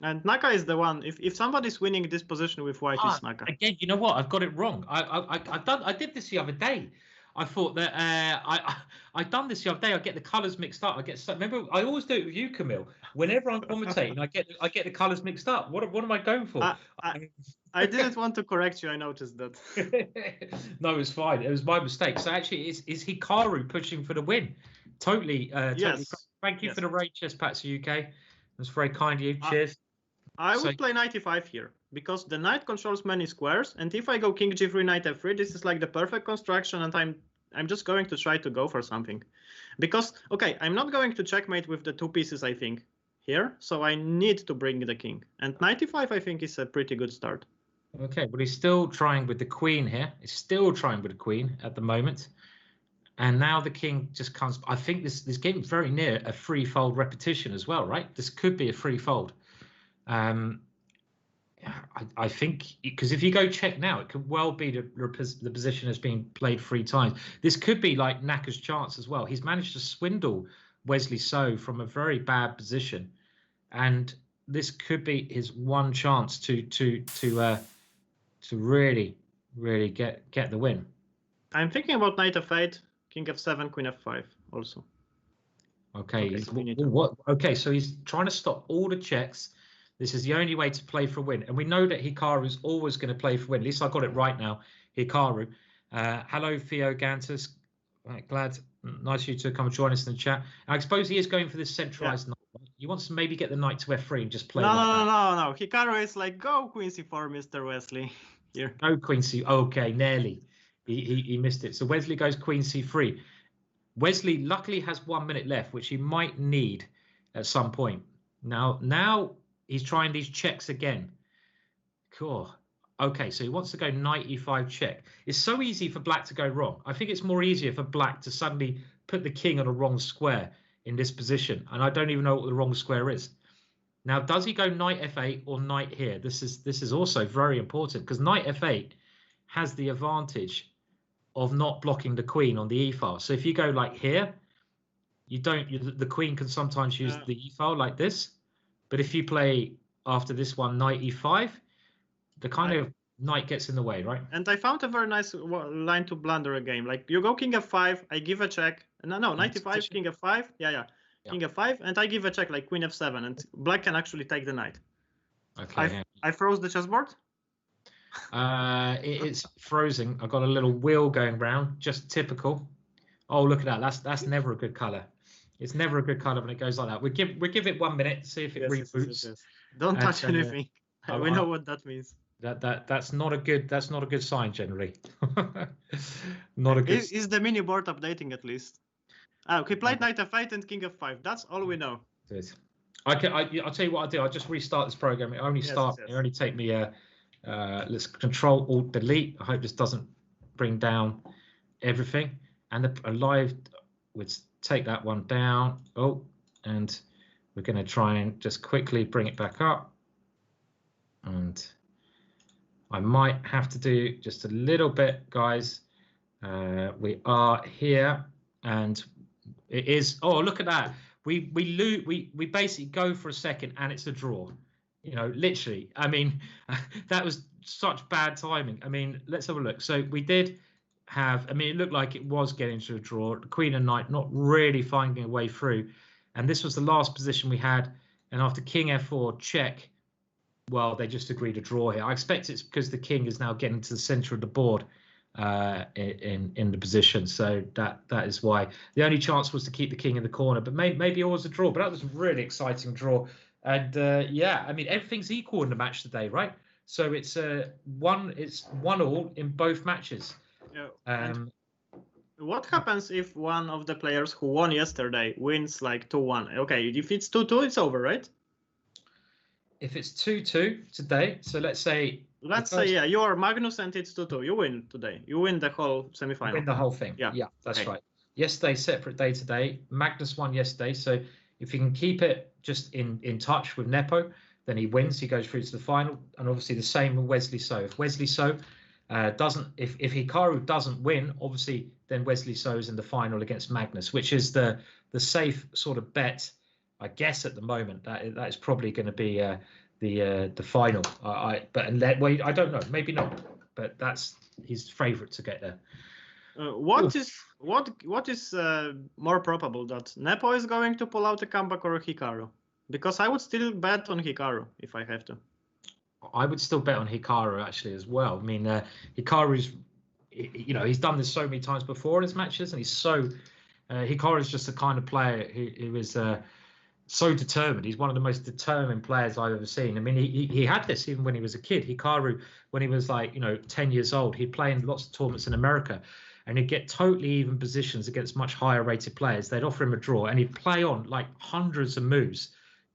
And Naka is the one. If somebody's winning this position with white, it's Naka. Again, you know what? I've got it wrong. I did this the other day. I thought that I done this the other day. I get the colours mixed up. Remember, I always do it with you, Camille. Whenever I'm commentating, I get the colours mixed up. What am I going for? I didn't want to correct you. I noticed that. No, it's fine. It was my mistake. So actually, is Hikaru pushing for the win? Totally. Yes. Thank you for the raid, Chess Pats UK. That's very kind of you. Cheers. I would play knight e5 here because the knight controls many squares, and if I go king g3, knight f3, this is like the perfect construction, and I'm just going to try to go for something. Because, okay, I'm not going to checkmate with the two pieces, I think, here, so I need to bring the king. And knight e5, I think, is a pretty good start. Okay, but he's still trying with the queen here. He's still trying with the queen at the moment. And now the king just comes. I think this game is very near a free fold repetition as well, right? This could be a free fold. I think because if you go check now, it could well be the position has been played 3 times. This could be like Naka's chance as well. He's managed to swindle Wesley So from a very bad position, and this could be his one chance to really get the win. I'm thinking about knight f8, king f7, queen f5 also. Okay, okay, so he's trying to stop all the checks. This is the only way to play for a win. And we know that Hikaru is always going to play for a win. At least I got it right now, Hikaru. Hello, Theo Gantus. Glad, nice of you to come and join us in the chat. I suppose he is going for this centralized knight. He wants to maybe get the knight to f3 and just play no, like that. No. Hikaru is like, go queen c4, Mr. Wesley. Here. Go queen c. Okay, nearly. He missed it. So Wesley goes queen c3. Wesley luckily has 1 minute left, which he might need at some point. Now he's trying these checks again. Cool. Okay, so he wants to go knight e5 check. It's so easy for black to go wrong. I think it's more easier for black to suddenly put the king on a wrong square in this position. And I don't even know what the wrong square is. Now, does he go knight f8 or knight here? This is also very important because knight f8 has the advantage of not blocking the queen on the e file. So if you go like here, the queen can sometimes use the e file like this. But if you play after this one knight e5, the kind of knight gets in the way, right? And I found a very nice line to blunder a game. Like you go king f5, I give a check. No, knight e5, king f5. Yeah. King f5, and I give a check like queen f7, and black can actually take the knight. Okay. I froze the chessboard. It's frozen. I've got a little wheel going round, just typical. Oh, look at that. That's never a good color. It's never a good color when it goes like that. We give it 1 minute, see if it reboots. Yes. Don't touch anything. We know what that means. That's not a good sign generally. Not a good. Is the mini board updating at least? Okay, played knight f8 and king f5. That's all we know. I'll tell you what I'll do. I'll just restart this program. It only It only take me let's Control Alt Delete. I hope this doesn't bring down everything. And the live would take that one down. Oh, and we're going to try and just quickly bring it back up. And I might have to do just a little bit, guys. We are here, and it is. Oh, look at that. We basically go for a second, and it's a draw. You know, literally. I mean, that was such bad timing. I mean, let's have a look. So we did have. I mean, it looked like it was getting to a draw. The queen and knight not really finding a way through, and this was the last position we had. And after king f4 check. Well, they just agreed to draw here. I expect it's because the king is now getting to the center of the board in the position. So that is why the only chance was to keep the king in the corner. But maybe it was a draw. But that was a really exciting draw. And yeah, I mean everything's equal in the match today, right? So it's 1-1 in both matches. Yeah. What happens if one of the players who won yesterday wins like 2-1? Okay, if it's 2-2, it's over, right? If it's 2-2 today, so let's say yeah, you are Magnus and it's 2-2. You win today. You win the whole semi-final. Win the whole thing. Yeah, that's right. Yesterday, separate day today. Magnus won yesterday, so if he can keep it just in touch with Nepo, then he wins. He goes through to the final, and obviously the same with Wesley So. If Wesley So doesn't, if Hikaru doesn't win, obviously then Wesley So is in the final against Magnus, which is the safe sort of bet. I guess at the moment that is probably going to be the final. I don't know, maybe not, but that's his favourite to get there. What is more probable, that Nepo is going to pull out a comeback or Hikaru? Because I would still bet on Hikaru if I have to. I would still bet on Hikaru actually as well. I mean, Hikaru's, you know, he's done this so many times before in his matches, and he's so Hikaru is just the kind of player who is. So determined. He's one of the most determined players I've ever seen. I mean, he had this even when he was a kid. Hikaru, when he was like, 10 years old, he'd play in lots of tournaments in America, and he'd get totally even positions against much higher rated players. They'd offer him a draw, and he'd play on like hundreds of moves,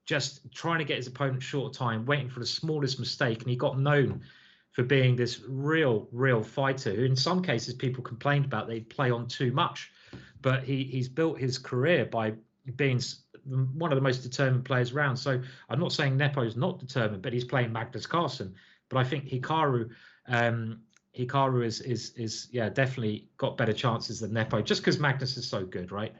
just trying to get his opponent short time, waiting for the smallest mistake. And he got known for being this real fighter who in some cases people complained about they'd play on too much. But he's built his career by being one of the most determined players around. So I'm not saying Nepo is not determined, but he's playing Magnus Carlsen. But I think Hikaru is definitely got better chances than Nepo, just because Magnus is so good, right?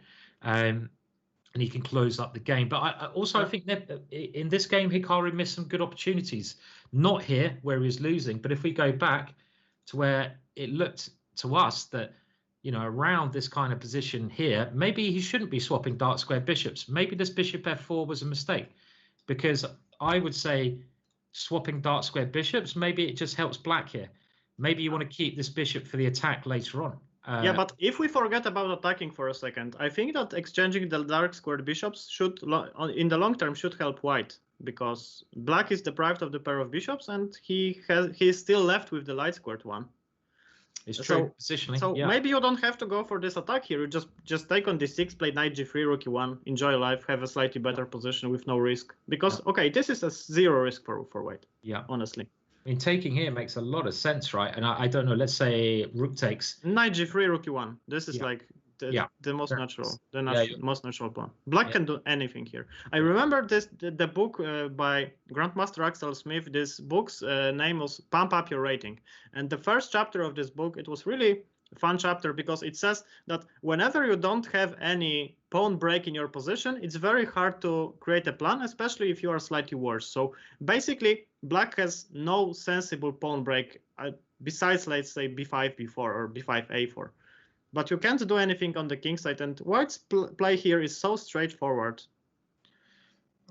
and he can close up the game. But I think that in this game, Hikaru missed some good opportunities. Not here where he was losing, but if we go back to where it looked to us that, you know, around this kind of position here, maybe he shouldn't be swapping dark square bishops. Maybe this bishop f4 was a mistake, because I would say swapping dark square bishops, maybe it just helps black here. Maybe you want to keep this bishop for the attack later on. Yeah, but if we forget about attacking for a second, I think that exchanging the dark squared bishops should, in the long term, should help white, because black is deprived of the pair of bishops, and he's still left with the light squared one. It's true, positionally. So yeah. Maybe you don't have to go for this attack here. You just take on d6, play knight g3, rook e1, enjoy life, have a slightly better position with no risk. Because okay, this is a zero risk for white. Yeah, honestly. I mean, taking here makes a lot of sense, right? And I don't know. Let's say rook takes knight g3, rook e1. This is like the most natural, most natural plan. Black can do anything here. I remember the book by Grandmaster Axel Smith. This book's name was Pump Up Your Rating, and the first chapter of this book, it was really a fun chapter because it says that whenever you don't have any pawn break in your position, it's very hard to create a plan, especially if you are slightly worse. So basically, black has no sensible pawn break besides, let's say, b5, b4, or b5, a4. But you can't do anything on the king side, and white's play here is so straightforward.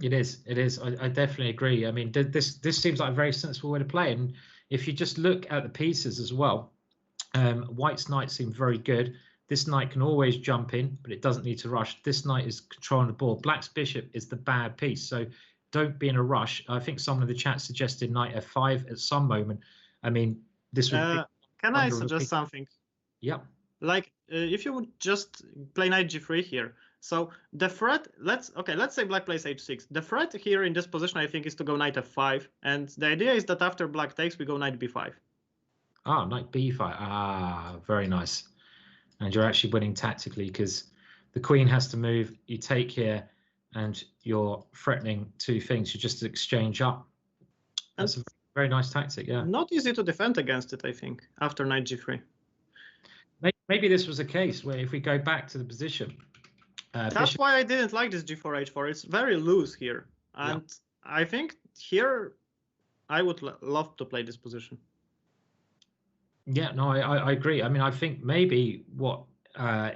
It is. It is. I definitely agree. I mean, this seems like a very sensible way to play. And if you just look at the pieces as well, white's knight seemed very good. This knight can always jump in, but it doesn't need to rush. This knight is controlling the board. Black's bishop is the bad piece, so don't be in a rush. I think someone in the chat suggested knight f5 at some moment. I mean, this would be... Can I suggest something? Yep. Like if you would just play knight g3 here. So the threat, let's say black plays h6. The threat here in this position, I think, is to go knight f5. And the idea is that after black takes, we go knight b5. Ah, knight b5. Ah, very nice. And you're actually winning tactically because the queen has to move. You take here and you're threatening two things. You just exchange up. That's a very nice tactic, yeah. Not easy to defend against it, I think, after knight g3. Maybe this was a case where if we go back to the position. That's why I didn't like this g4, h4. It's very loose here. And I think here I would love to play this position. Yeah, no, I agree. I mean, I think maybe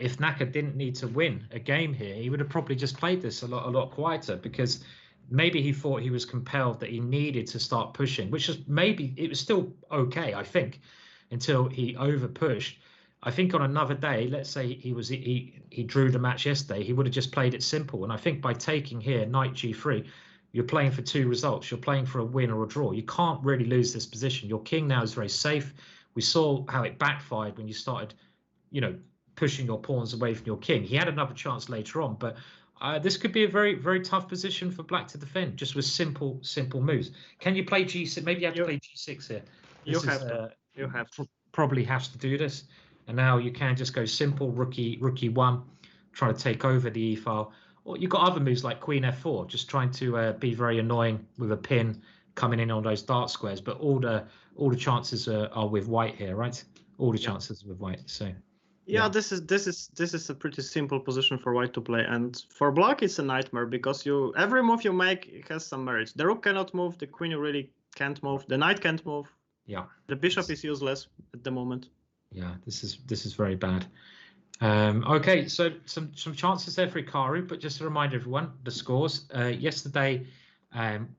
if Naka didn't need to win a game here, he would have probably just played this a lot quieter, because maybe he thought he was compelled that he needed to start pushing, which is maybe it was still okay, I think, until he over pushed. I think on another day, let's say he drew the match yesterday, he would have just played it simple. And I think by taking here knight g3, you're playing for two results. You're playing for a win or a draw. You can't really lose this position. Your king now is very safe. We saw how it backfired when you started, you know, pushing your pawns away from your king. He had another chance later on, but this could be a very, very tough position for black to defend, just with simple moves. Can you play g6? Maybe you have to play g6 here. You have to. Probably has to do this. And now you can just go simple rook e1, trying to take over the e file. Or you've got other moves like queen f4, just trying to be very annoying with a pin coming in on those dark squares. But all the chances are with white here, right? All the chances are with white. So yeah, this is a pretty simple position for white to play, and for black it's a nightmare because every move you make has some merit. The rook cannot move, the queen really can't move, the knight can't move. Yeah, the bishop is useless at the moment. Yeah, this is very bad. Okay, so some chances there for Hikaru, but just to remind everyone, the scores. Yesterday,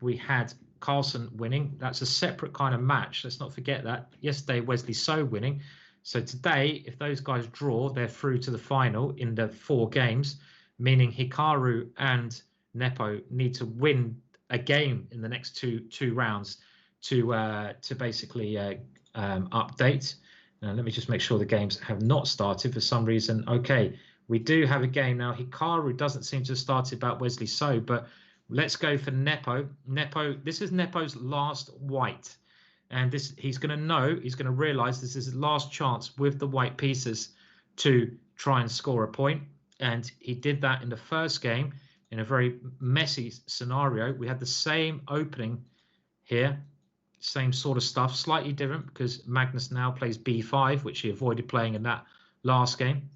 we had Carlsen winning. That's a separate kind of match. Let's not forget that. Yesterday, Wesley So winning. So today, if those guys draw, they're through to the final in the 4 games, meaning Hikaru and Nepo need to win a game in the next two rounds to basically update. Let me just make sure the games have not started for some reason. Okay, we do have a game now. Hikaru doesn't seem to have started about Wesley So, but let's go for Nepo. This is Nepo's last white. And he's going to realize this is his last chance with the white pieces to try and score a point. And he did that in the first game in a very messy scenario. We had the same opening here. Same sort of stuff, slightly different because Magnus now plays b5, which he avoided playing in that last game.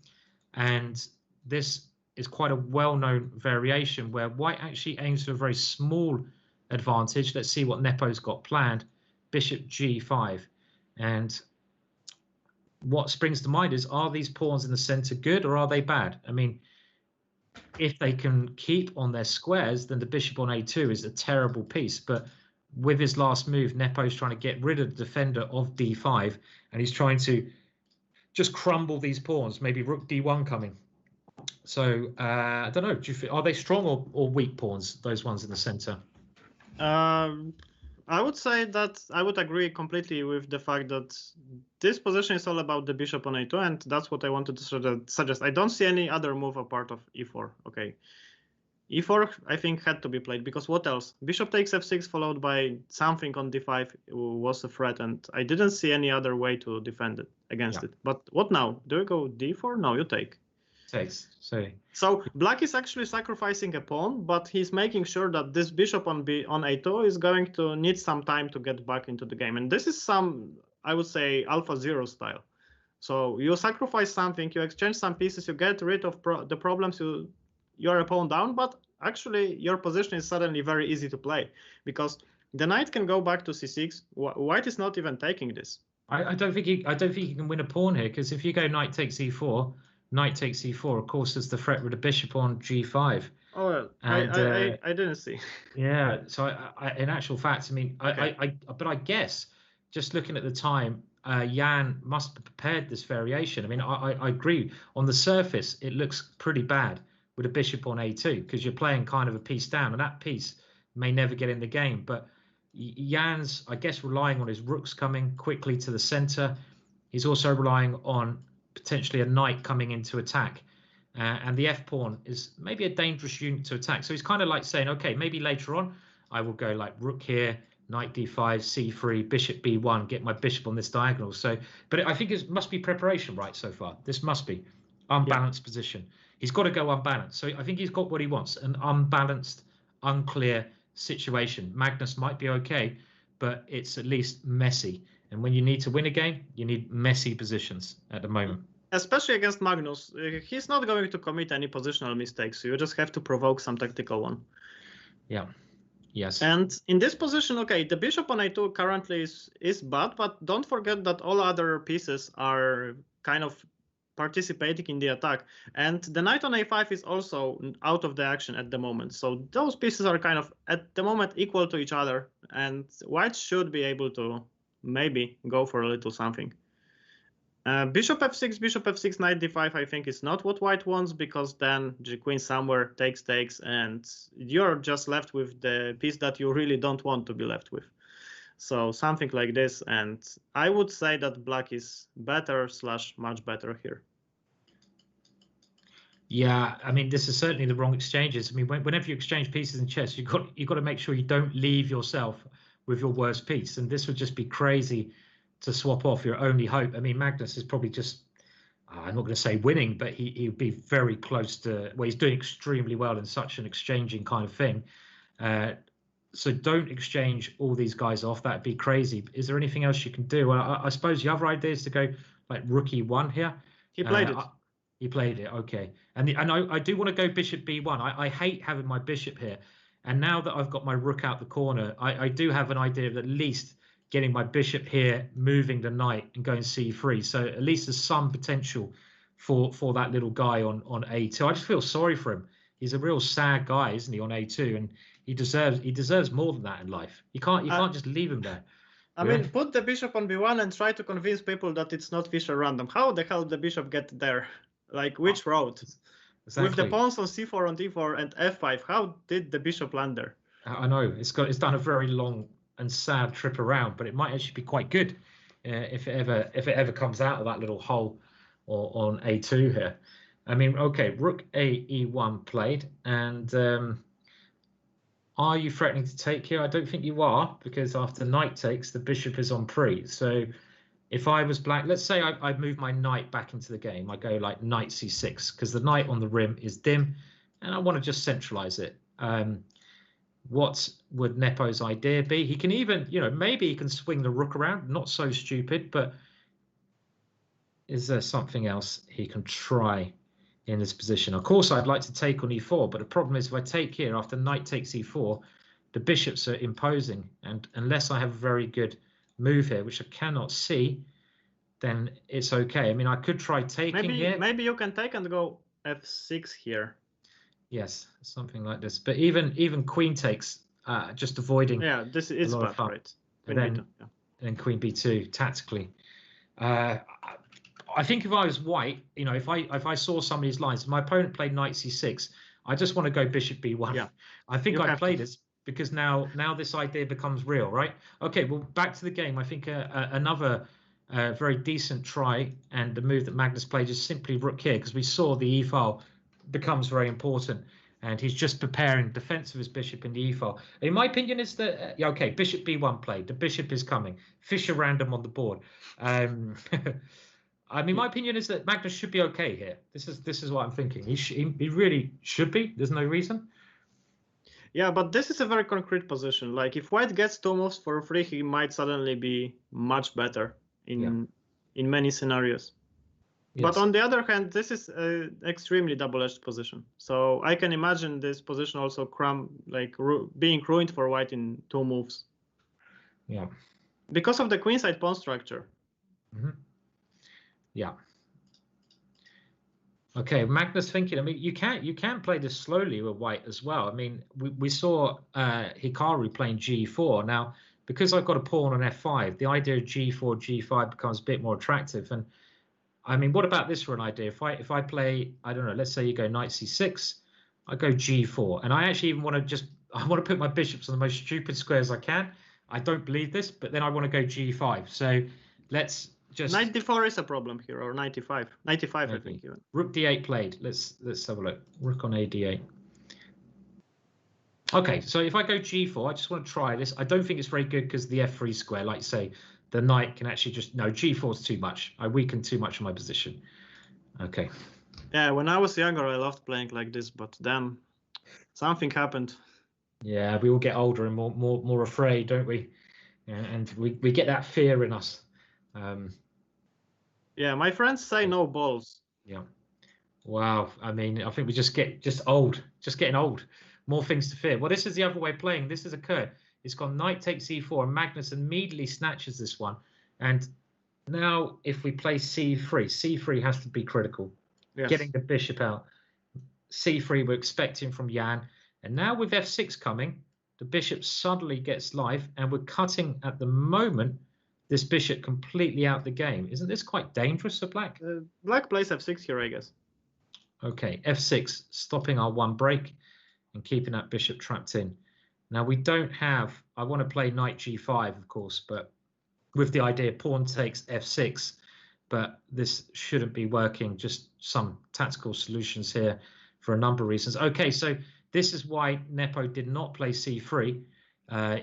And this is quite a well-known variation where white actually aims for a very small advantage. Let's see what Nepo's got planned. Bishop G5. And what springs to mind is, are these pawns in the center good or are they bad? I mean, if they can keep on their squares, then the bishop on A2 is a terrible piece. But with his last move, Nepo's trying to get rid of the defender of D5, and he's trying to just crumble these pawns, maybe rook D1 coming. So I don't know, are they strong or weak pawns, those ones in the center? I would say that I would agree completely with the fact that this position is all about the bishop on A2, and that's what I wanted to suggest. I don't see any other move apart of E4. Okay, E4 I think had to be played, because what else? Bishop takes F6 followed by something on D5 was a threat, and I didn't see any other way to defend it against it. But what now? Do we go D4? No, you take. Takes. So black is actually sacrificing a pawn, but he's making sure that this bishop on A2 is going to need some time to get back into the game. And this is some, I would say, Alpha Zero style. So you sacrifice something, you exchange some pieces, you get rid of the problems you're a pawn down, but actually your position is suddenly very easy to play, because the knight can go back to C6. White is not even taking this. I don't think he can win a pawn here, because if you go knight takes E4, knight takes E4, of course, there's the threat with the bishop on G5. Oh, well, and, I didn't see. Yeah, so in actual fact, I mean, okay. But I guess just looking at the time, Jan must have prepared this variation. I mean, I agree. On the surface, it looks pretty bad with a bishop on A2, because you're playing kind of a piece down, and that piece may never get in the game. But Jan's, I guess, relying on his rooks coming quickly to the center. He's also relying on potentially a knight coming into attack, and the f pawn is maybe a dangerous unit to attack. So he's kind of like saying, okay, maybe later on I will go like rook here, knight d5, c3, bishop b1, get my bishop on this diagonal. So, but I think it must be preparation right so far. This must be unbalanced position. He's got to go unbalanced. So I think he's got what he wants, an unbalanced, unclear situation. Magnus might be okay, but it's at least messy. And when you need to win a game, you need messy positions at the moment. Especially against Magnus. He's not going to commit any positional mistakes. So you just have to provoke some tactical one. Yeah. Yes. And in this position, okay, the bishop on A2 currently is bad, but don't forget that all other pieces are kind of participating in the attack. And the knight on A5 is also out of the action at the moment. So those pieces are kind of, at the moment, equal to each other. And white should be able to maybe go for a little something. Bishop f6, knight d5, I think is not what white wants, because then the queen somewhere takes, and you're just left with the piece that you really don't want to be left with. So something like this, and I would say that black is better / much better here. Yeah, I mean, this is certainly the wrong exchanges. I mean, whenever you exchange pieces in chess, you've got to make sure you don't leave yourself with your worst piece, and this would just be crazy to swap off your only hope. I mean, Magnus is probably just, I'm not going to say winning, but he would be very close to, well, he's doing extremely well in such an exchanging kind of thing. So don't exchange all these guys off. That'd be crazy. Is there anything else you can do? Well, I suppose the other idea is to go like rook e1 here. He played it. He played it, okay. And I do want to go bishop b1. I hate having my bishop here. And now that I've got my rook out the corner, I do have an idea of at least getting my bishop here, moving the knight and going c3. So at least there's some potential for that little guy on a2. I just feel sorry for him. He's a real sad guy, isn't he, on a2? And he deserves more than that in life. You can't just leave him there. I mean, put the bishop on b1 and try to convince people that it's not Fischer random. How the hell did the bishop get there? Like, which route? Exactly. With the pawns on c4, on d4, and f5, how did the bishop land there? I know it's done a very long and sad trip around, but it might actually be quite good if it ever comes out of that little hole or on a2 here. I mean, okay, rook a e1 played, and are you threatening to take here? I don't think you are, because after knight takes, the bishop is on pre. So if I was black, let's say I move my knight back into the game. I go like knight c6, because the knight on the rim is dim, and I want to just centralize it. What would Nepo's idea be? He can even, maybe he can swing the rook around. Not so stupid, but is there something else he can try? in this position. Of course, I'd like to take on e4, but the problem is if I take here after knight takes e4, the bishops are imposing, and unless I have a very good move here, which I cannot see, then it's okay. I mean, I could try taking here. Maybe you can take and go f6 here. Yes, something like this. But even queen takes, just avoiding. Yeah, this is bad, right? And then queen b2 tactically. I think if I was white, you know, if I saw some of these lines, if my opponent played knight c6, I just want to go bishop b1. Yeah. I think I played this because now this idea becomes real, right? Okay, well, back to the game. I think another very decent try, and the move that Magnus played is simply rook here, because we saw the e file becomes very important, and he's just preparing defense of his bishop in the e file. In my opinion, is that okay? Bishop b1 played. The bishop is coming. Fisher random on the board. I mean, my opinion is that Magnus should be okay here. This is what I'm thinking. He really should be. There's no reason. Yeah, but this is a very concrete position. Like if white gets 2 moves for free, he might suddenly be much better in many scenarios. Yes. But on the other hand, this is an extremely double-edged position. So I can imagine this position also being ruined for white in 2 moves. Yeah. Because of the queenside pawn structure. Mm-hmm. Yeah. Okay, Magnus thinking. I mean, you can play this slowly with white as well. I mean, we saw Hikaru playing g4. Now, because I've got a pawn on f5, the idea of g4, g5 becomes a bit more attractive. And I mean, what about this for an idea? If I play, I don't know, let's say you go knight c6, I go g4, and I actually even want to put my bishops on the most stupid squares I can. I don't believe this, but then I want to go g5. So let's just. Knight d4 is a problem here, or 95. 95, maybe. I think even. Rook d8 played. Let's have a look. Rook on a d8. Okay, so if I go g4, I just want to try this. I don't think it's very good because the f3 square, like you say, the knight can actually just g4 is too much. I weaken too much in my position. Okay. Yeah, when I was younger, I loved playing like this, but then something happened. Yeah, we all get older and more afraid, don't we? And we get that fear in us. Yeah, my friends say no balls. Yeah. Wow. I mean, I think we just getting old. More things to fear. Well, this is the other way of playing. This has occurred. It's gone knight takes e4, and Magnus immediately snatches this one. And now if we play c3 has to be critical. Yes. Getting the bishop out. c3 we're expecting from Jan. And now with f6 coming, the bishop suddenly gets live, and we're cutting at the moment this bishop completely out the game. Isn't this quite dangerous for black? Black plays f6 here, I guess. Okay, f6, stopping our one break and keeping that bishop trapped in. Now we don't have, I want to play knight g5, of course, but with the idea pawn takes f6, but this shouldn't be working. Just some tactical solutions here for a number of reasons. Okay, so this is why Nepo did not play c3.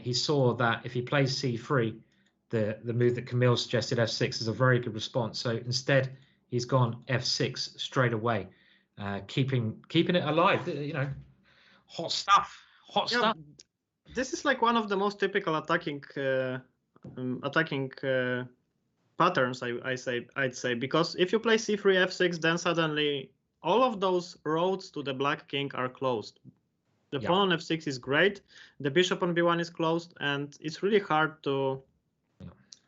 He saw that if he plays c3, the move that Camille suggested, f6, is a very good response. So instead, he's gone f6 straight away, keeping it alive. You know, hot stuff. Hot stuff. This is like one of the most typical attacking patterns. I'd say, because if you play c3, f6, then suddenly all of those roads to the black king are closed. The pawn on f6 is great. The bishop on b1 is closed, and it's really hard to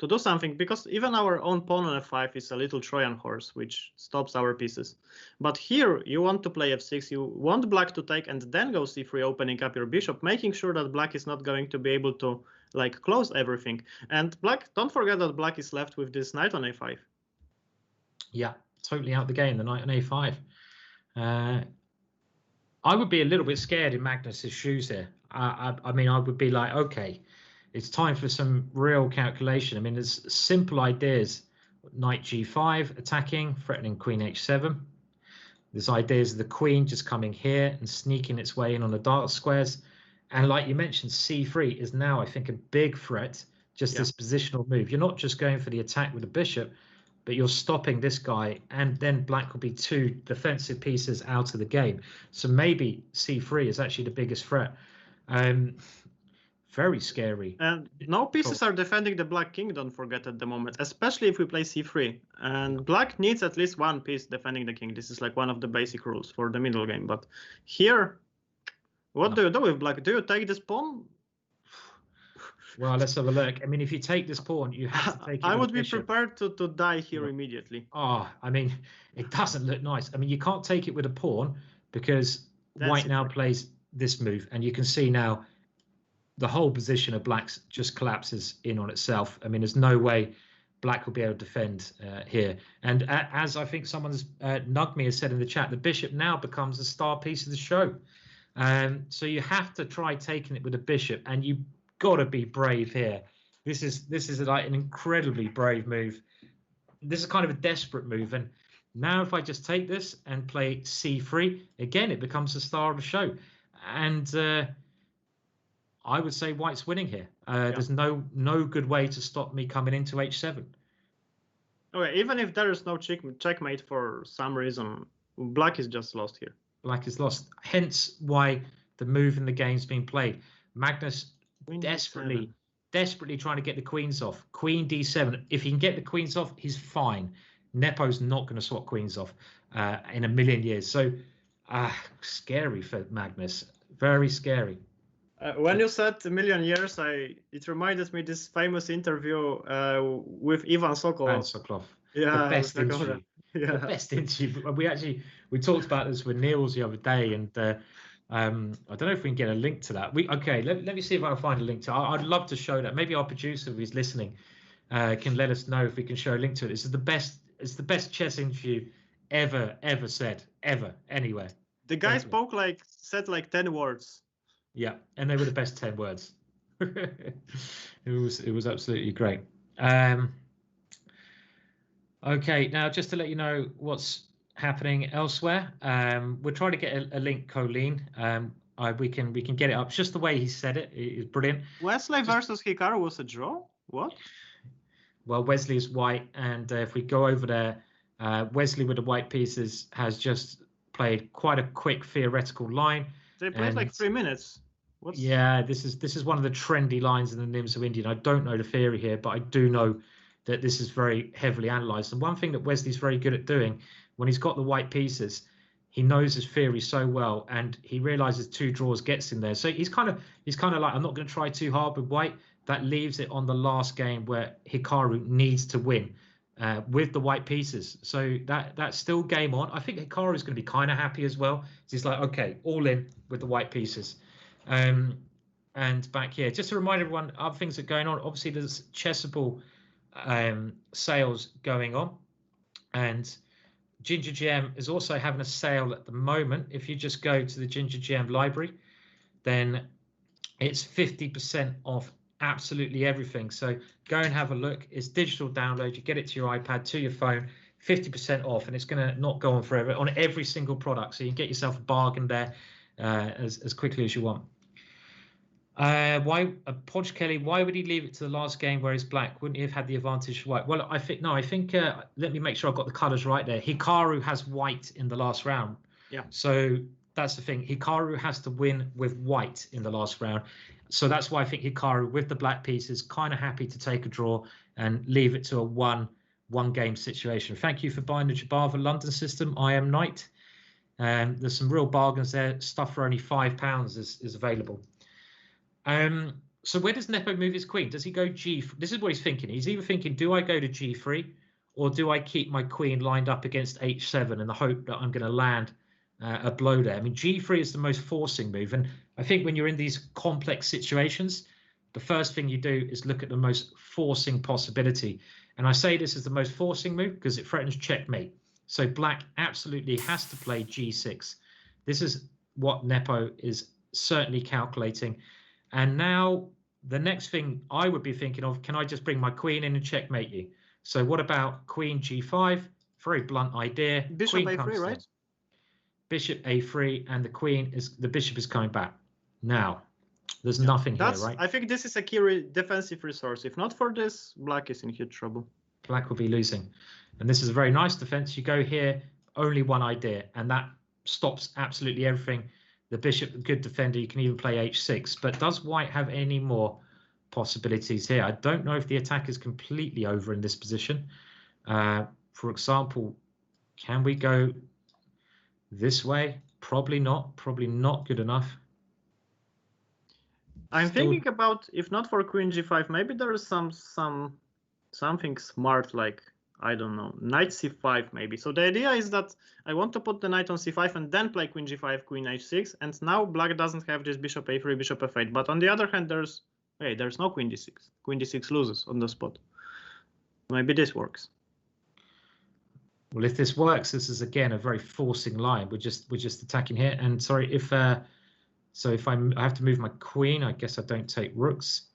do something, because even our own pawn on f5 is a little Trojan horse, which stops our pieces. But here you want to play f6, you want black to take and then go c3, opening up your bishop, making sure that black is not going to be able to close everything. And black, don't forget that black is left with this knight on a5. Yeah, totally out the game, the knight on a5. I would be a little bit scared in Magnus's shoes here. I mean, I would be like, okay, it's time for some real calculation. I mean, there's simple ideas. Knight g5 attacking, threatening queen h7. There's ideas of the queen just coming here and sneaking its way in on the dark squares. And like you mentioned, c3 is now, I think, a big threat, just this positional move. You're not just going for the attack with the bishop, but you're stopping this guy, and then black will be 2 defensive pieces out of the game. So maybe c3 is actually the biggest threat. Very scary. And no pieces are defending the black king, don't forget, at the moment, especially if we play c3. And black needs at least one piece defending the king. This is like one of the basic rules for the middle game. But here, what do you do with black? Do you take this pawn? Well, let's have a look. I mean, if you take this pawn, you have to take it. I would be prepared to die here immediately. Oh, I mean, it doesn't look nice. I mean, you can't take it with a pawn because white now plays this move. And you can see now the whole position of black's just collapses in on itself. I mean, there's no way black will be able to defend here. And as I think someone's Nugme has said in the chat, the bishop now becomes the star piece of the show. So you have to try taking it with a bishop, and you got to be brave here. This is like an incredibly brave move. This is kind of a desperate move. And now if I just take this and play c3, again, it becomes the star of the show. And I would say white's winning here. There's no good way to stop me coming into h7. Okay, even if there is no checkmate for some reason, black is just lost here. Black is lost. Hence why the move in the game's being played. Magnus desperately trying to get the queens off. Queen d7. If he can get the queens off, he's fine. Nepo's not going to swap queens off in a million years. So scary for Magnus. Very scary. When you said a million years, it reminded me this famous interview with Ivan Sokolov. Yeah, the best interview. Yeah. The best interview. We talked about this with Niels the other day, and I don't know if we can get a link to that. Let me see if I can find a link to it. I'd love to show that. Maybe our producer, if he's listening, can let us know if we can show a link to it. This is the best. It's the best chess interview ever said, ever, anywhere. The guy said like 10 words. Yeah, and they were the best 10 words. It was absolutely great. Okay, now just to let you know what's happening elsewhere, we're trying to get a link, Colleen. We can get it up. Just the way he said it is brilliant. Wesley versus Hikaru was a draw. What? Well, Wesley is white, and if we go over there, Wesley with the white pieces has just played quite a quick theoretical line. They played like 3 minutes. Yeah, this is one of the trendy lines in the Nims of Indian. I don't know the theory here, but I do know that this is very heavily analysed. And one thing that Wesley's very good at doing, when he's got the white pieces, he knows his theory so well, and he realises 2 draws gets him there. So he's kind of like, I'm not going to try too hard with white. That leaves it on the last game where Hikaru needs to win with the white pieces. So that's still game on. I think Hikaru is going to be kind of happy as well. He's like, okay, all in with the white pieces. And back here, just to remind everyone, other things that are going on. Obviously, there's Chessable sales going on, and GingerGM is also having a sale at the moment. If you just go to the GingerGM library, then it's 50% off absolutely everything. So go and have a look. It's digital download. You get it to your iPad, to your phone, 50% off, and it's going to not go on forever on every single product. So you can get yourself a bargain there as quickly as you want. Podge Kelly, why would he leave it to the last game where he's black? Wouldn't he have had the advantage for white? Well, I think let me make sure I've got the colours right there. Hikaru has white in the last round. Yeah. So that's the thing. Hikaru has to win with white in the last round. So that's why I think Hikaru with the black piece is kind of happy to take a draw and leave it to a one game situation. Thank you for buying the Jabava London system. I am Knight. There's some real bargains there. Stuff for only £5 is available. So where does Nepo move his queen? Does he go G? This is what he's thinking. He's either thinking, do I go to G3 or do I keep my queen lined up against H7 in the hope that I'm going to land a blow there? I mean, G3 is the most forcing move. And I think when you're in these complex situations, the first thing you do is look at the most forcing possibility. And I say this is the most forcing move because it threatens checkmate. So black absolutely has to play G6. This is what Nepo is certainly calculating. And now the next thing I would be thinking of, can I just bring my queen in and checkmate you? So what about queen G5? Very blunt idea. Bishop queen A3, right? Bishop A3, and the bishop is coming back. Now, there's nothing here, right? I think this is a key defensive resource. If not for this, black is in huge trouble. Black will be losing. And this is a very nice defense. You go here, only one idea, and that stops absolutely everything. the bishop, a good defender. You can even play h6. But does white have any more possibilities here? I don't know if the attack is completely over in this position. For example, can we go this way? Probably not. Probably not good enough. I'm thinking about, if not for queen g5, maybe there is something smart, like, I don't know, knight c5 maybe. So the idea is that I want to put the knight on c5 and then play queen g5, queen h6, and now black doesn't have this bishop a3, bishop f8. But on the other hand, there's no queen d6. Queen d6 loses on the spot. Maybe this works. Well, if this works, this is again a very forcing line. We're just attacking here. And sorry, if so if I have to move my queen, I guess I don't take rooks.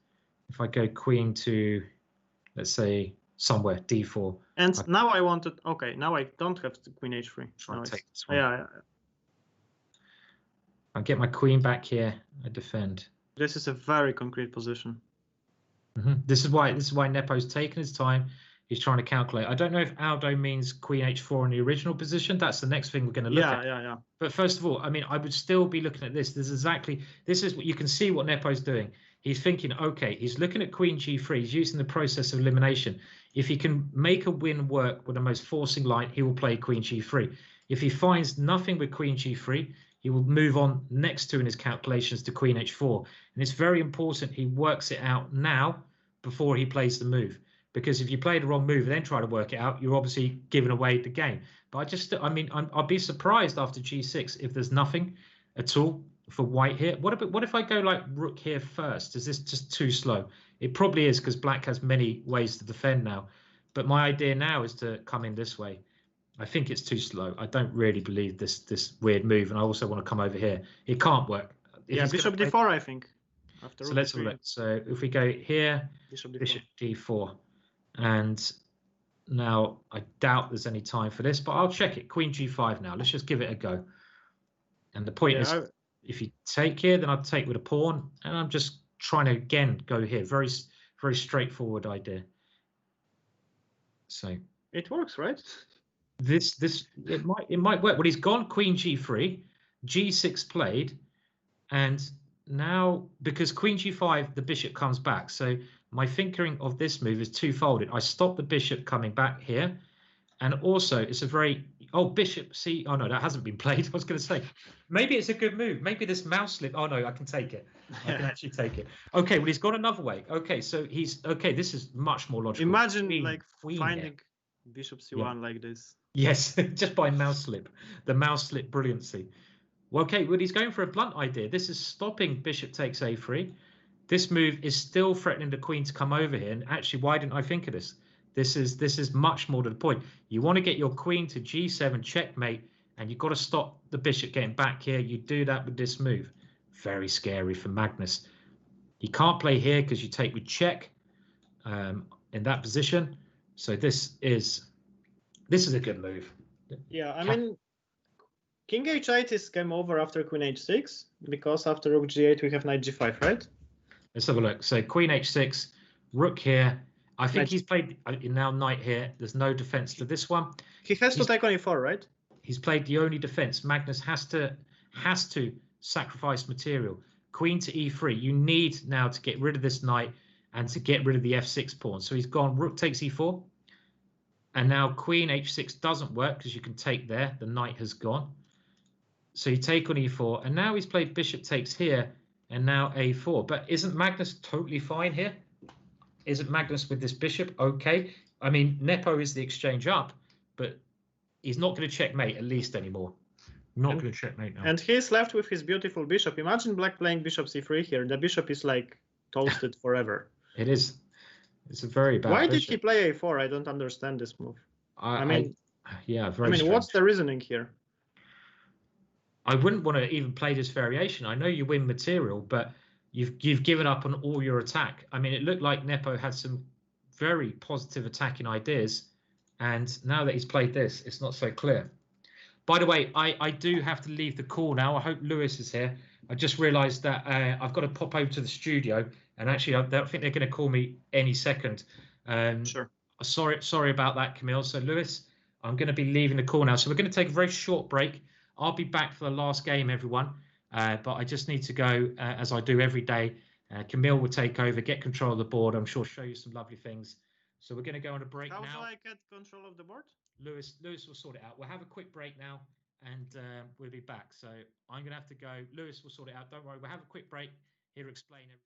If I go queen to, let's say, somewhere d4. And now I wanted, okay, now I don't have the queen h3. Try to take this one. Yeah. I get my queen back here. I defend. This is a very concrete position. This is why Nepo's taken his time. He's trying to calculate. I don't know if Aldo means queen h4 in the original position. That's the next thing we're going to look at. Yeah. But first of all, I mean, I would still be looking at this. This is what you can see what Nepo's doing. He's thinking, okay, he's looking at queen g3. He's using the process of elimination. If he can make a win work with the most forcing line, he will play queen g3. If he finds nothing with queen g3, he will move on next to in his calculations to queen h4. And it's very important he works it out now before he plays the move. Because if you play the wrong move and then try to work it out, you're obviously giving away the game. But I'll be surprised after g6 if there's nothing at all for white here. What if I go like rook here first? Is this just too slow? It probably is, because black has many ways to defend now. But my idea now is to come in this way. I think it's too slow. I don't really believe this weird move. And I also want to come over here. It can't work. Yeah, bishop d4, I think. So let's have a look. So if we go here, bishop d4. And now I doubt there's any time for this, but I'll check it. Queen g5 now. Let's just give it a go. And the point is, if you take here, then I'll take with a pawn. And I'm just trying to, again, go here. Very, very straightforward idea. So it works, right? It might work. Well, he's gone queen g3, g6 played, and now because queen g5, the bishop comes back. So my thinking of this move is twofolded. I stop the bishop coming back here, and also it's a very bishop c. Oh no, that hasn't been played. I was going to say maybe it's a good move. Maybe this mouse slip. Oh no, I can take it. I can actually take it. Okay, well he's got another way. Okay, so he's okay. This is much more logical. Imagine finding bishop c1 like this. Yes, just by mouse slip. The mouse slip brilliancy. Well, okay, well he's going for a blunt idea. This is stopping bishop takes a3. This move is still threatening the queen to come over here. And actually, why didn't I think of this? This is much more to the point. You want to get your queen to g7 checkmate, and you've got to stop the bishop getting back here. You do that with this move. Very scary for Magnus. He can't play here because you take with check in that position. So this is a good move. Yeah, I mean, king h8 is game over after queen h6, because after rook g8 we have knight g5, right? Let's have a look. So queen h6, rook here. I think he's played now knight here. There's no defense to this one. He has to take on e4, right? He's played the only defense. Magnus has to sacrifice material. Queen to e3. You need now to get rid of this knight and to get rid of the f6 pawn. So he's gone rook takes e4. And now queen h6 doesn't work because you can take there. The knight has gone. So you take on e4. And now he's played bishop takes here. And now a4. But isn't Magnus totally fine here? Isn't Magnus with this bishop okay? I mean, Nepo is the exchange up, but he's not going to checkmate at least anymore. Not going to checkmate now. And he's left with his beautiful bishop. Imagine black playing bishop c3 here. The bishop is like toasted forever. It is. It's a very bad Why bishop. did he play a4? I don't understand this move. I mean, strange. What's the reasoning here? I wouldn't want to even play this variation. I know you win material, but you've given up on all your attack. I mean, it looked like Nepo had some very positive attacking ideas, and now that he's played this, it's not so clear. By the way, I do have to leave the call now. I hope Lewis is here. I just realised that I've got to pop over to the studio, and actually, I don't think they're going to call me any second. Sure. Sorry about that, Camille. So, Lewis, I'm going to be leaving the call now. So we're going to take a very short break. I'll be back for the last game, everyone. but I just need to go, as I do every day. Camille will take over, get control of the board. I'm sure show you some lovely things. So we're going to go on a break now. How do I get control of the board? Lewis will sort it out. We'll have a quick break now, and we'll be back. So I'm going to have to go. Lewis will sort it out. Don't worry. We'll have a quick break. He'll explain everything.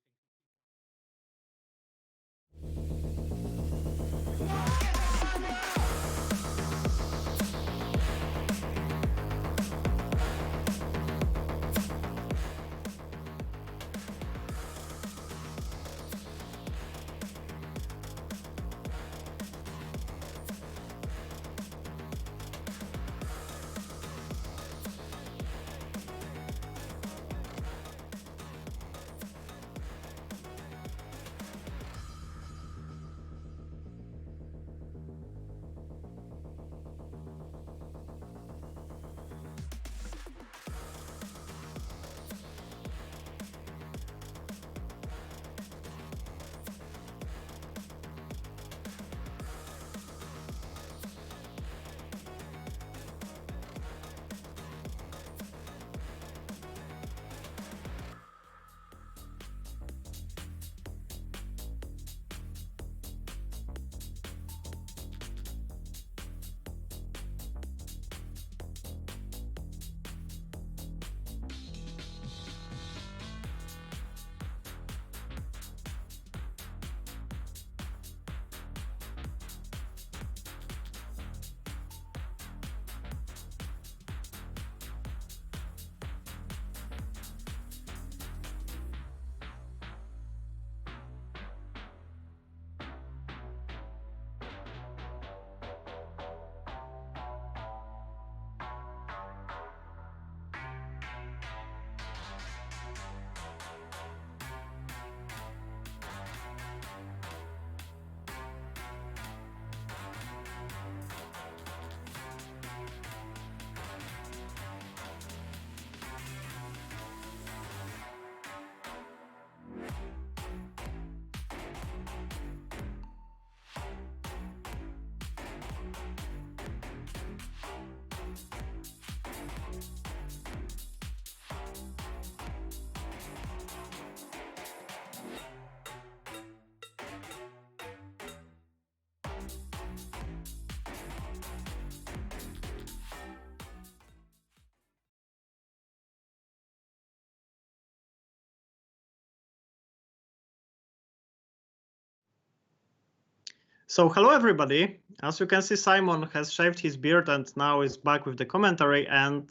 So hello everybody. As you can see, Simon has shaved his beard and now is back with the commentary. And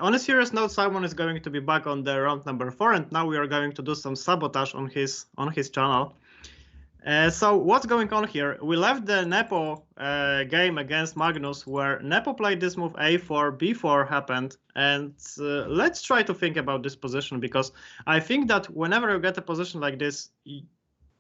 on a serious note, Simon is going to be back on the round number 4, and now we are going to do some sabotage on his channel. So what's going on here? We left the Nepo game against Magnus, where Nepo played this move A4, B4 happened, and let's try to think about this position, because I think that whenever you get a position like this,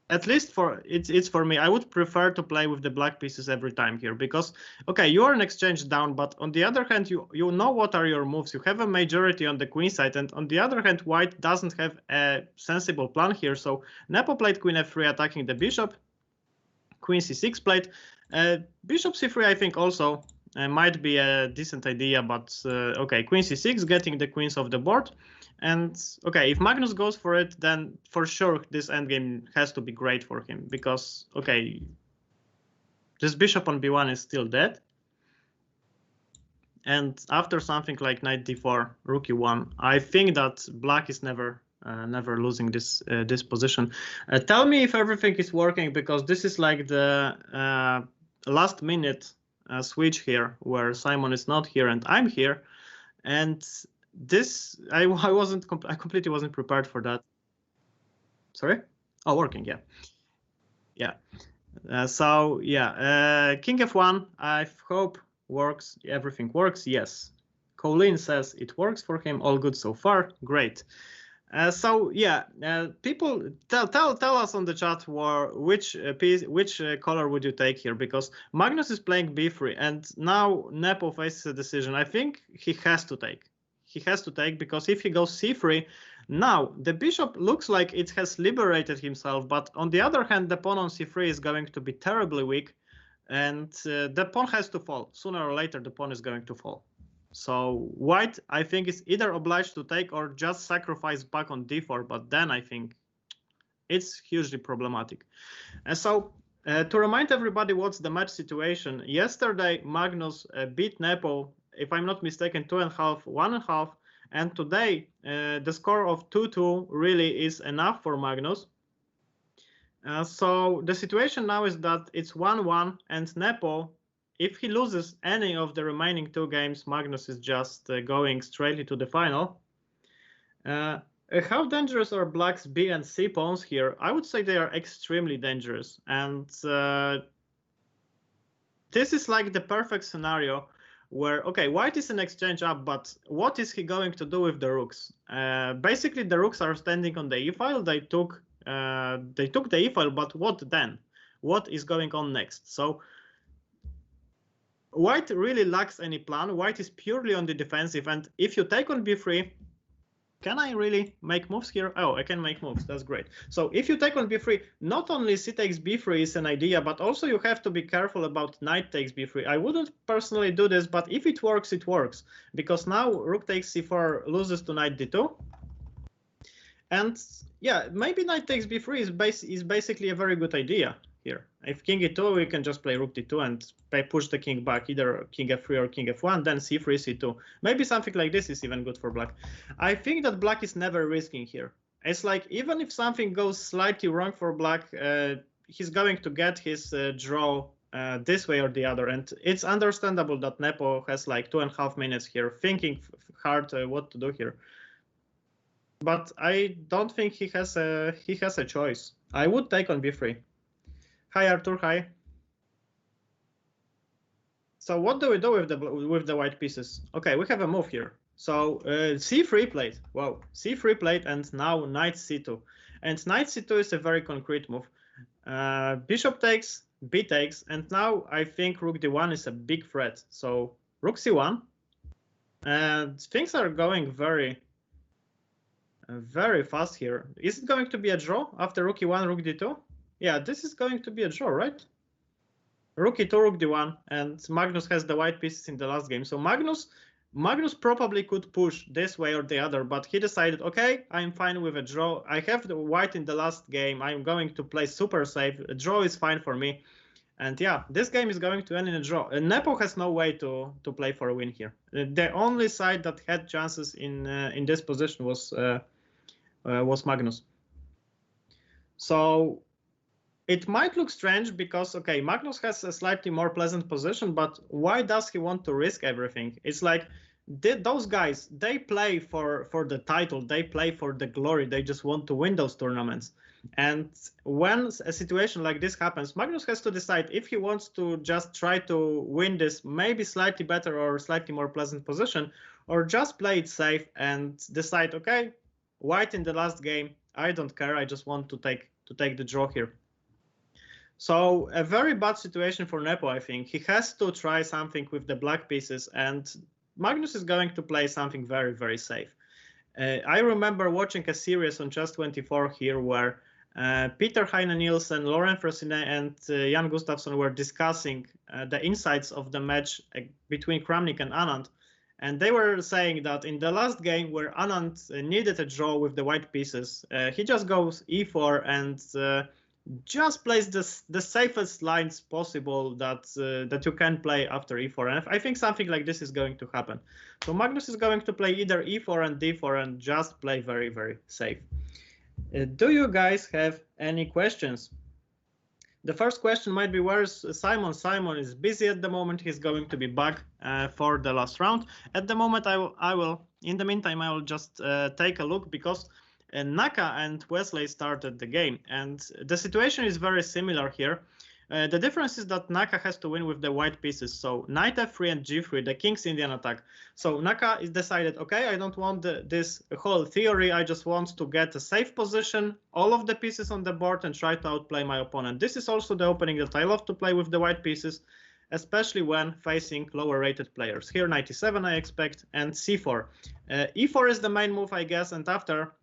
at least it's for me, I would prefer to play with the black pieces every time here, because okay, you are an exchange down, but on the other hand, you know what are your moves. You have a majority on the queen side, and on the other hand, white doesn't have a sensible plan here. So Nepo played queen f3 attacking the bishop, queen c6 played, bishop c3 I think also might be a decent idea, but okay, queen c6 getting the queens off the board. And okay, if Magnus goes for it, then for sure this endgame has to be great for him, because okay, this bishop on b1 is still dead. And after something like knight d4, rook e1, I think that black is never losing this position. Tell me if everything is working, because this is like the last minute switch here, where Simon is not here and I'm here, and this I completely wasn't prepared for that. Sorry? Oh, working, yeah. So yeah, king f1, I hope works. Everything works. Yes, Colin says it works for him. All good so far. Great. So yeah, people tell us on the chat which color would you take here, because Magnus is playing b3 and now Nepo faces a decision. I think he has to take. Because if he goes c3, now the bishop looks like it has liberated himself, but on the other hand, the pawn on c3 is going to be terribly weak, and the pawn has to fall. Sooner or later, the pawn is going to fall. So white, I think, is either obliged to take or just sacrifice back on d4, but then I think it's hugely problematic. And so to remind everybody what's the match situation, yesterday Magnus beat Nepo, if I'm not mistaken, 2.5, 1.5, and today the score of 2-2 really is enough for Magnus. So the situation now is that it's 1-1, and Nepo, if he loses any of the remaining 2 games, Magnus is just going straight to the final. How dangerous are Black's B and C pawns here? I would say they are extremely dangerous, and this is like the perfect scenario where, okay, white is an exchange up, but what is he going to do with the rooks? Basically, the rooks are standing on the e-file. They took the e-file, but what then? What is going on next? So white really lacks any plan. White is purely on the defensive, and if you take on b3, can I really make moves here? Oh, I can make moves. That's great. So if you take on b3, not only c takes b3 is an idea, but also you have to be careful about knight takes b3. I wouldn't personally do this, but if it works, it works. Because now rook takes c4 loses to knight d2. And yeah, maybe knight takes b3 is basically a very good idea here. If king e2, we can just play rook d2 and push the king back, either king f3 or king f1, then c3, c2. Maybe something like this is even good for black. I think that black is never risking here. It's like, even if something goes slightly wrong for black, he's going to get his draw this way or the other. And it's understandable that Nepo has like 2.5 minutes here, thinking hard what to do here. But I don't think he has a choice. I would take on b3. Hi Arthur, hi. So what do we do with the white pieces? Okay, we have a move here. So c3 played. Wow, c3 played, and now knight c2. And knight c2 is a very concrete move. Bishop takes, b takes, and now I think rook d1 is a big threat. So rook c1, and things are going very fast here. Is it going to be a draw after rook e1, rook d2? Yeah, this is going to be a draw, right? Rook e2, rook d1, and Magnus has the white pieces in the last game. So Magnus probably could push this way or the other, but he decided, okay, I'm fine with a draw. I have the white in the last game. I'm going to play super safe. A draw is fine for me. And yeah, this game is going to end in a draw. Nepo has no way to play for a win here. The only side that had chances in this position was Magnus. So it might look strange because, okay, Magnus has a slightly more pleasant position, but why does he want to risk everything? It's like those guys, they play for the title, they play for the glory, they just want to win those tournaments. And when a situation like this happens, Magnus has to decide if he wants to just try to win this maybe slightly better or slightly more pleasant position, or just play it safe and decide, okay, white in the last game, I don't care, I just want to take the draw here. So a very bad situation for Nepo, I think. He has to try something with the black pieces, and Magnus is going to play something very, very safe. I remember watching a series on Chess24 here where Peter Heine-Nielsen, Lauren Fressinet, and Jan Gustafsson were discussing the insights of the match between Kramnik and Anand. And they were saying that in the last game where Anand needed a draw with the white pieces, he just goes e4 and just plays the safest lines possible that you can play after e4. And I think something like this is going to happen. So Magnus is going to play either e4 and d4 and just play very, very safe. Do you guys have any questions? The first question might be, where's Simon? Simon is busy at the moment. He's going to be back for the last round. At the moment, I will. In the meantime, I will just take a look because Naka and Wesley started the game, and the situation is very similar here. The difference is that Naka has to win with the white pieces. So knight f3 and g3, the king's Indian attack. So Naka is decided, okay, I don't want this whole theory. I just want to get a safe position, all of the pieces on the board, and try to outplay my opponent. This is also the opening that I love to play with the white pieces, especially when facing lower rated players. Here knight e7 I expect, and c4. e4 is the main move, I guess, and after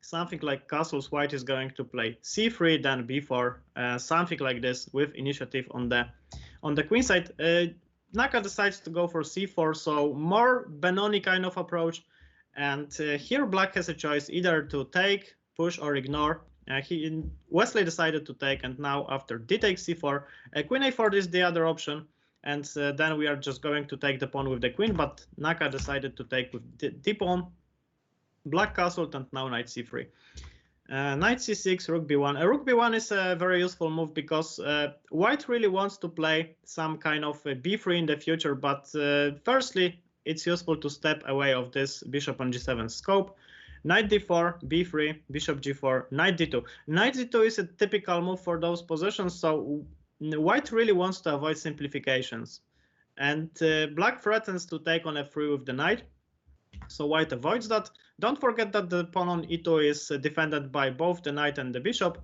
something like castles, white is going to play c3, then b4, something like this with initiative on the queen side. Naka decides to go for c4, so more Benoni kind of approach. And here black has a choice either to take, push, or ignore. Wesley decided to take, and now after d takes c4, queen a4 is the other option. And then we are just going to take the pawn with the queen, but Naka decided to take with d pawn. Black castled, and now knight c3. Knight c6, rook b1. Rook b1 is a very useful move because white really wants to play some kind of b3 in the future, but firstly, it's useful to step away of this bishop on g7 scope. Knight d4, b3, bishop g4, knight d2. Knight d2 is a typical move for those positions, so white really wants to avoid simplifications. And black threatens to take on f3 with the knight, so white avoids that. Don't forget that the pawn on e2 is defended by both the knight and the bishop.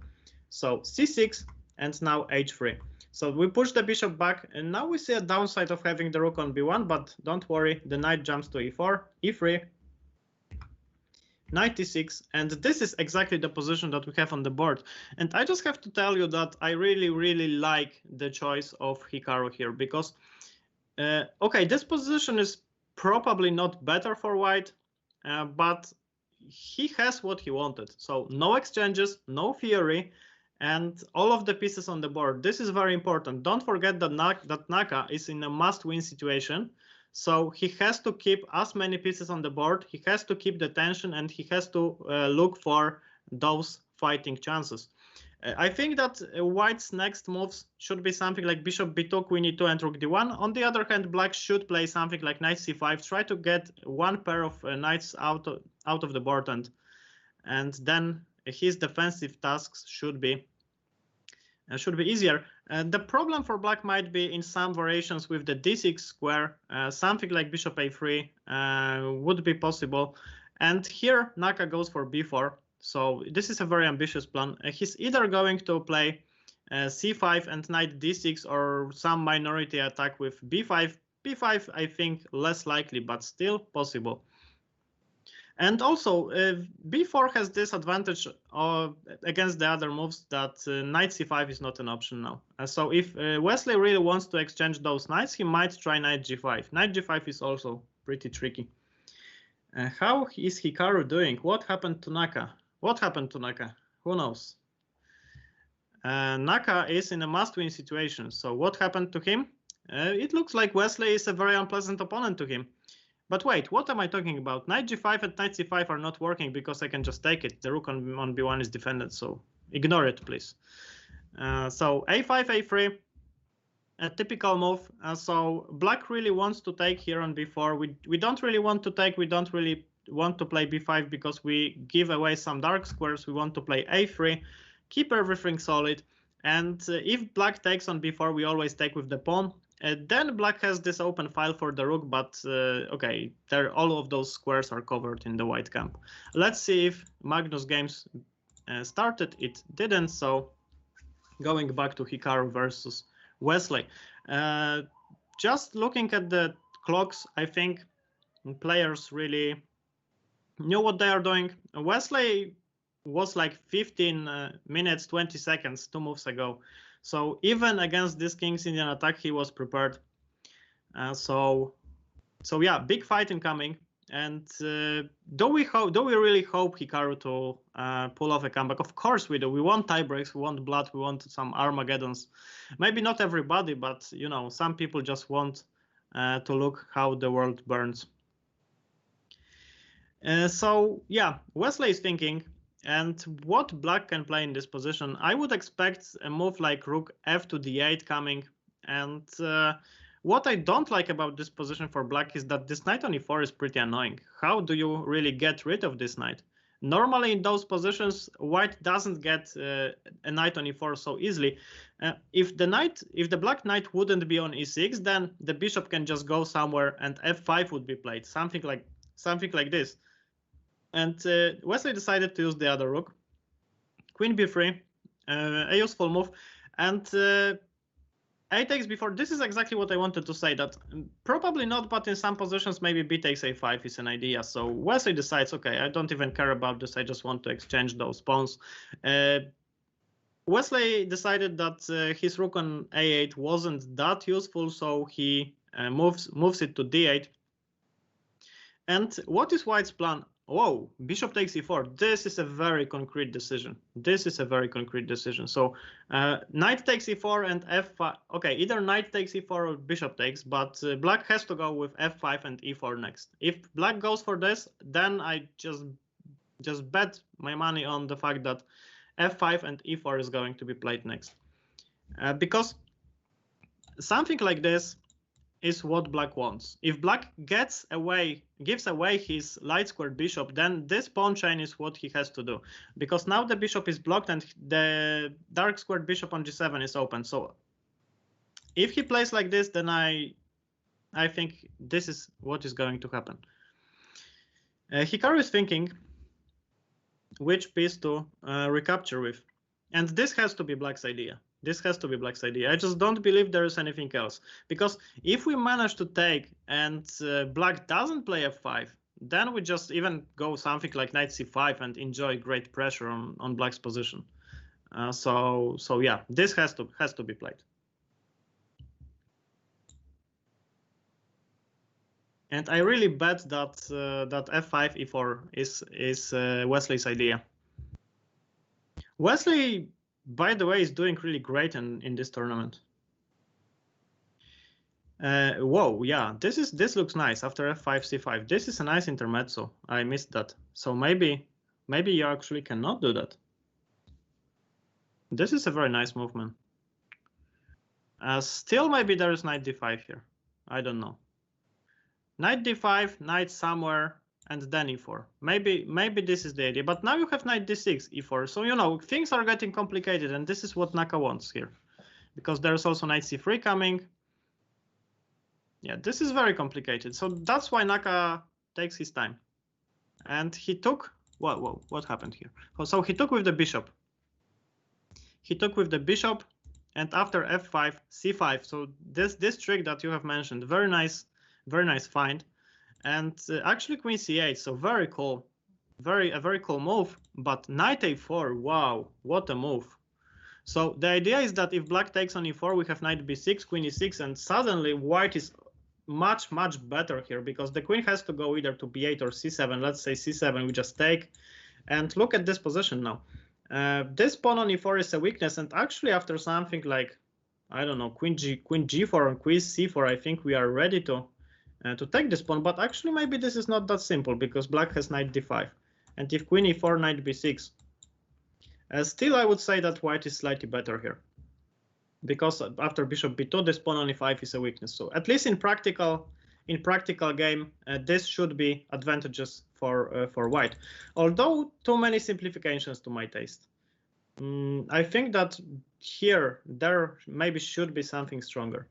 So c6 and now h3. So we push the bishop back, and now we see a downside of having the rook on b1, but don't worry, the knight jumps to e4, e3, knight e6, and this is exactly the position that we have on the board. And I just have to tell you that I really like the choice of Hikaru here, because okay, this position is probably not better for white, but he has what he wanted. So no exchanges, no fury, and all of the pieces on the board. This is very important. Don't forget that Naka is in a must-win situation. So he has to keep as many pieces on the board. He has to keep the tension, and he has to look for those fighting chances. I think that white's next moves should be something like bishop b2, queen e2, and rook d1. On the other hand, black should play something like knight c5, try to get one pair of knights out of the board, and then his defensive tasks should be easier. The problem for black might be in some variations with the d6 square. Something like bishop a3 would be possible, and here Naka goes for b4. So this is a very ambitious plan. He's either going to play c5 and knight d6, or some minority attack with b5. b5, I think, less likely, but still possible. And also, b4 has this advantage against the other moves that knight c5 is not an option now. So if Wesley really wants to exchange those knights, he might try knight g5. Knight g5 is also pretty tricky. How is Hikaru doing? What happened to Naka? What happened to Naka? Who knows? Naka is in a must-win situation. So what happened to him? It looks like Wesley is a very unpleasant opponent to him. But wait, what am I talking about? Knight g5 and knight c5 are not working because I can just take it. The rook on b1 is defended, so ignore it, please. So a5, a3, a typical move. So black really wants to take here on b4. We don't really want to take. We don't really want to play b5 because we give away some dark squares. We want to play a3, keep everything solid. And if black takes on b4, we always take with the pawn. Then black has this open file for the rook, but okay, all of those squares are covered in the white camp. Let's see if Magnus games started. It didn't, so going back to Hikaru versus Wesley. Just looking at the clocks, I think players really knew what they are doing. Wesley was like 15 minutes, 20 seconds, 2 moves ago. So even against this King's Indian attack, he was prepared. So yeah, big fight incoming. And do we really hope Hikaru to pull off a comeback? Of course we do. We want tie breaks, we want blood, we want some Armageddons. Maybe not everybody, but you know, some people just want to look how the world burns. So yeah, Wesley is thinking. And what black can play in this position, I would expect a move like rook f to d8 coming. And what I don't like about this position for black is that this knight on e4 is pretty annoying. How do you really get rid of this knight? Normally in those positions, white doesn't get a knight on e4 so easily. If the black knight wouldn't be on e6, then the bishop can just go somewhere and f5 would be played, something like this. And Wesley decided to use the other rook. Queen b3, a useful move. And a takes b4. This is exactly what I wanted to say, that probably not, but in some positions maybe b takes a5 is an idea. So Wesley decides, okay, I don't even care about this. I just want to exchange those pawns. Wesley decided that his rook on a8 wasn't that useful, so he moves it to d8. And what is white's plan? Whoa, bishop takes e4. This is a very concrete decision. This is a very concrete decision. So knight takes e4 and f5. Okay, either knight takes e4 or bishop takes, but black has to go with f5 and e4 next. If black goes for this, then I just bet my money on the fact that f5 and e4 is going to be played next. Because something like this is what black wants. If black gives away his light squared bishop, then this pawn chain is what he has to do, because now the bishop is blocked and the dark squared bishop on g7 is open. So if he plays like this, then I think this is what is going to happen. Hikaru is thinking which piece to recapture with, and this has to be black's idea. This has to be black's idea. I just don't believe there is anything else. Because if we manage to take and black doesn't play f5, then we just even go something like knight c5 and enjoy great pressure on black's position. So yeah, this has to be played. And I really bet that that f5 e4 is Wesley's idea. Wesley, by the way, is doing really great in this tournament. Whoa, yeah, this looks nice after f5 c5. This is a nice intermezzo. I missed that. So maybe you actually cannot do that. This is a very nice movement. Still, maybe there is knight d5 here. I don't know. Knight d5, knight somewhere, and then e4. Maybe this is the idea. But now you have knight d6, e4. So, you know, things are getting complicated, and this is what Naka wants here. Because there's also knight c3 coming. Yeah, this is very complicated. So that's why Naka takes his time. And he took... Whoa, what happened here? So he took with the bishop. He took with the bishop, and after f5, c5. So this trick that you have mentioned, very nice find. And actually queen c8, so very cool, a very cool move. But knight a4, wow, what a move. So the idea is that if black takes on e4, we have knight b6, queen e6, and suddenly white is much better here, because the queen has to go either to b8 or c7. Let's say c7, we just take. And look at this position now. This pawn on e4 is a weakness, and actually after something like, I don't know, queen g4 and queen c4, I think we are ready to take this pawn. But actually maybe this is not that simple, because black has knight d5, and if queen e4, knight b6, still I would say that white is slightly better here, because after bishop b2, this pawn on e5 is a weakness. So at least in practical game, this should be advantageous for white, although too many simplifications to my taste. I think that here there maybe should be something stronger.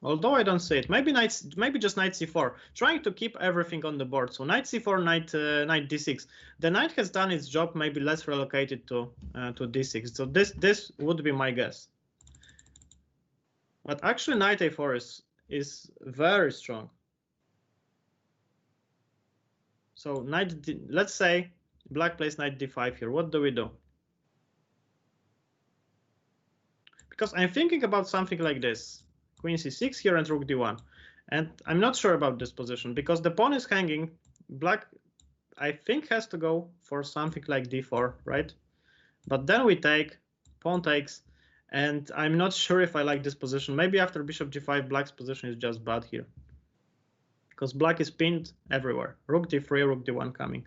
Although I don't see it. Maybe just knight c4, trying to keep everything on the board. So knight c4, knight d6. The knight has done its job. Maybe less relocated to d6. So this would be my guess. But actually, knight a4 is very strong. So let's say black plays knight d5 here. What do we do? Because I'm thinking about something like this. Queen c6 here and rook d1. And I'm not sure about this position, because the pawn is hanging. Black, I think, has to go for something like d4, right? But then we take, pawn takes, and I'm not sure if I like this position. Maybe after bishop g5, black's position is just bad here, because black is pinned everywhere. Rook d3, rook d1 coming.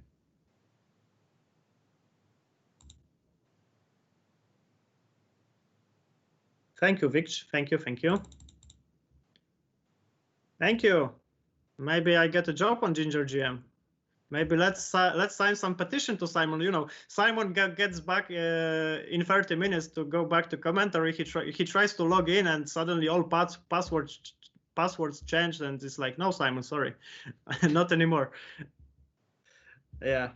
Thank you, Vich. Thank you. Thank you. Maybe I get a job on GingerGM. Maybe let's sign some petition to Simon. You know, Simon gets back in 30 minutes to go back to commentary. He tries to log in, and suddenly all passwords changed, and it's like, no, Simon, sorry, not anymore. Yeah.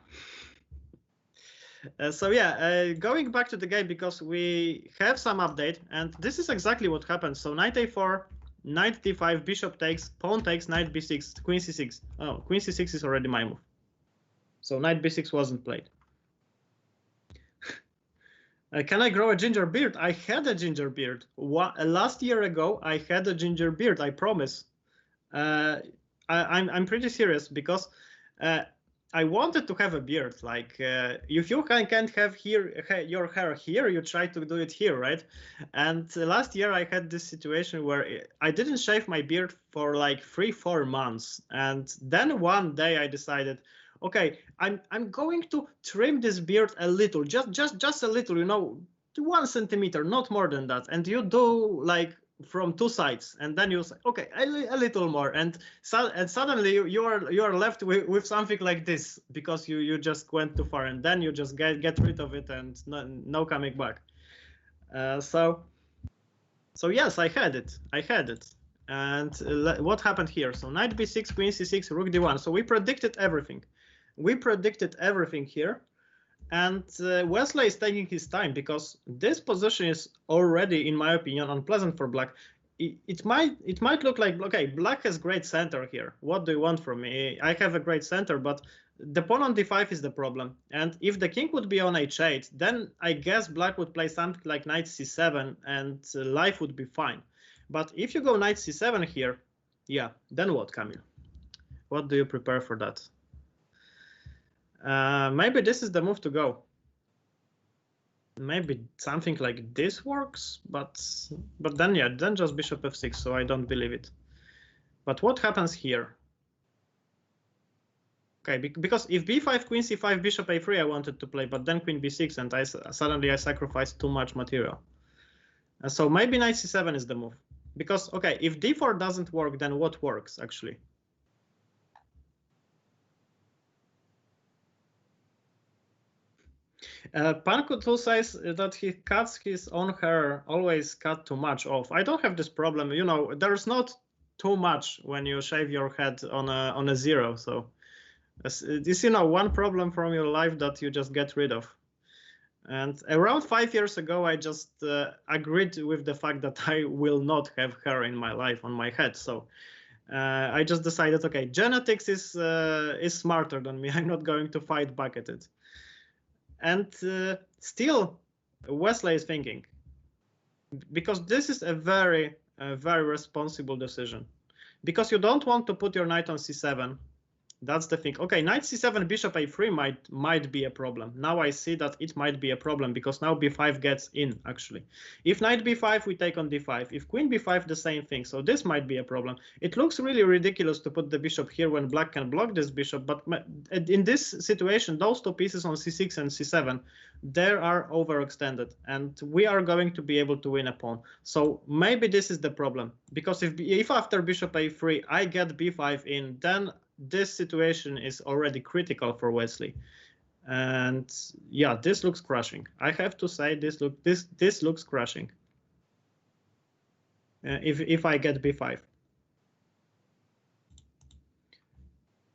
So yeah, going back to the game, because we have some update, and this is exactly what happens. So knight a4. Knight d5, bishop takes, pawn takes, knight b6, queen c6. Oh, queen c6 is already my move. So knight b6 wasn't played. Can I grow a ginger beard? I had a ginger beard. Last year ago, I had a ginger beard, I promise. I'm pretty serious because I wanted to have a beard. Like if you can't have your hair here, you try to do it here, right? And last year I had this situation where I didn't shave my beard for like 3-4 months, and then one day I decided, okay, I'm going to trim this beard a little, just a little, you know, 1 centimeter, not more than that. And you do like from 2 sides, and then you say, okay, a little more, and suddenly you are left with something like this because you just went too far, and then you just get rid of it and no coming back. So yes, I had it. And what happened here? So knight b6, queen c6, rook d1. So we predicted everything. Here. And Wesley is taking his time because this position is already, in my opinion, unpleasant for black. It might look like, okay, black has great center here. What do you want from me? I have a great center, but the pawn on d5 is the problem. And if the king would be on h8, then I guess black would play something like knight c7 and life would be fine. But if you go knight c7 here, yeah, then what, Camille? What do you prepare for that? Maybe this is the move to go. Maybe something like this works, but then yeah, then just bishop f6, so I don't believe it. But what happens here? Okay, because if b5, queen c5, bishop a3 I wanted to play, but then queen b6, and suddenly I sacrificed too much material. So maybe knight c7 is the move. Because, okay, if d4 doesn't work, then what works, actually? Pankutu says that he cuts his own hair, always cut too much off. I don't have this problem. You know, there's not too much when you shave your head on a 0. So this, you know, one problem from your life that you just get rid of. And around 5 years ago, I just agreed with the fact that I will not have hair in my life on my head. So I just decided, okay, genetics is smarter than me. I'm not going to fight back at it. And still, Wesley is thinking, because this is a very responsible decision, because you don't want to put your knight on c7. That's the thing. Okay, knight c7, bishop a3 might be a problem. Now I see that it might be a problem because now b5 gets in, actually. If knight b5, we take on d5. If queen b5, the same thing. So this might be a problem. It looks really ridiculous to put the bishop here when black can block this bishop. But in this situation, those two pieces on c6 and c7, they are overextended. And we are going to be able to win a pawn. So maybe this is the problem. Because if after bishop a3, I get b5 in, then this situation is already critical for Wesley, and yeah, this looks crushing. I have to say, this looks crushing. If I get b5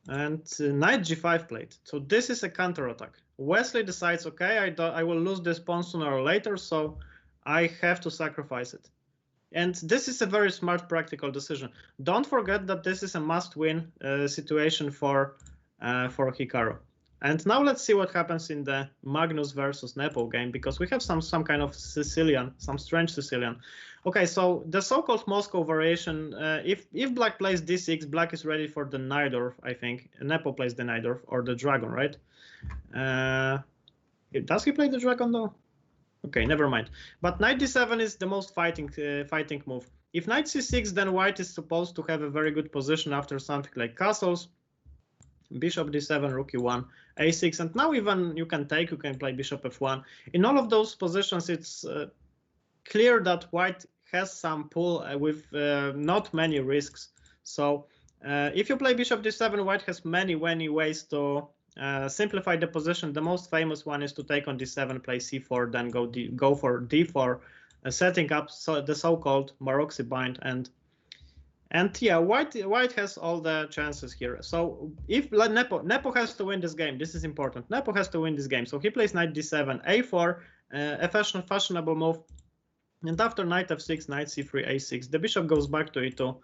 and knight g5 played, so this is a counterattack. Wesley decides, okay, I will lose this pawn sooner or later, so I have to sacrifice it. And this is a very smart, practical decision. Don't forget that this is a must-win situation for Hikaru. And now let's see what happens in the Magnus versus Nepo game, because we have some kind of Sicilian, some strange Sicilian. Okay, so the so-called Moscow variation. If black plays d6, black is ready for the Najdorf, I think. Nepo plays the Najdorf or the dragon, right? Does he play the dragon though? Okay, never mind. But knight d7 is the most fighting move. If knight c6, then white is supposed to have a very good position after something like castles. Bishop d7, rook e1, a6, and now even you can play bishop f1. In all of those positions, it's clear that white has some pull with not many risks. So if you play bishop d7, white has many ways to simplify the position. The most famous one is to take on d7, play c4, then go for d4, setting up the so-called Maroczy bind, and yeah, white has all the chances here. So if Nepo has to win this game, this is important. Nepo has to win this game. So he plays knight d7, a4, a fashionable move, and after knight f6, knight c3, a6, the bishop goes back to e2,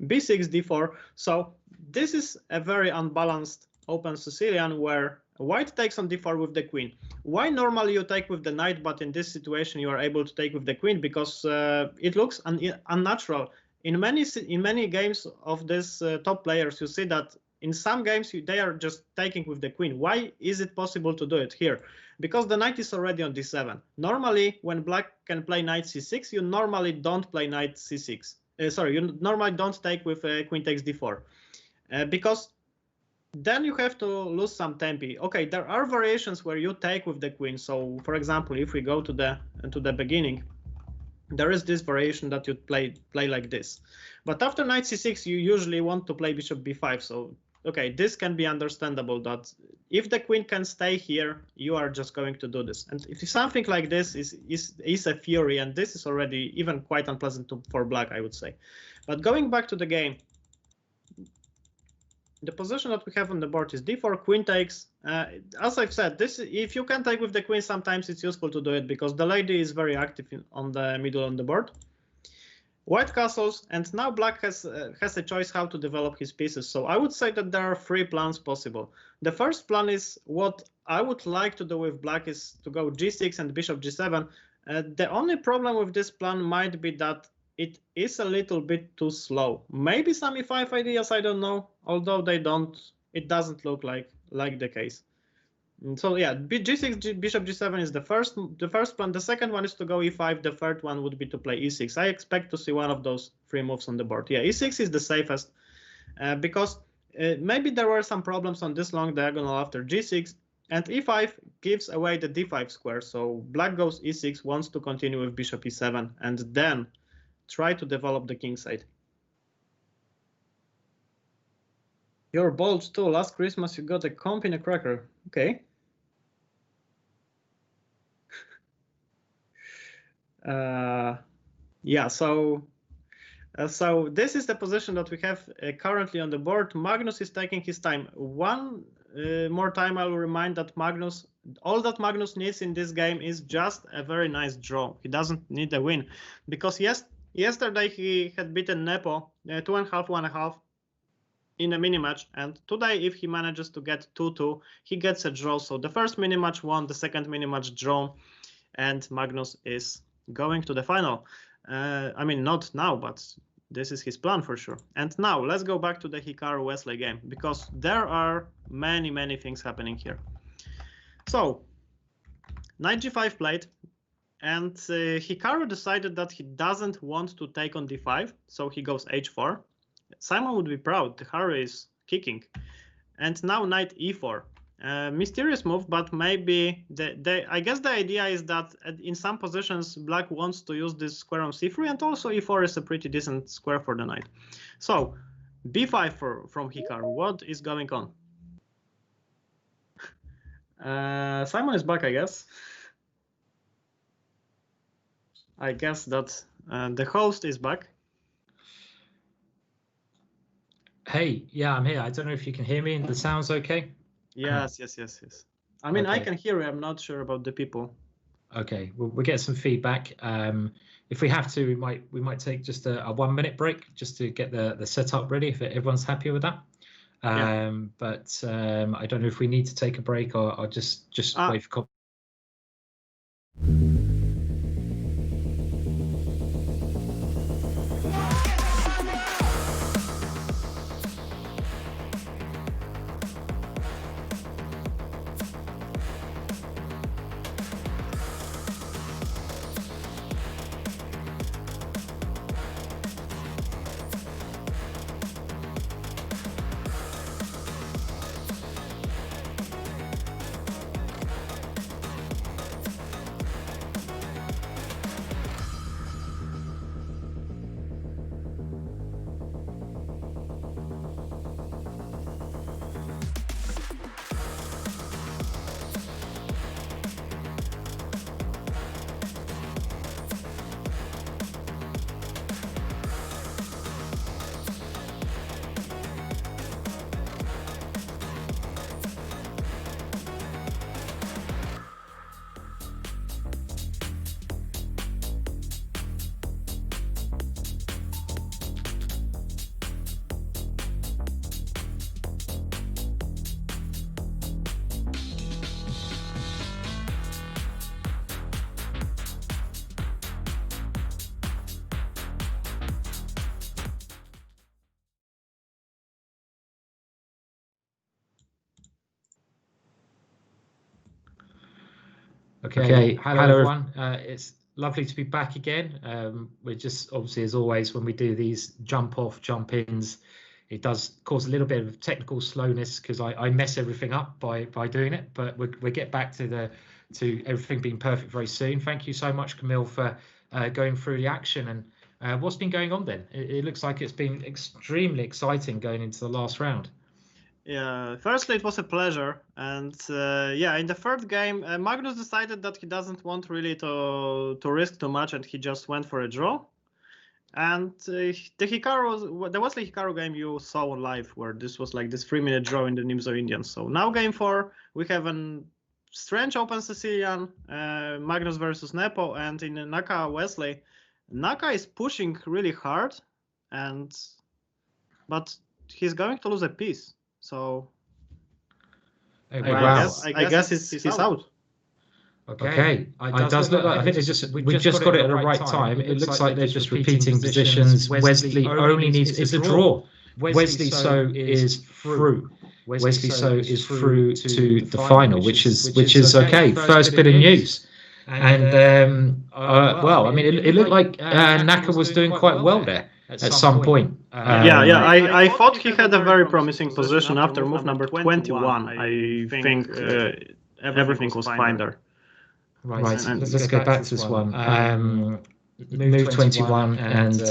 b6, d4. So this is a very unbalanced open Sicilian where White takes on d4 with the queen. Why normally you take with the knight, but in this situation you are able to take with the queen? Because it looks unnatural. In many games of this top players, you see that in some games they are just taking with the queen. Why is it possible to do it here? Because the knight is already on d7. Normally, when black can play knight c6, you normally don't play knight c6. You normally don't take with queen takes d4, because then you have to lose some tempi. Okay, there are variations where you take with the queen. So, for example, if we go to the beginning, there is this variation that you play like this. But after knight c6, you usually want to play bishop b5. So, okay, this can be understandable that if the queen can stay here, you are just going to do this. And if something like this is a fury, and this is already even quite unpleasant for black, I would say. But going back to the game, the position that we have on the board is d4, queen takes. As I've said, if you can take with the queen, sometimes it's useful to do it because the lady is very active on the middle on the board. White castles, and now black has a choice how to develop his pieces. So I would say that there are 3 plans possible. The first plan is what I would like to do with black is to go g6 and bishop g7. The only problem with this plan might be that it is a little bit too slow. Maybe some e5 ideas, I don't know, although it doesn't look like the case. So yeah, g6, bishop g7 is the first plan. The second one is to go e5. The third one would be to play e6. I expect to see one of those 3 moves on the board. Yeah, e6 is the safest because maybe there were some problems on this long diagonal after g6, and e5 gives away the d5 square. So black goes e6, wants to continue with bishop e7, and then try to develop the king side. You're bold too. Last Christmas you got a comp in a cracker. Okay. Yeah, so this is the position that we have currently on the board. Magnus is taking his time. One more time, I will remind that all that Magnus needs in this game is just a very nice draw. He doesn't need a win, because yesterday he had beaten Nepo 2.5, 1.5 in a mini match, and today if he manages to get 2-2, he gets a draw. So the first mini match won, the second mini match drawn, and Magnus is going to the final. I mean, not now, but this is his plan for sure. And now let's go back to the Hikaru Wesley game, because there are many things happening here. So knight g5 played, and Hikaru decided that he doesn't want to take on d5, so he goes h4. Simon would be proud. Hikaru is kicking, and now knight e4. Mysterious move, but maybe I guess the idea is that in some positions black wants to use this square on c3, and also e4 is a pretty decent square for the knight. So b5 from Hikaru. What is going on? Simon is back, I guess. I guess that the host is back. Hey, yeah, I'm here. I don't know if you can hear me and the sound's okay. Yes. I mean, okay. I can hear you. I'm not sure about the people. Okay, we'll get some feedback. If we have to, we might take just a 1-minute break just to get the setup ready, if everyone's happy with that. But I don't know if we need to take a break or just wait for. Okay. Hello everyone. It's lovely to be back again. We're just obviously, as always, when we do these jump off, jump ins, it does cause a little bit of technical slowness because I mess everything up by doing it. But we'll get back to everything being perfect very soon. Thank you so much, Camille, for going through the action. And what's been going on then? It looks like it's been extremely exciting going into the last round. Yeah, firstly, it was a pleasure. And in the third game, Magnus decided that he doesn't want really to risk too much, and he just went for a draw. And the Wesley Hikaru game you saw on live, where this was like this 3-minute draw in the Nimzo Indians. So now game 4, we have a strange open Sicilian, Magnus versus Nepo, and in Naka Wesley, Naka is pushing really hard, but he's going to lose a piece. So I guess he's out. Okay. It does look like I think we've just got it at the right time. It looks like they're just repeating positions. Wesley only needs it's a draw. Wesley So is through. Wesley So is through to the final, which is okay. First bit of news. And well, I mean, it looked like Naka was doing quite well there at some point. I thought he had a very promising position after move number 21. I think everything was fine there. Right, let's go back to this one. Move 21, and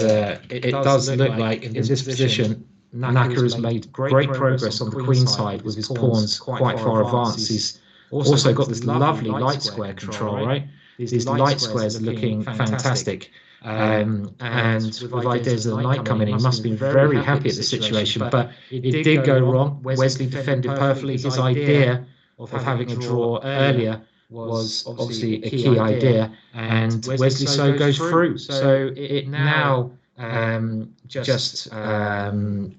it does look like in this position, Naka has made great progress on the queen side with his pawns quite far advanced. He's also got this lovely light square control, right? These light squares are looking fantastic. And with ideas of the knight coming in, he must have been very happy at the situation, but it did go wrong. Wesley defended perfectly. His idea of having a draw earlier was obviously a key idea, and Wesley So goes through. So it now just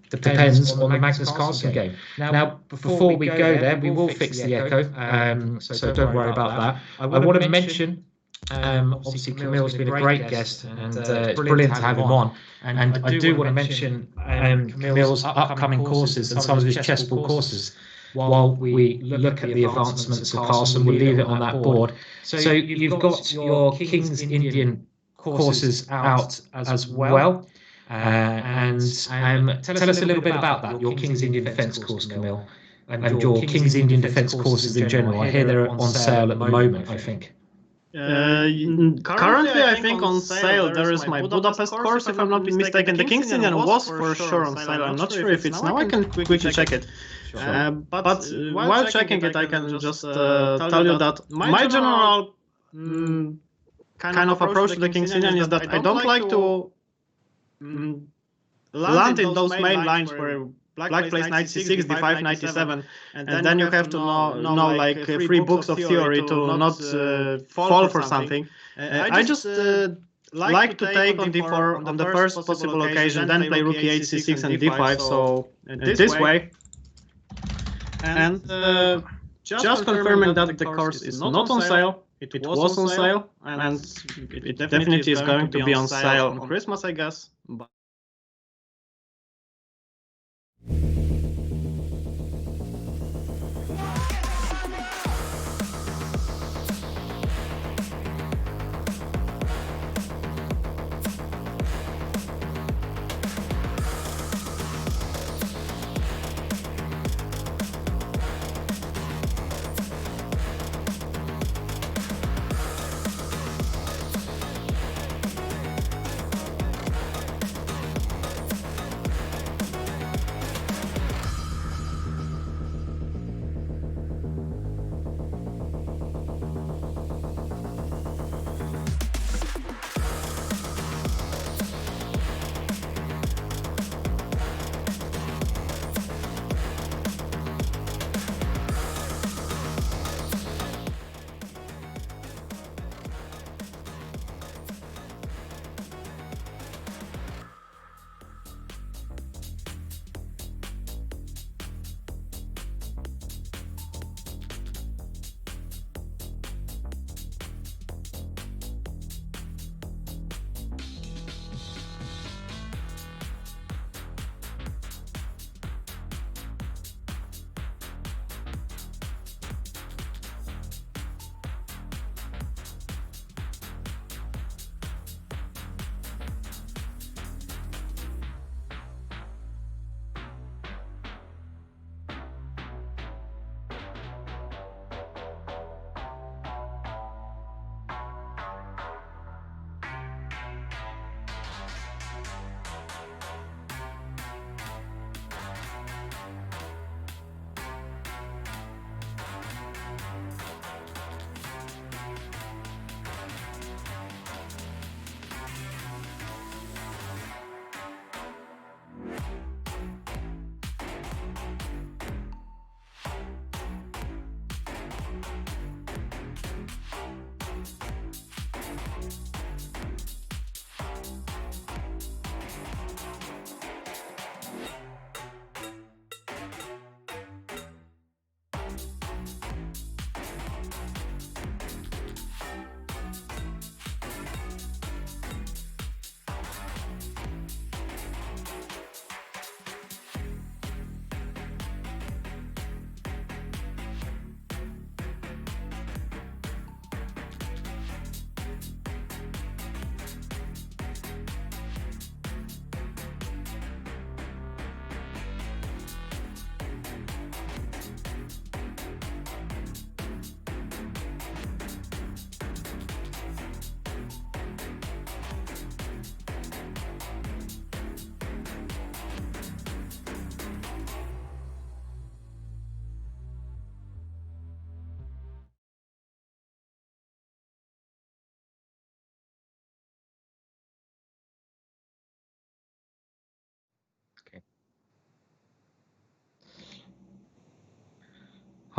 depends on the Magnus Carlsen game. Now, before we go there, we will fix the echo, so don't worry about that. I want to mention, obviously Camille's been a great guest, and it's brilliant to have him on. And I do want to mention Camille's upcoming courses and some of his chessboard courses. While we look at the advancements of Carlsen, we'll leave it on that board. So you've got your King's Indian courses out as well. And tell us a little bit about that, your King's Indian Defence course, Camille, and your King's Indian Defence courses in general. I hear they're on sale at the moment, I think. Currently, I think on sale there is my Budapest course, if I'm not mistaken. The King's Indian was for sure on sale. I'm not sure if it's now. I can quickly check it. But while checking it, I can just tell you that my general kind of approach to the King's Indian is that I don't like to land in those main lines where Black plays knight c6, d5, knight e7, and then you have to know like 3 books of theory to not fall for something. I just like to take on d4 on the first possible occasion, then play rook e8, c6, and d5. So this way, and just confirming that the course is not on sale. It was on sale, and it definitely is going to be on sale on Christmas, I guess.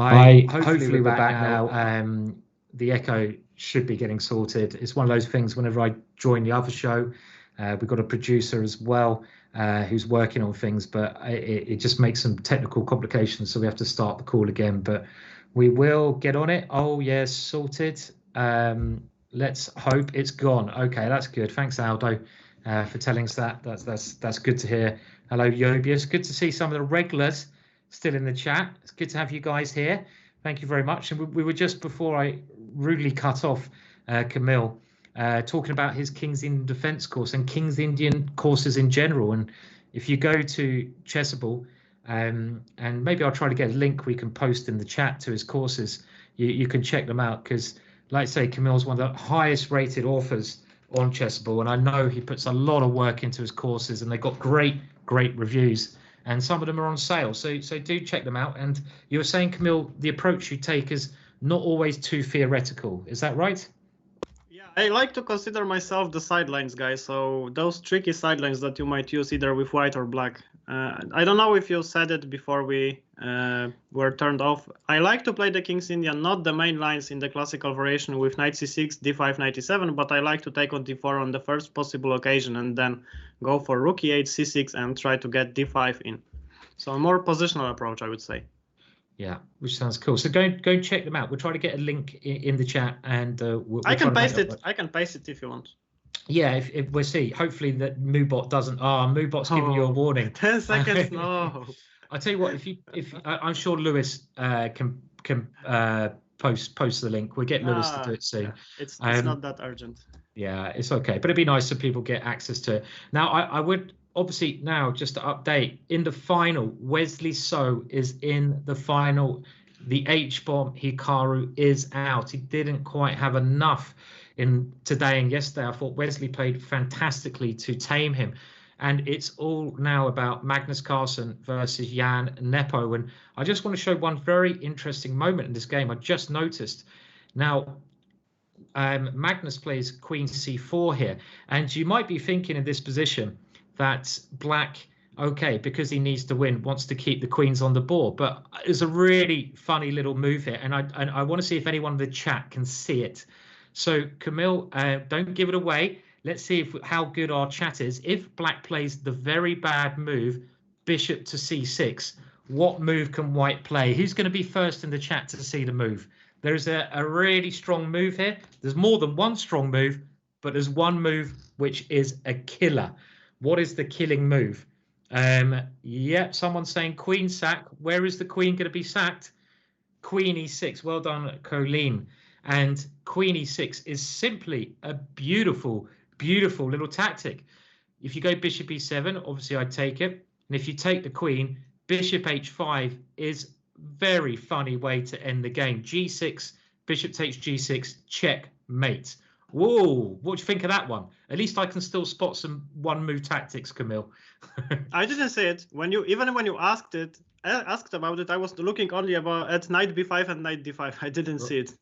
Hi, hopefully we're back now. The echo should be getting sorted. It's one of those things whenever I join the other show, we've got a producer as well who's working on things, but it just makes some technical complications, so we have to start the call again, but we will get on it. Oh yes, sorted. Let's hope it's gone. Okay, that's good. Thanks, Aldo, for telling us that. That's good to hear. Hello, Yobius. Good to see some of the regulars still in the chat. It's good to have you guys here. Thank you very much. And we were just, before I rudely cut off Camille, talking about his King's Indian Defence course and King's Indian courses in general. And if you go to Chessable, and maybe I'll try to get a link we can post in the chat to his courses, you can check them out, because like I say, Camille's one of the highest rated authors on Chessable, and I know he puts a lot of work into his courses, and they've got great reviews, and some of them are on sale, so do check them out. And you were saying, Camille, the approach you take is not always too theoretical, is that right? Yeah, I like to consider myself the sidelines guy, so those tricky sidelines that you might use either with white or black. I don't know if you said it before we were turned off. I like to play the King's Indian, not the main lines in the classical variation with knight c6, d5, knight e7, but I like to take on d4 on the first possible occasion and then go for rook e8, c6 and try to get d5 in. So a more positional approach, I would say. Yeah, which sounds cool. So go check them out. We'll try to get a link in the chat, and we'll I can paste it. I can paste it if you want. Yeah, if we'll see. Hopefully that Moobot doesn't. Moobot's giving you a warning. 10 seconds. No. I tell you what. If I'm sure Lewis can post the link. We'll get Lewis to do it soon. Yeah. It's not that urgent. Yeah, it's okay. But it'd be nice if people get access to it. Now, I would obviously now just to update in the final. Wesley So is in the final. The H-bomb Hikaru is out. He didn't quite have enough in today and yesterday. I thought Wesley played fantastically to tame him, and it's all now about Magnus Carlsen versus Jan Nepo. And I just want to show one very interesting moment in this game I just noticed. Now Magnus plays queen c4 here, and you might be thinking in this position that black, okay, because he needs to win, wants to keep the queens on the board, but it's a really funny little move here, and I want to see if anyone in the chat can see it. So Camille, don't give it away. Let's see how good our chat is. If black plays the very bad move, bishop to c6, what move can white play? Who's going to be first in the chat to see the move? There's a really strong move here. There's more than one strong move, but there's one move which is a killer. What is the killing move? Yep, someone's saying queen sack. Where is the queen going to be sacked? Queen e6. Well done, Colleen. And queen e6 is simply a beautiful little tactic. If you go bishop e7, obviously I'd take it. And if you take the queen, bishop h5 is very funny way to end the game. g6, bishop takes g6, checkmate. Whoa, what do you think of that one? At least I can still spot some one move tactics, Camille. I didn't say it. When you asked about it, I was looking only at knight b5 and knight d5. I didn't see it.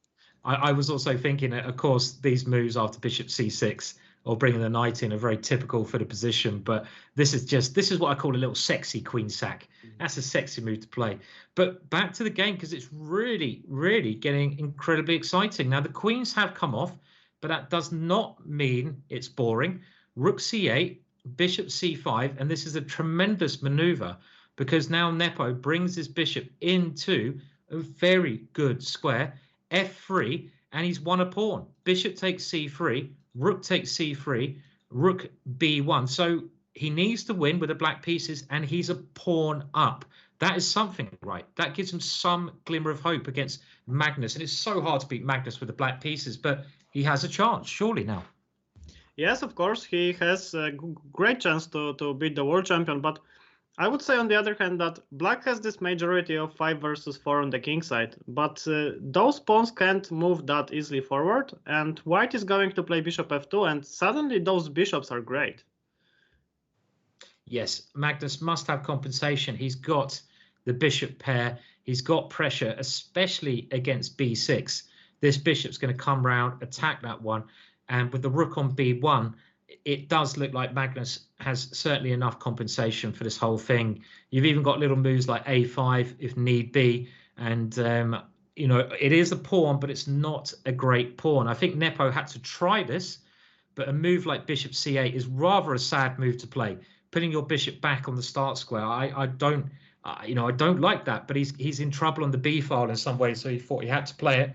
I was also thinking, of course, these moves after bishop c6 or bringing the knight in are very typical for the position. But this is what I call a little sexy queen sack. That's a sexy move to play. But back to the game, because it's really, really getting incredibly exciting. Now, the queens have come off, but that does not mean it's boring. Rook c8, bishop c5, and this is a tremendous maneuver because now Nepo brings his bishop into a very good square. f3, and he's won a pawn. Bishop takes c3, rook takes c3, rook b1. So he needs to win with the black pieces, and he's a pawn up. That is something, right? That gives him some glimmer of hope against Magnus. And it's so hard to beat Magnus with the black pieces, but he has a chance, surely now. Yes, of course, he has a great chance to beat the world champion, but I would say, on the other hand, that black has this majority of 5 versus 4 on the king side, but those pawns can't move that easily forward, and white is going to play bishop f2, and suddenly those bishops are great. Yes, Magnus must have compensation. He's got the bishop pair. He's got pressure, especially against b6. This bishop's going to come round, attack that one, and with the rook on b1, it does look like Magnus has certainly enough compensation for this whole thing. You've even got little moves like a5 if need be, And you know, it is a pawn, but it's not a great pawn. I think Nepo had to try this, but a move like bishop c8 is rather a sad move to play. Putting your bishop back on the start square, I don't, you know, I don't like that. But he's in trouble on the b file in some way, so he thought he had to play it.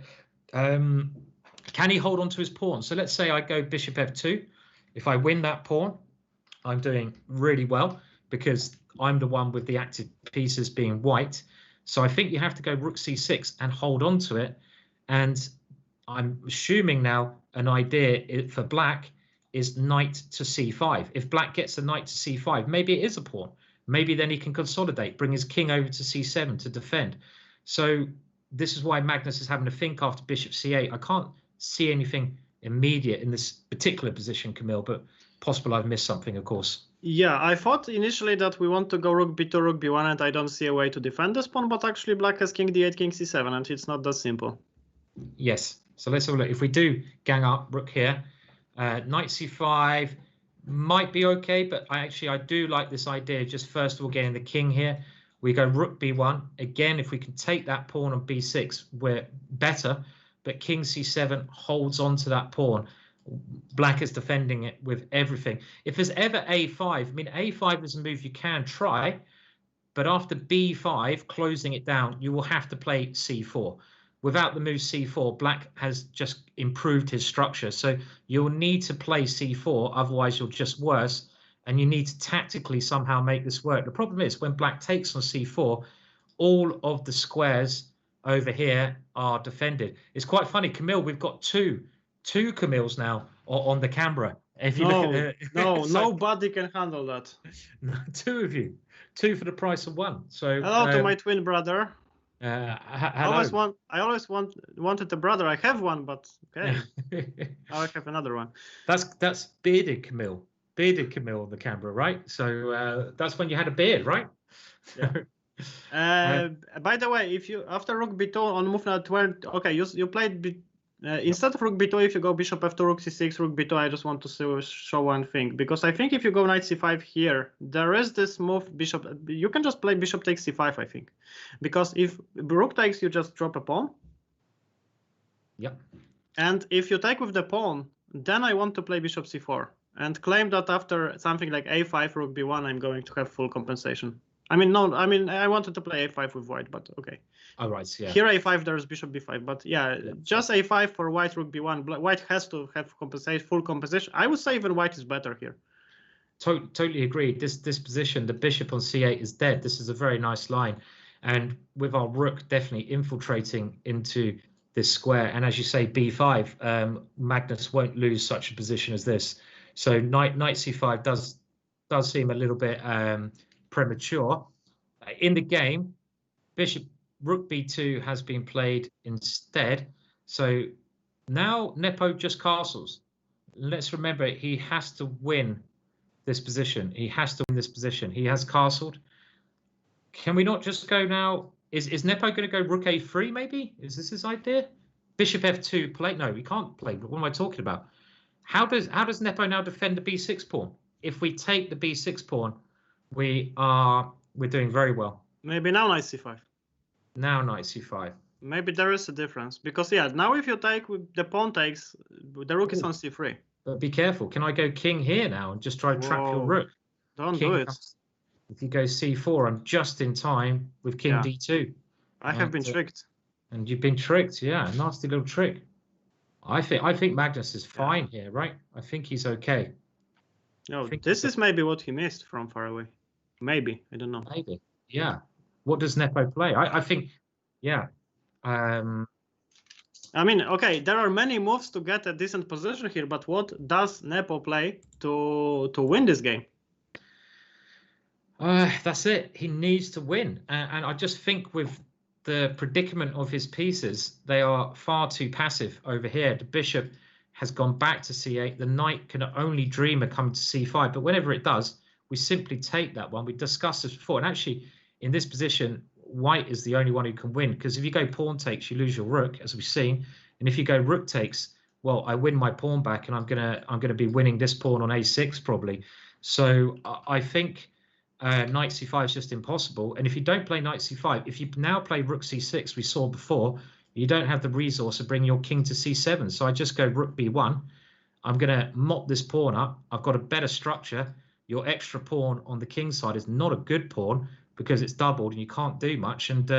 Can he hold on to his pawn? So let's say I go bishop f2. If I win that pawn, I'm doing really well because I'm the one with the active pieces being white. So I think you have to go rook c6 and hold on to it. And I'm assuming now an idea for black is knight to c5. If black gets a knight to c5, maybe it is a pawn. Maybe then he can consolidate, bring his king over to c7 to defend. So this is why Magnus is having to think after bishop c8. I can't see anything immediate in this particular position, Camille, but possible I've missed something, of course. Yeah, I thought initially that we want to go rook b2, rook b1, and I don't see a way to defend this pawn, but actually black has king d8, king c7, and it's not that simple. Yes, so let's have a look. If we do gang up rook here, knight c5 might be okay, but I do like this idea. Just first of all, getting the king here. We go rook b1. Again, if we can take that pawn on b6, we're better, but king c7 holds on to that pawn. Black is defending it with everything. If there's ever a5, I mean, a5 is a move you can try, but after b5, closing it down, you will have to play c4. Without the move c4, black has just improved his structure. So you'll need to play c4, otherwise you're just worse, and you need to tactically somehow make this work. The problem is when black takes on c4, all of the squares over here are defended. It's quite funny, Camille, we've got two Camilles now on the camera. If you look at nobody can handle that. Two of you, two for the price of one. So hello to my twin brother. Hello. I always wanted a brother. I have one, but okay. I have another one. That's bearded Camille on the camera, right? So that's when you had a beard, right? Yeah. By the way, if you after rook b2 on move now 12, okay, you played instead of rook b2, if you go bishop f2, rook c6, rook b2, I just want to show one thing, because I think if you go knight c5 here, there is this move bishop. You can just play bishop takes c5, I think, because if rook takes, you just drop a pawn. Yep. And if you take with the pawn, then I want to play bishop c4 and claim that after something like a5, rook b1, I'm going to have full compensation. I mean, no, I mean, I wanted to play a5 with white, but okay. All right, yeah. Here a5, there's bishop b5, but yeah, just a5 for white, rook b1. White has to have full compensation. I would say even white is better here. Totally agreed. This position, the bishop on c8 is dead. This is a very nice line. And with our rook definitely infiltrating into this square, and as you say, b5, Magnus won't lose such a position as this. So knight c5 does seem a little bit premature. In the game, rook b2 has been played instead. So now Nepo just castles. Let's remember, he has to win this position. He has to win this position. He has castled. Can we not just go now? Is Nepo going to go rook a3 maybe? Is this his idea? Bishop f2 play? No, we can't play. What am I talking about? How does Nepo now defend the b6 pawn? If we take the b6 pawn, we're doing very well. Maybe now knight c5. Now knight c5. Maybe there is a difference, because yeah, now if you take the pawn takes, the rook is on c3. But be careful. Can I go king here now and just try to trap your rook? Don't do it. If you go c4, I'm just in time with king d2. I have been tricked. And you've been tricked, yeah. Nasty little trick. I think Magnus is fine here, right? I think he's okay. No, this is maybe what he missed from far away. Maybe, I don't know. Maybe, yeah. What does Nepo play? I think, yeah. I mean, okay, there are many moves to get a decent position here, but what does Nepo play to win this game? That's it. He needs to win. And I just think with the predicament of his pieces, they are far too passive over here. The bishop has gone back to c8. The knight can only dream of coming to c5. But whenever it does, we simply take that one. We discussed this before. And actually, in this position, white is the only one who can win. Because if you go pawn takes, you lose your rook, as we've seen. And if you go rook takes, well, I win my pawn back, and I'm gonna be winning this pawn on a6 probably. So I think knight c5 is just impossible. And if you don't play knight c5, if you now play rook c6, we saw before, you don't have the resource to bring your king to c7. So I just go rook b1. I'm going to mop this pawn up. I've got a better structure. Your extra pawn on the king side is not a good pawn because it's doubled and you can't do much. And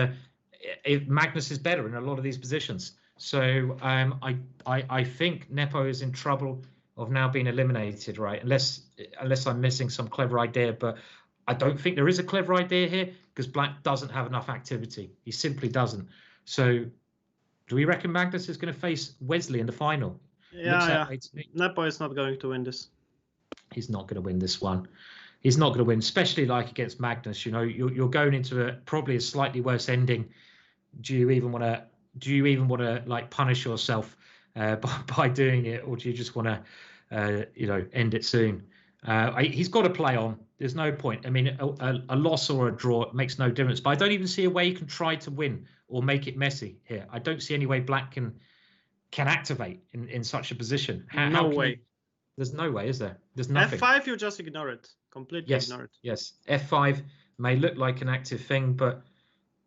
Magnus is better in a lot of these positions. So I think Nepo is in trouble of now being eliminated, right? Unless I'm missing some clever idea, but I don't think there is a clever idea here because Black doesn't have enough activity. He simply doesn't. So do we reckon Magnus is going to face Wesley in the final? Yeah. Nepo is not going to win this. He's not going to win this one. He's not going to win, especially like against Magnus. You know, you're going into probably a slightly worse ending. Do you even want to like punish yourself by doing it, or do you just want to end it soon? He's got to play on. There's no point. I mean, a loss or a draw makes no difference. But I don't even see a way you can try to win or make it messy here. I don't see any way Black can activate in such a position. No way. There's no way, is there? There's nothing. F5, you just ignore it. Completely ignore it. Yes. F5 may look like an active thing, but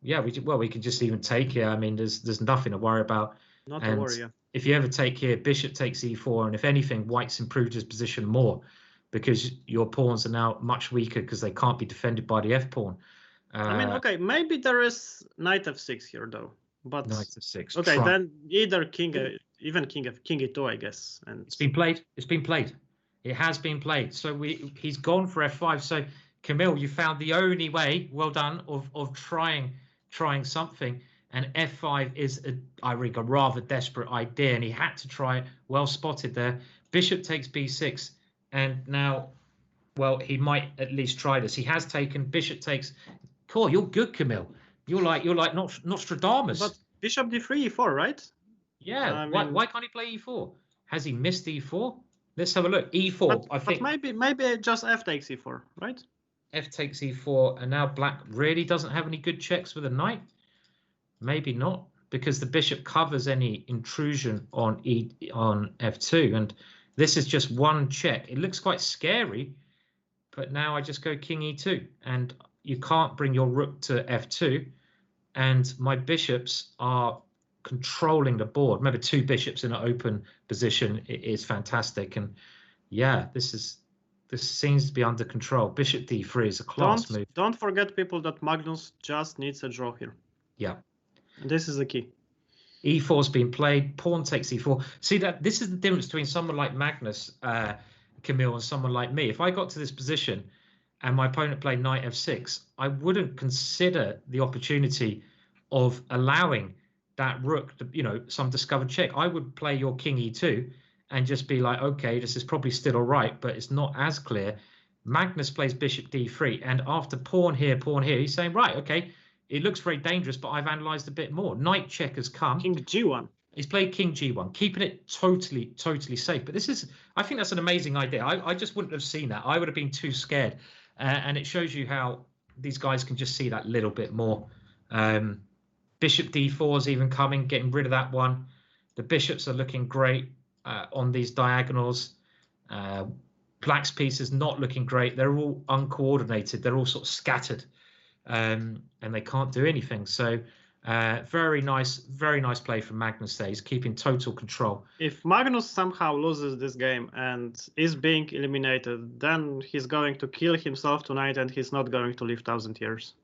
yeah, we can just even take here. I mean, there's nothing to worry about. Not to worry, yeah. If you ever take here, bishop takes e4, and if anything, white's improved his position more because your pawns are now much weaker because they can't be defended by the f pawn. I mean, okay, maybe there is knight f6 here though, but knight f6. Okay, then either king, even king e2, I guess. And it's been played. It has been played. So he's gone for f5. So Camille, you found the only way. Well done of trying something. And f5 is I think a rather desperate idea, and he had to try it. Well spotted there. Bishop takes b6, and now, well, he might at least try this. He has taken. Bishop takes. Cool, you're good, Camille. You're like Nostradamus. But bishop d3, e4, right? Yeah. Why can't he play e4? Has he missed e4? Let's have a look. E4. I think. But maybe just f takes e4, right? F takes e4, and now Black really doesn't have any good checks with a knight. Maybe not, because the bishop covers any intrusion on f2, and this is just one check. It looks quite scary, but now I just go king e2, and you can't bring your rook to f2, and my bishops are controlling the board. Remember, 2 bishops in an open position is fantastic, and yeah, this seems to be under control. Bishop d3 is a class move. Don't forget, people, that Magnus just needs a draw here. Yeah. This is the key. E4's been played. Pawn takes e4. See, this is the difference between someone like Magnus, Camille, and someone like me. If I got to this position and my opponent played knight f6, I wouldn't consider the opportunity of allowing that rook to, some discovered check. I would play your king e2 and just be like, okay, this is probably still all right, but it's not as clear. Magnus plays bishop d3, and after pawn here, he's saying, right, okay, it looks very dangerous, but I've analysed a bit more. Knight check has come. King g1. He's played king g1, keeping it totally safe. But I think that's an amazing idea. I just wouldn't have seen that. I would have been too scared. And it shows you how these guys can just see that little bit more. Bishop d4 is even coming, getting rid of that one. The bishops are looking great on these diagonals. Black's piece is not looking great. They're all uncoordinated. They're all sort of scattered. And they can't do anything. So very nice play from Magnus there. He's keeping total control. If Magnus somehow loses this game and is being eliminated, then he's going to kill himself tonight, and he's not going to live 1,000 years.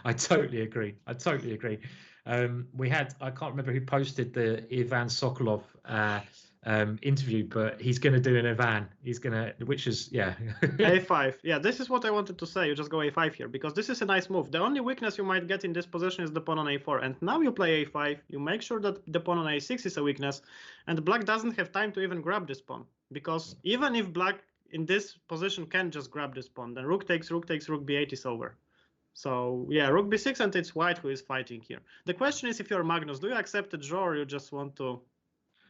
I totally agree. I can't remember who posted the Ivan Sokolov interview, but he's going to do an Ivan. Which is, yeah. A5. Yeah, this is what I wanted to say. You just go A5 here, because this is a nice move. The only weakness you might get in this position is the pawn on A4. And now you play A5. You make sure that the pawn on A6 is a weakness. And Black doesn't have time to even grab this pawn. Because even if Black in this position can just grab this pawn, then rook takes rook b8 is over. So yeah, rook b6, and it's white who is fighting here. The question is, if you're Magnus, do you accept a draw, or you just want to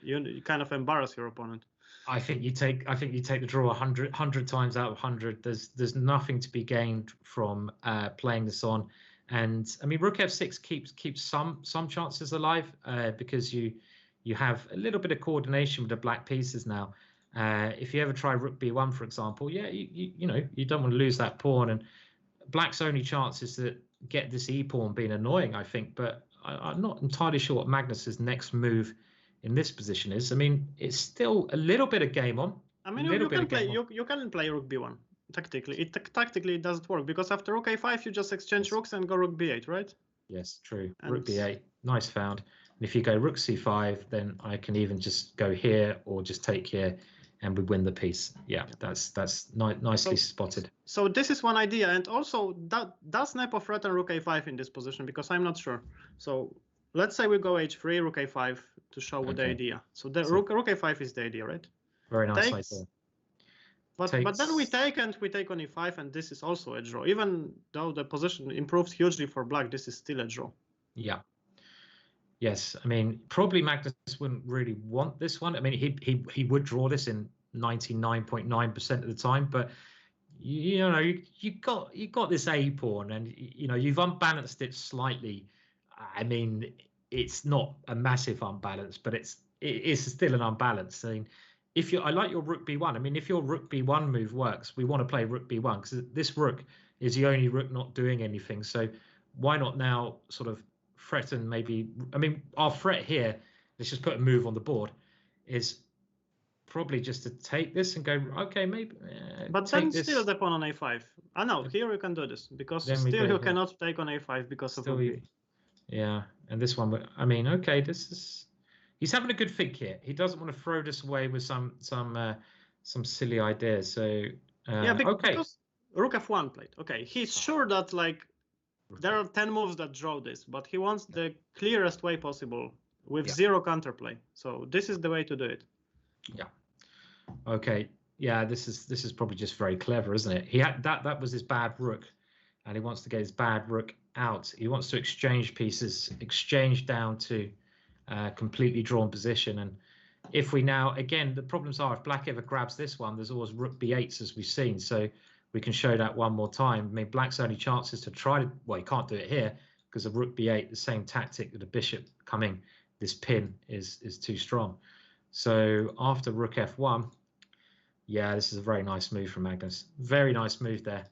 you kind of embarrass your opponent? I think you take the draw 100 times out of 100. There's nothing to be gained from playing this on, and I mean rook f6 keeps some chances alive because you have a little bit of coordination with the black pieces now. If you ever try rook b1, for example, yeah, you know, you don't want to lose that pawn. And black's only chance is to get this e pawn being annoying, I think. But I'm not entirely sure what Magnus's next move in this position is. I mean, it's still a little bit of game on. I mean, you can play rook b1. Tactically, tactically it doesn't work because after rook a5 you just exchange rooks and go rook b8, right? Yes, true. And rook b8, nice found. And if you go rook c5, then I can even just go here or just take here, and we win the piece. Yeah, that's nicely spotted. So this is one idea, and also does Nepo threaten rook a5 in this position? Because I'm not sure. So let's say we go h3, rook a5 to show the idea. So the rook a5 is the idea, right? Very nice idea. But then we take on e5, and this is also a draw. Even though the position improved hugely for black, this is still a draw. Yeah. Yes, I mean, probably Magnus wouldn't really want this one. I mean, he would draw this in 99.9% of the time, but you know, you got this a pawn, and you know, you've unbalanced it slightly. I mean, it's not a massive unbalance, but it's still an unbalance. I mean, I like your rook b1. I mean, if your rook b1 move works, we want to play rook b1 because this rook is the only rook not doing anything. So why not now sort of threaten maybe? I mean, our threat here, let's just put a move on the board, is probably just to take this and go, okay, maybe. But then still the pawn on a5. No, here you can do this because still you cannot take on a5 because of rook b. Yeah, and this one, I mean, okay, this is. He's having a good think here. He doesn't want to throw this away with some silly ideas. So because rook f1 played. Okay, he's sure that like there are 10 moves that draw this, but he wants the clearest way possible with zero counterplay. So this is the way to do it. Yeah. Okay. Yeah. This is probably just very clever, isn't it? He had that was his bad rook, and he wants to get his bad rook out. He wants to exchange pieces, exchange down to. Completely drawn position. And if we now, again, the problems are if black ever grabs this one, there's always rook b8s as we've seen. So we can show that one more time. I mean, black's only chance is to try to, well, he can't do it here because of rook b8, the same tactic that a bishop coming, this pin is too strong. So after rook f1, yeah, this is a very nice move from Magnus. Very nice move there.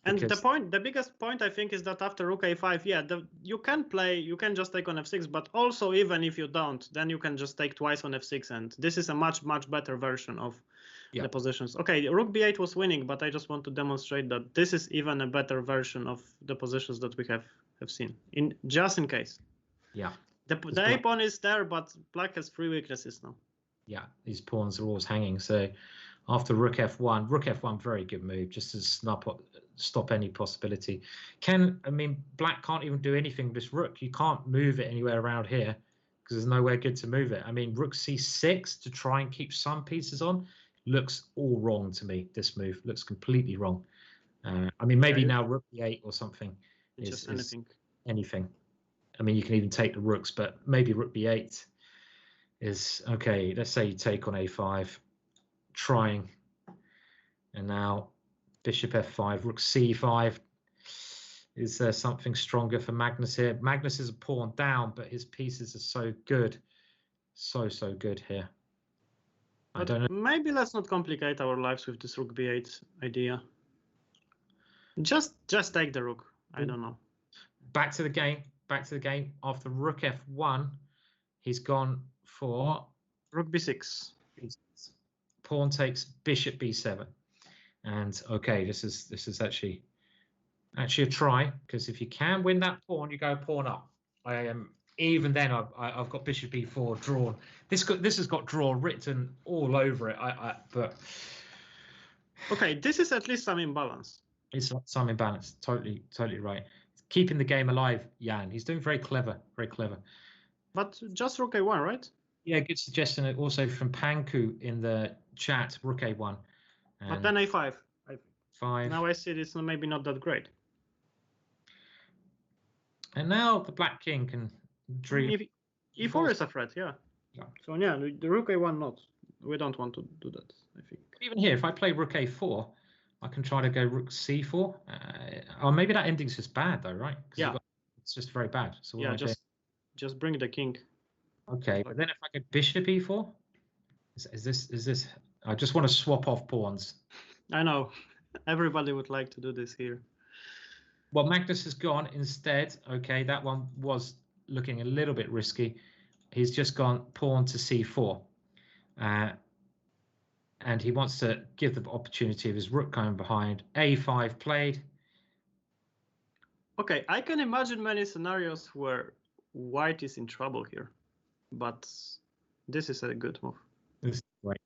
And the biggest point I think is that after rook a5, yeah, you can just take on f6, but also even if you don't, then you can just take twice on f6, and this is a much better version of the positions. Okay, rook b8 was winning, but I just want to demonstrate that this is even a better version of the positions that we have seen. Just in case. Yeah. The a pawn is there, but black has 3 weaknesses now. Yeah, these pawns are always hanging. So after rook f1, very good move, just to stop any possibility. I mean, black can't even do anything with this rook. You can't move it anywhere around here because there's nowhere good to move it. I mean, rook c6 to try and keep some pieces on looks all wrong to me. This move looks completely wrong. I mean, maybe now rook b8 or something is anything. I mean, you can even take the rooks, but maybe rook b8 is okay. Let's say you take on a5, trying, and now bishop f5, rook c5. Is there something stronger for Magnus here? Magnus is a pawn down, but his pieces are so good, so good here. I don't know. Maybe let's not complicate our lives with this rook b8 idea. Just take the rook. I don't know. Back to the game. After rook f1, he's gone for rook b6. Pawn takes bishop b7, and okay, this is actually a try, because if you can win that pawn, you go pawn up. Even then I've got bishop b4 drawn. This has got draw written all over it. But okay, this is at least some imbalance. It's some imbalance. Totally right. Keeping the game alive, Jan. He's doing very clever. But just rook a1, right? Yeah, good suggestion also from Panku in the chat, rook a1. But then a5. Five. Now I see this maybe not that great. And now the black king can dream. e4 is a threat, yeah. So yeah, the rook a1 not. We don't want to do that, I think. Even here, if I play rook a4, I can try to go rook c4. Or maybe that ending's just bad though, right? Yeah. It's just very bad. So yeah, just bring the king. Okay, but then if I go bishop e4, is this I just want to swap off pawns. I know. Everybody would like to do this here. Well, Magnus has gone instead. Okay, that one was looking a little bit risky. He's just gone pawn to c4. And he wants to give the opportunity of his rook going behind. a5 played. Okay, I can imagine many scenarios where white is in trouble here, but this is a good move. This is great.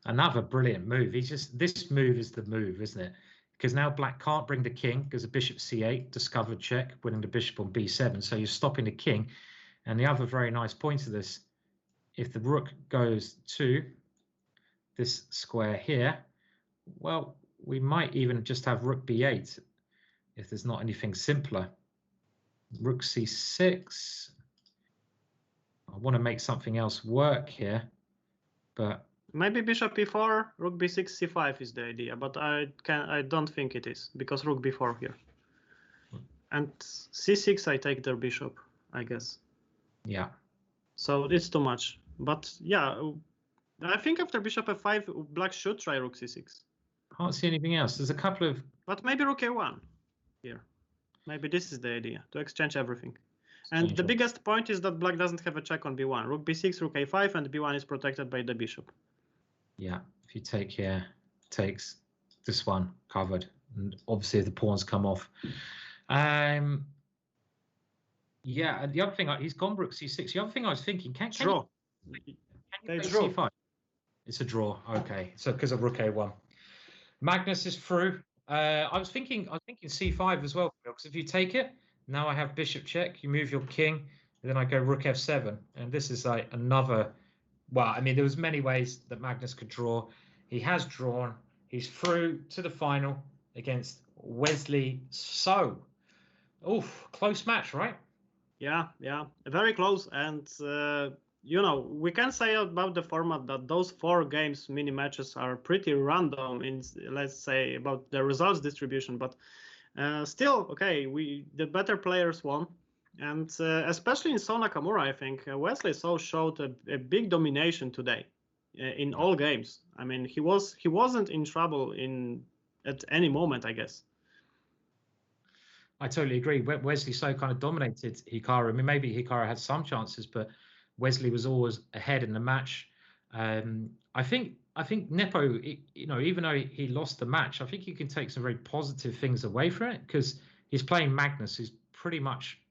Another brilliant move. This move is the move, isn't it? Because now black can't bring the king because the bishop c8, discovered check, winning the bishop on b7. So you're stopping the king. And the other very nice point of this, if the rook goes to this square here, well, we might even just have rook b8 if there's not anything simpler. Rook c6. I want to make something else work here, but maybe bishop e4, rook b6, c5 is the idea, but I don't think it is because rook b4 here. And c6, I take their bishop, I guess. Yeah. So it's too much. But yeah, I think after bishop f5, black should try rook c6. Can't see anything else. There's a couple of... But maybe rook a1 here. Maybe this is the idea, to exchange everything. And the biggest point is that black doesn't have a check on b1. Rook b6, rook a5, and b1 is protected by the bishop. Yeah, if you take here, takes this one covered. And obviously the pawns come off. Yeah, and the other thing, he's gone rook c6. The other thing I was thinking, can draw. You play c5? It's a draw. Okay, so because of rook a1. Magnus is through. I was thinking c5 as well, because if you take it, now I have bishop check, you move your king, and then I go rook f7. And this is like another, well, I mean, there was many ways that Magnus could draw. He has drawn. He's through to the final against Wesley. So, oof, close match, right? Yeah, very close. And, you know, we can say about the format that those 4 games, mini matches, are pretty random in, let's say, about the results distribution. But still, okay, the better players won. And especially in So Nakamura, I think Wesley showed a big domination today in all games. I mean, he wasn't in trouble at any moment, I guess. I totally agree. Wesley so kind of dominated Hikaru. I mean, maybe Hikaru had some chances, but Wesley was always ahead in the match. I think Nepo, you know, even though he lost the match, I think you can take some very positive things away from it because he's playing Magnus, who's pretty much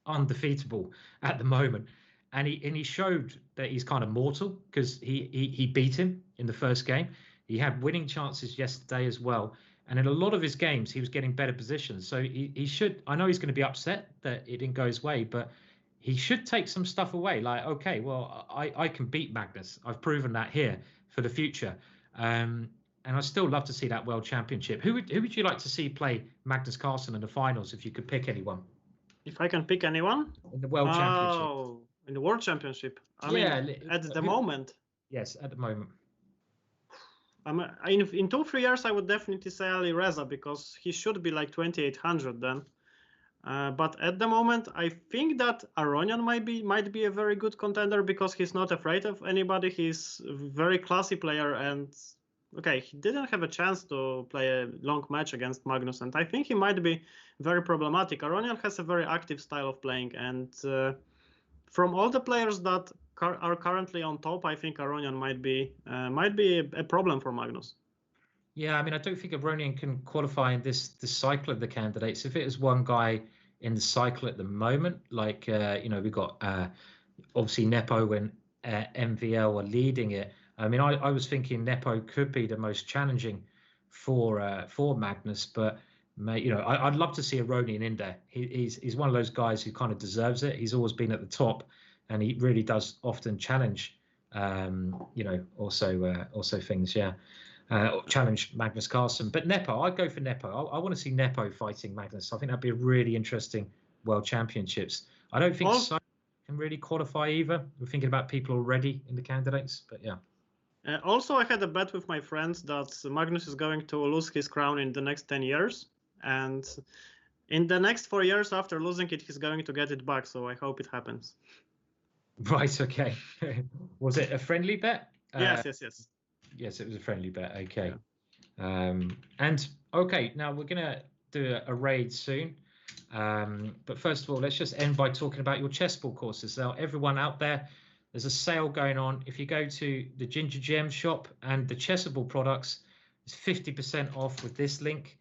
undefeatable at the moment, and he showed that he's kind of mortal because he beat him in the first game. He had winning chances yesterday as well. And in a lot of his games, he was getting better positions. So he should, I know he's going to be upset that it didn't go his way, but he should take some stuff away. Like, okay, well, I can beat Magnus. I've proven that here for the future. And I still love to see that World Championship. Who would you like to see play Magnus Carlsen in the finals if you could pick anyone? If I can pick anyone? In the World Championship. Oh, in the World Championship. I mean, at the moment. Yes, at the moment. In 2-3 years, I would definitely say Ali Reza because he should be like 2,800 then. But at the moment, I think that Aronian might be a very good contender because he's not afraid of anybody. He's a very classy player, and okay, he didn't have a chance to play a long match against Magnus, and I think he might be very problematic. Aronian has a very active style of playing, and from all the players that are currently on top, I think Aronian might be a problem for Magnus. Yeah, I mean, I don't think Aronian can qualify in this cycle of the candidates. If it is one guy in the cycle at the moment, like you know, we've got obviously Nepo and MVL are leading it. I mean, I was thinking Nepo could be the most challenging for Magnus, but you know, I'd love to see Aronian in there. He's one of those guys who kind of deserves it. He's always been at the top, and he really does often challenge. You know, also things, yeah. Challenge Magnus Carlsen. But Nepo, I'd go for Nepo. I want to see Nepo fighting Magnus. I think that'd be a really interesting World Championships. I don't think so can really qualify either. We're thinking about people already in the candidates, but yeah. Also, I had a bet with my friends that Magnus is going to lose his crown in the next 10 years. And in the next 4 years after losing it, he's going to get it back. So I hope it happens. Right, okay. Was it a friendly bet? Yes. Yes, it was a friendly bet. Okay. Yeah. And okay, now we're gonna do a raid soon. But first of all, let's just end by talking about your chessboard courses. Now, everyone out there, there's a sale going on. If you go to the GingerGM shop and the chessboard products, it's 50% off with this link.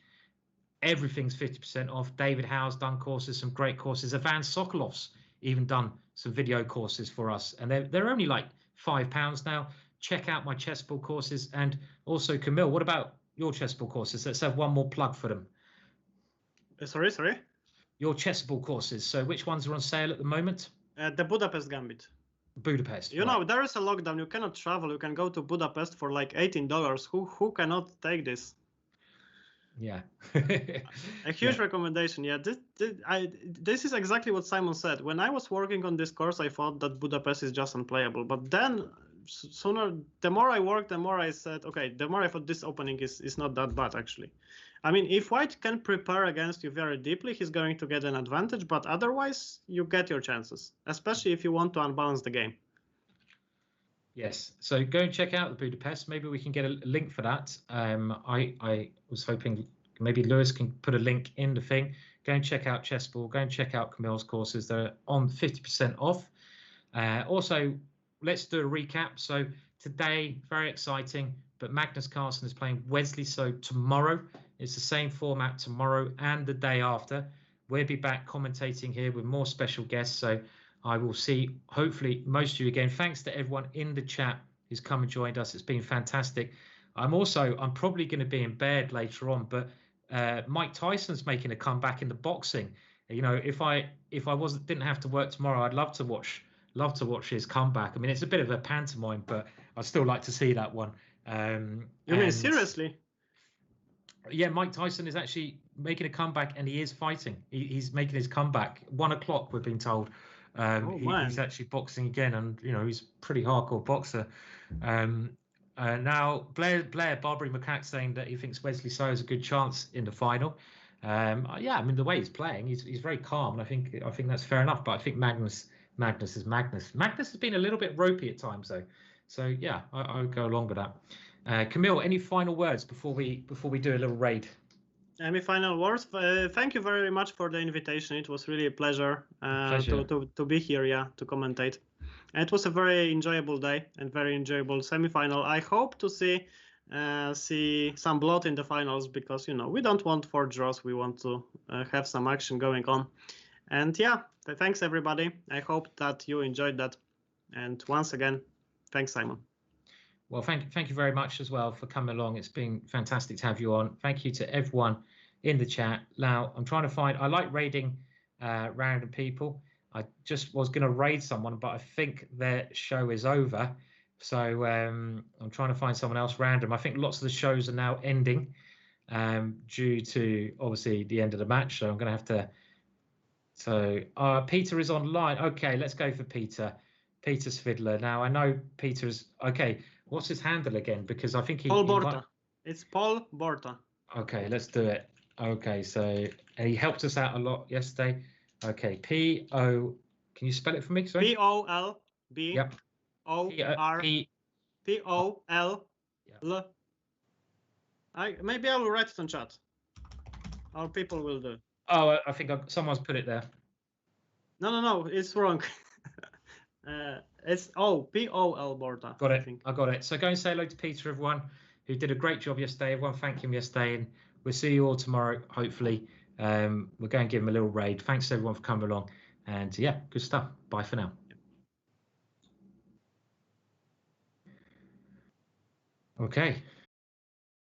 Everything's 50% off. David Howe's done courses, some great courses. Ivan Sokolov's even done some video courses for us, and they're only like £5 now. Check out my chessboard courses. And also, Camille, what about your chessboard courses? Let's have one more plug for them. Sorry? Your chessboard courses. So which ones are on sale at the moment? The Budapest Gambit. Budapest. You know, there is a lockdown. You cannot travel. You can go to Budapest for like $18. Who cannot take this? Yeah. A huge recommendation. Yeah, this is exactly what Simon said. When I was working on this course, I thought that Budapest is just unplayable. But then the more I worked, the more I said, okay, the more I thought this opening is not that bad, actually. I mean, if White can prepare against you very deeply, he's going to get an advantage. But otherwise, you get your chances, especially if you want to unbalance the game. Yes, so go and check out the Budapest. Maybe we can get a link for that. I was hoping maybe Lewis can put a link in the thing. Go and check out Chessboard. Go and check out Camille's courses. They're on 50% off. Also, let's do a recap. So today, very exciting, but Magnus Carlsen is playing Wesley. So tomorrow, it's the same format tomorrow and the day after. We'll be back commentating here with more special guests. So I will see, hopefully, most of you again. Thanks to everyone in the chat who's come and joined us. It's been fantastic. I'm probably going to be in bed later on, but Mike Tyson's making a comeback in the boxing. You know, if I didn't have to work tomorrow, I'd love to watch his comeback. I mean, it's a bit of a pantomime, but I'd still like to see that one. You mean seriously? Yeah, Mike Tyson is actually making a comeback, and he is fighting. He's making his comeback. 1 o'clock, we've been told. He's actually boxing again, and you know he's a pretty hardcore boxer. Now Blair Barbary Macaque saying that he thinks Wesley So has a good chance in the final. Yeah, I mean the way he's playing, he's very calm, and I think that's fair enough. But I think Magnus is Magnus. Magnus has been a little bit ropey at times though, so yeah, I would go along with that. Camille, any final words before we do a little raid? Any final words? Thank you very much for the invitation. It was really a pleasure, to be here, to commentate. And it was a very enjoyable day and very enjoyable semi-final. I hope to see some blood in the finals because, you know, we don't want 4 draws. We want to have some action going on. And yeah, thanks everybody. I hope that you enjoyed that. And once again, thanks, Simon. Well, thank you very much as well for coming along. It's been fantastic to have you on. Thank you to everyone in the chat. Now, I'm trying to find, I like raiding random people. I just was going to raid someone, but I think their show is over. So I'm trying to find someone else random. I think lots of the shows are now ending due to, obviously, the end of the match. So I'm going to have to. So Peter is online. Okay, let's go for Peter. Peter Svidler. Now, I know Peter is. Okay. What's his handle again? Because I think Paul Borta. It's Paul Borta. Okay, let's do it. Okay, so he helped us out a lot yesterday. Okay, P-O. Can you spell it for me? Sorry. P-O-L-B. Yep. O-R. P-O-L. Maybe I will write it on chat. Our people will do. Oh, I think someone's put it there. No, it's wrong. It's P-O-L Borta. Got it. I got it. So go and say hello to Peter, everyone, who did a great job yesterday. Everyone thank him yesterday, and we'll see you all tomorrow, hopefully. We're going to give him a little raid. Thanks everyone for coming along, and yeah, good stuff. Bye for now. Okay.